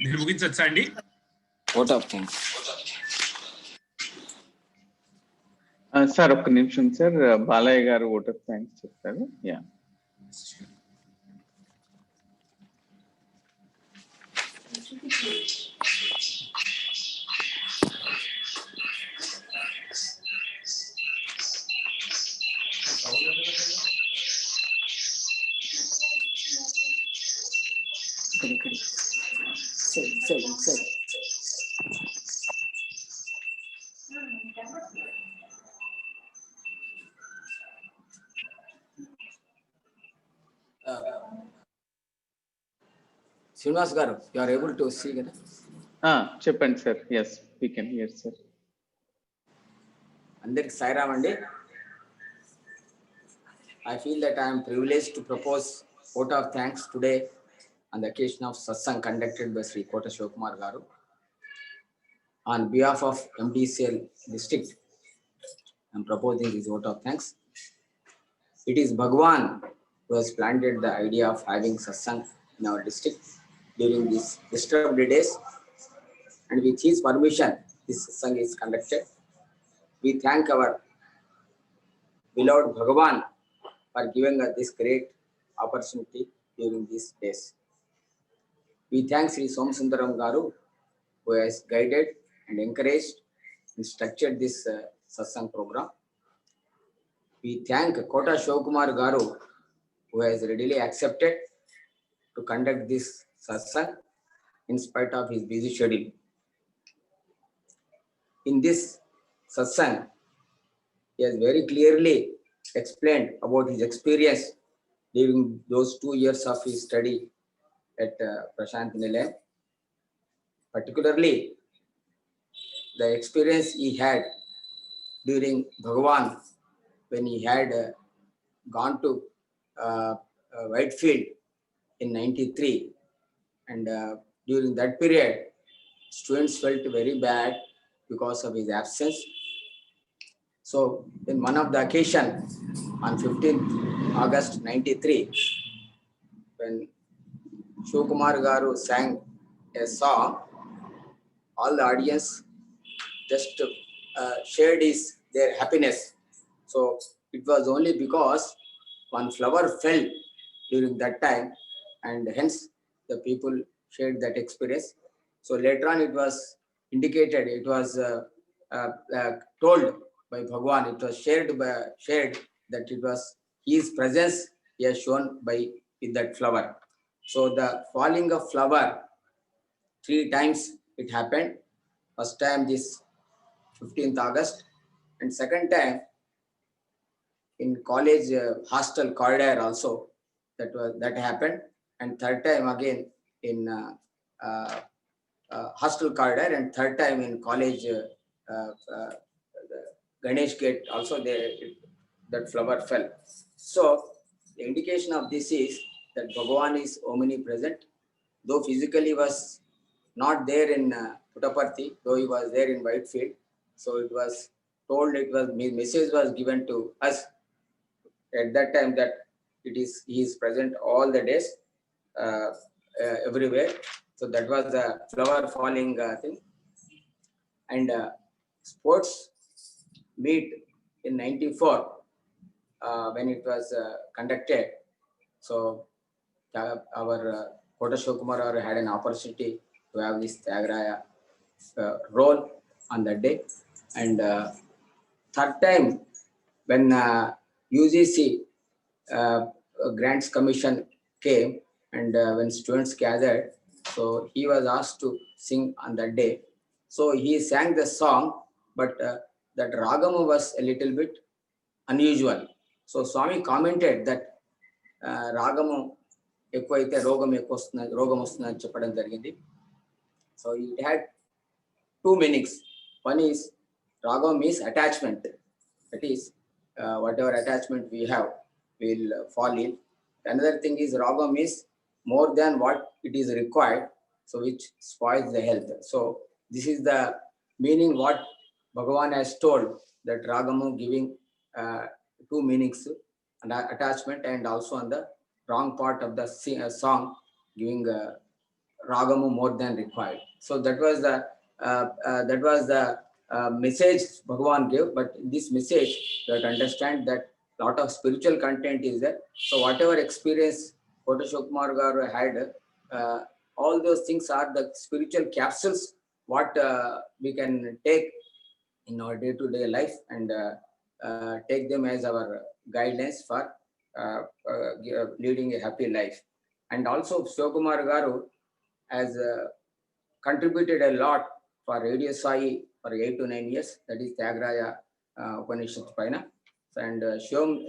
B: నేను ముగించొచ్చా అండి?
C: సార్ ఒక్క నిమిషం సార్, బాలయ్య గారు ఓట్ ఆఫ్ థ్యాంక్స్ చెప్తారు. Yeah,
D: Srinivas garu, you are able to see కదా?
C: చెప్పండి sir. Yes, we can hear sir.
D: అందరికి సాయిరామ్ అండి. I feel that I am privileged to propose vote of thanks today on the occasion of satsang conducted by Sri Kota Shivakumar garu. On behalf of MDCL district, I am proposing this vote of thanks. It is Bhagwan who has planted the idea of having satsang in our district during these disturbed days, and with his permission, this satsang is conducted. We thank our beloved Bhagwan for giving us this great opportunity during these days. We thank Sri Somsundaram garu who has guided and encouraged and structured this satsang program. We thank Kota Shivakumar garu who has readily accepted to conduct this satsang in spite of his busy schedule. In this satsang, he has very clearly explained about his experience during those 2 years of his study at Prashant Nilayam. Particularly, the experience he had during Bhagwan when he had gone to Whitefield in 93, and during that period, students felt very bad because of his absence. So, in one of the occasion on 15th August 93, when Shivakumar garu sang a song, all the audience just shared their happiness. So it was only because one flower fell during that time, and hence the people shared that experience. So later on, it was indicated, it was told by Bhagwan, it was shared that it was his presence he has shown by with that flower. So the falling of flower 3 times it happened. First time this 15th August, and second time in college hostel corridor also that happened, and third time again in hostel corridor, and third time in college Ganesh gate also that flower fell. So the indication of this is that Bhagavan is omnipresent, though physically was not there in Puttaparthi, though he was there in Whitefield. So it was told, message was given to us at that time that he is present all the days, everywhere. So that was the flower falling thing. And sports meet in 94 when it was conducted. So our Kota Shivakumar had an opportunity to have this Tyagaraya role on that day. And third time when UGC Grants Commission came, and when students gathered, so he was asked to sing on that day. So he sang the song, but that ragamu was a little bit unusual. So Swami commented that ragamu ఎక్కువైతే రోగం వస్తుందని చెప్పడం జరిగింది. So it had 2 meanings. One is ragam means attachment. That is, whatever attachment we have will fall in. Another thing is ragam means more than what it is required, so which spoils the health. So this is the meaning what Bhagavan has told, that ragamu giving 2 meanings, and attachment, and also on the wrong part of the song giving ragamu more than required. So that was the message Bhagavan gave. But in this message, you have to understand that lot of spiritual content is there. So whatever experience Kota Shivakumar garu had, all those things are the spiritual capsules what we can take in our day-to-day life, and take them as our guidelines for leading a happy life. And also Shivakumar garu has contributed a lot for Radio Sai for 8 to 9 years. That is Tyagaraya Upanishad Paina. And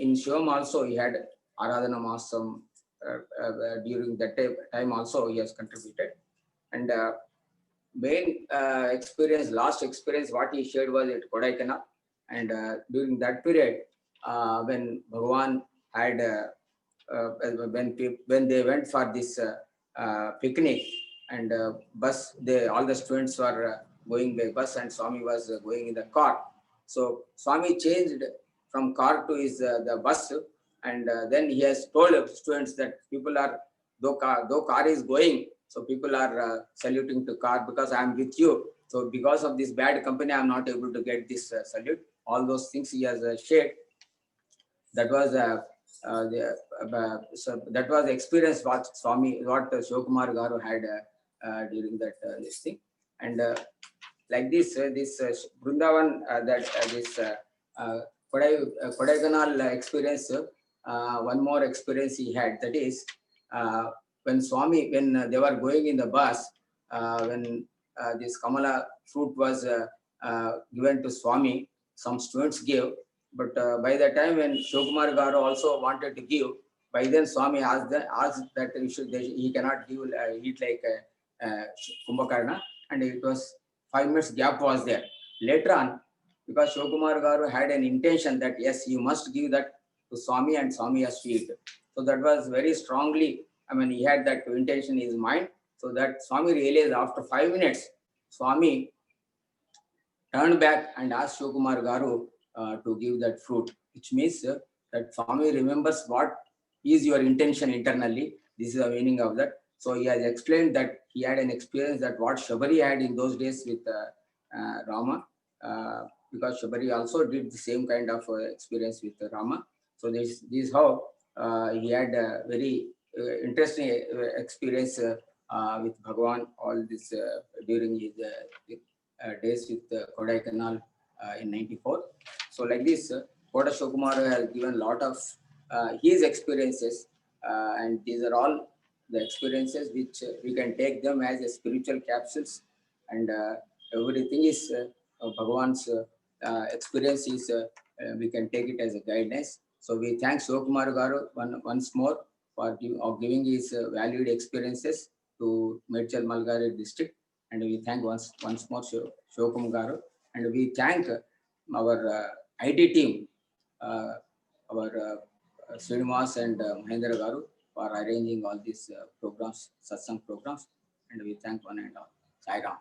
D: in Shivam also he had Aradhana Mahasam, during that time also he has contributed. And main last experience what he shared was at Kodaikanal. And during that period, when Bhagavan had, when they went for this picnic, and bus, all the students were going by bus, and Swami was going in the car. So Swami changed from car to his the bus, and then he has told students that people are, though car is going, so people are saluting to car because I am with you. So because of this bad company, I am not able to get this salute. All those things he has shared. That was so that was the experience what Shivakumar Garu had during that this thing. And like this Vrindavan, this Kodaikanal experience. One more experience he had, that is when Swami, when they were going in the bus, when this Kamala fruit was given to Swami, some students gave, but by the time when Shivakumar Garu also wanted to give, by then Swami asked that he cannot give eat like Kumbhakarna, and it was 5 minutes gap was there. Later on, because Shivakumar Garu had an intention that yes, you must give that to Swami and Swami has to eat. So that was very strongly, I mean, he had that intention in his mind. So that Swami realized after 5 minutes, Swami turned back and asked Shivakumar Garu to give that fruit, which means that Swami remembers what is your intention internally. This is the meaning of that. So he has explained that he had an experience that what Shabari had in those days with Rama, because Shabari also did the same kind of experience with Rama. So this is how he had a very interesting experience with Bhagavan, all this during his days with Kodaikanal in 94. So like this, Kota Shivakumar has given a lot of his experiences, and these are all the experiences which we can take them as a spiritual capsules, and everything is Bhagavan's experience is, we can take it as a guidance. So we thank Shivakumar Garu once more for giving his valued experiences to Medchal Malgare district, and we thank once more Shivakumar Garu, and we thank our IT team, our Srinivas and Mahendra Garu for arranging all these programs, satsang programs, and we thank one and all. Sai Ram.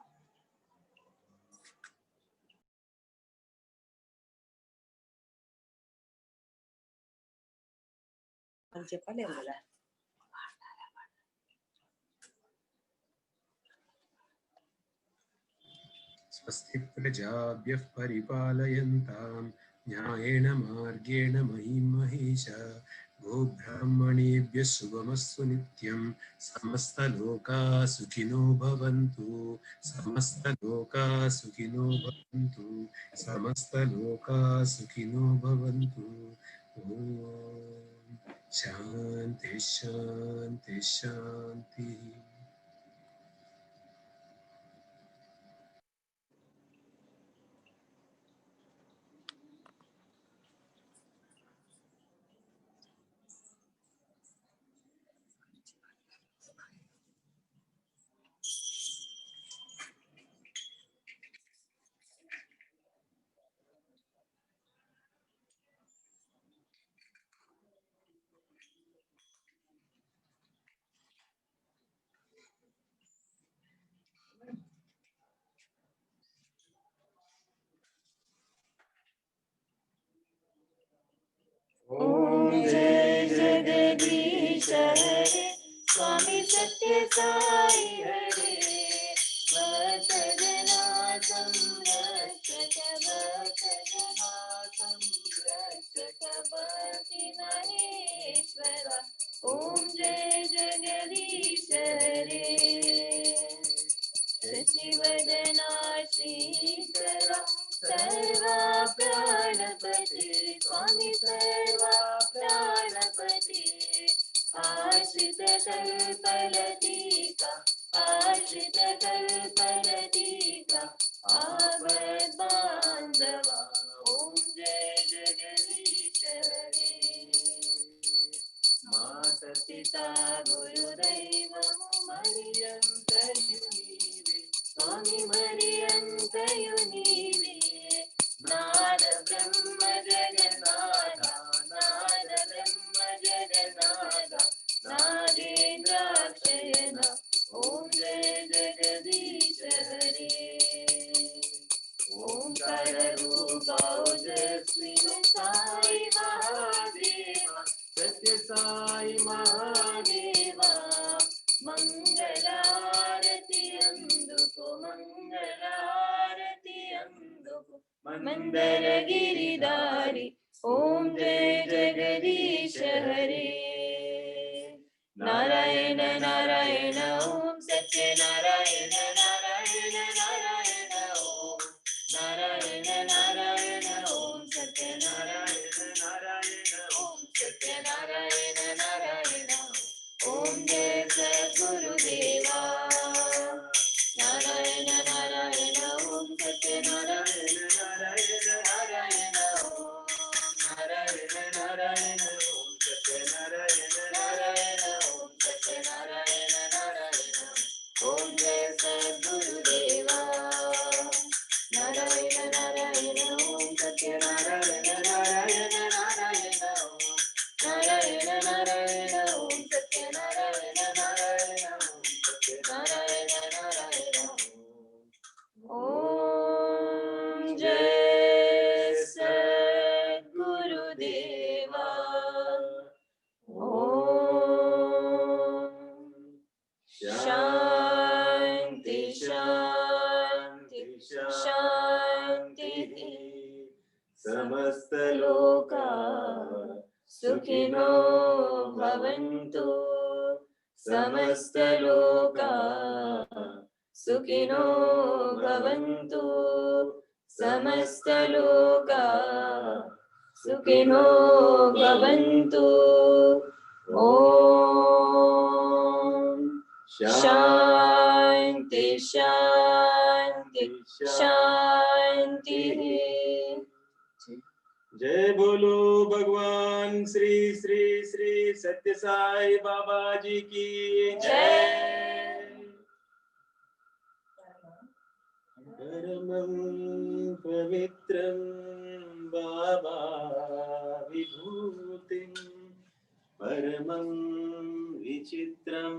B: स्वस्ति प्रजाभ्यः परिपालयन्तां न्यायेन मार्गेण महीं महिषा गोब्राह्मणेभ्यः शुभमस्तु नित्यं समस्तलोकाः सुखिनो भवन्तु समस्तलोकाः सुखिनो भवन्तु समस्तलोकाः सुखिनो भवन्तु ॐ शान्ति शान्ति शान्तिः.
E: ओम जय जगदीश हरे स्वामी सत्य साई हरे भक्तजना संरक्षक भक्तजना संरक्षक भक्ति महेश्वर ओम जय जगदीश हरे शशिवदना श्रीकरा सर्वा प्राणपति स्वामी सर्वा प्राणपति आश्रित कल्पलतिका आश्रित कल्पलतिका आवद बांधवा ओम जय जगदीश हरे माता पिता शंकर रूपा ओजस्वी साई महादेवा सत्य साई महादेवा मंगलारती अंदुको मंगलारती अंदुको मंदर गिरिधारी ओम जय जगदीश हरे नारायण नारायण ओम सत्य नारायण नारायण नारायण ओम नारायण नारायण ओम सत्य नारायण नारायण ओम सत्य नारायण नारायण ओम जय सद्गुरुदेवा नारायण नारायण ओम सत्य नारायण नारायण नारायण ओम नारायण नारायण ओम सत्य नारायण नारायण ओम सत्य नारायण नारायण ओम जय सद्गुरुदेवा नारायण नारायण ओम सत्य नारायण नारायण नारायण ओम नारायण नारायण ओम सत्य नारायण नारायण ओम सत्य नारायण नारायण ओम जय सद्गुरुदेवा ओम शांति शांति शांति समस्त लोका सुखिनो भवन्तु समस्त लोका सुखिनो भवन्तु समस्त लोका सुखिनो भवन्तु ओम शांति शांति शांति
A: जय बोलो भगवान श्री श्री श्री सत्य साई बाबा जी की जय। परमं पवित्रं बाबा विभूतिं परमं विचित्रं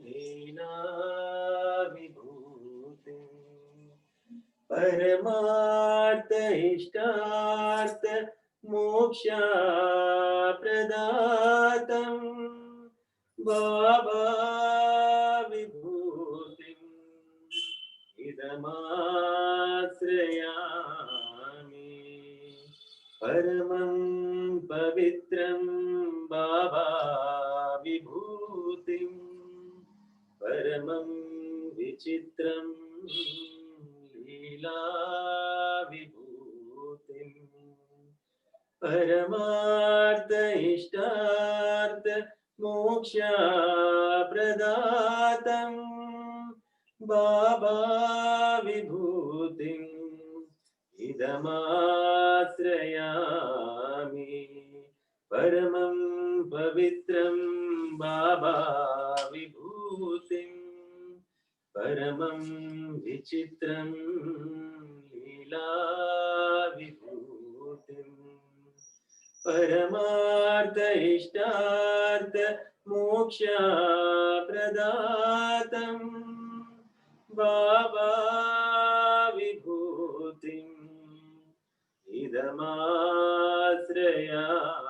A: लीला विभूतिं परमार्थ इष्टार्थ मोक्षा प्रदातं बाबा विभूतिम् इदमाश्रयामि परमं पवित्रं बाबा विभूतिं परमं विचित्रं लीला विभूतिं परमार्थ इष्टार्थ मोक्षा प्रदातं बाबा विभूतिं इदमाश्रयामि परमं पवित्रं बाबा विभूतिं परमं विचित्रं लीला विभूतिं परमार्थ इष्टार्थ मोक्षा प्रदातं बाबा विभूतिं इदमाश्रयामि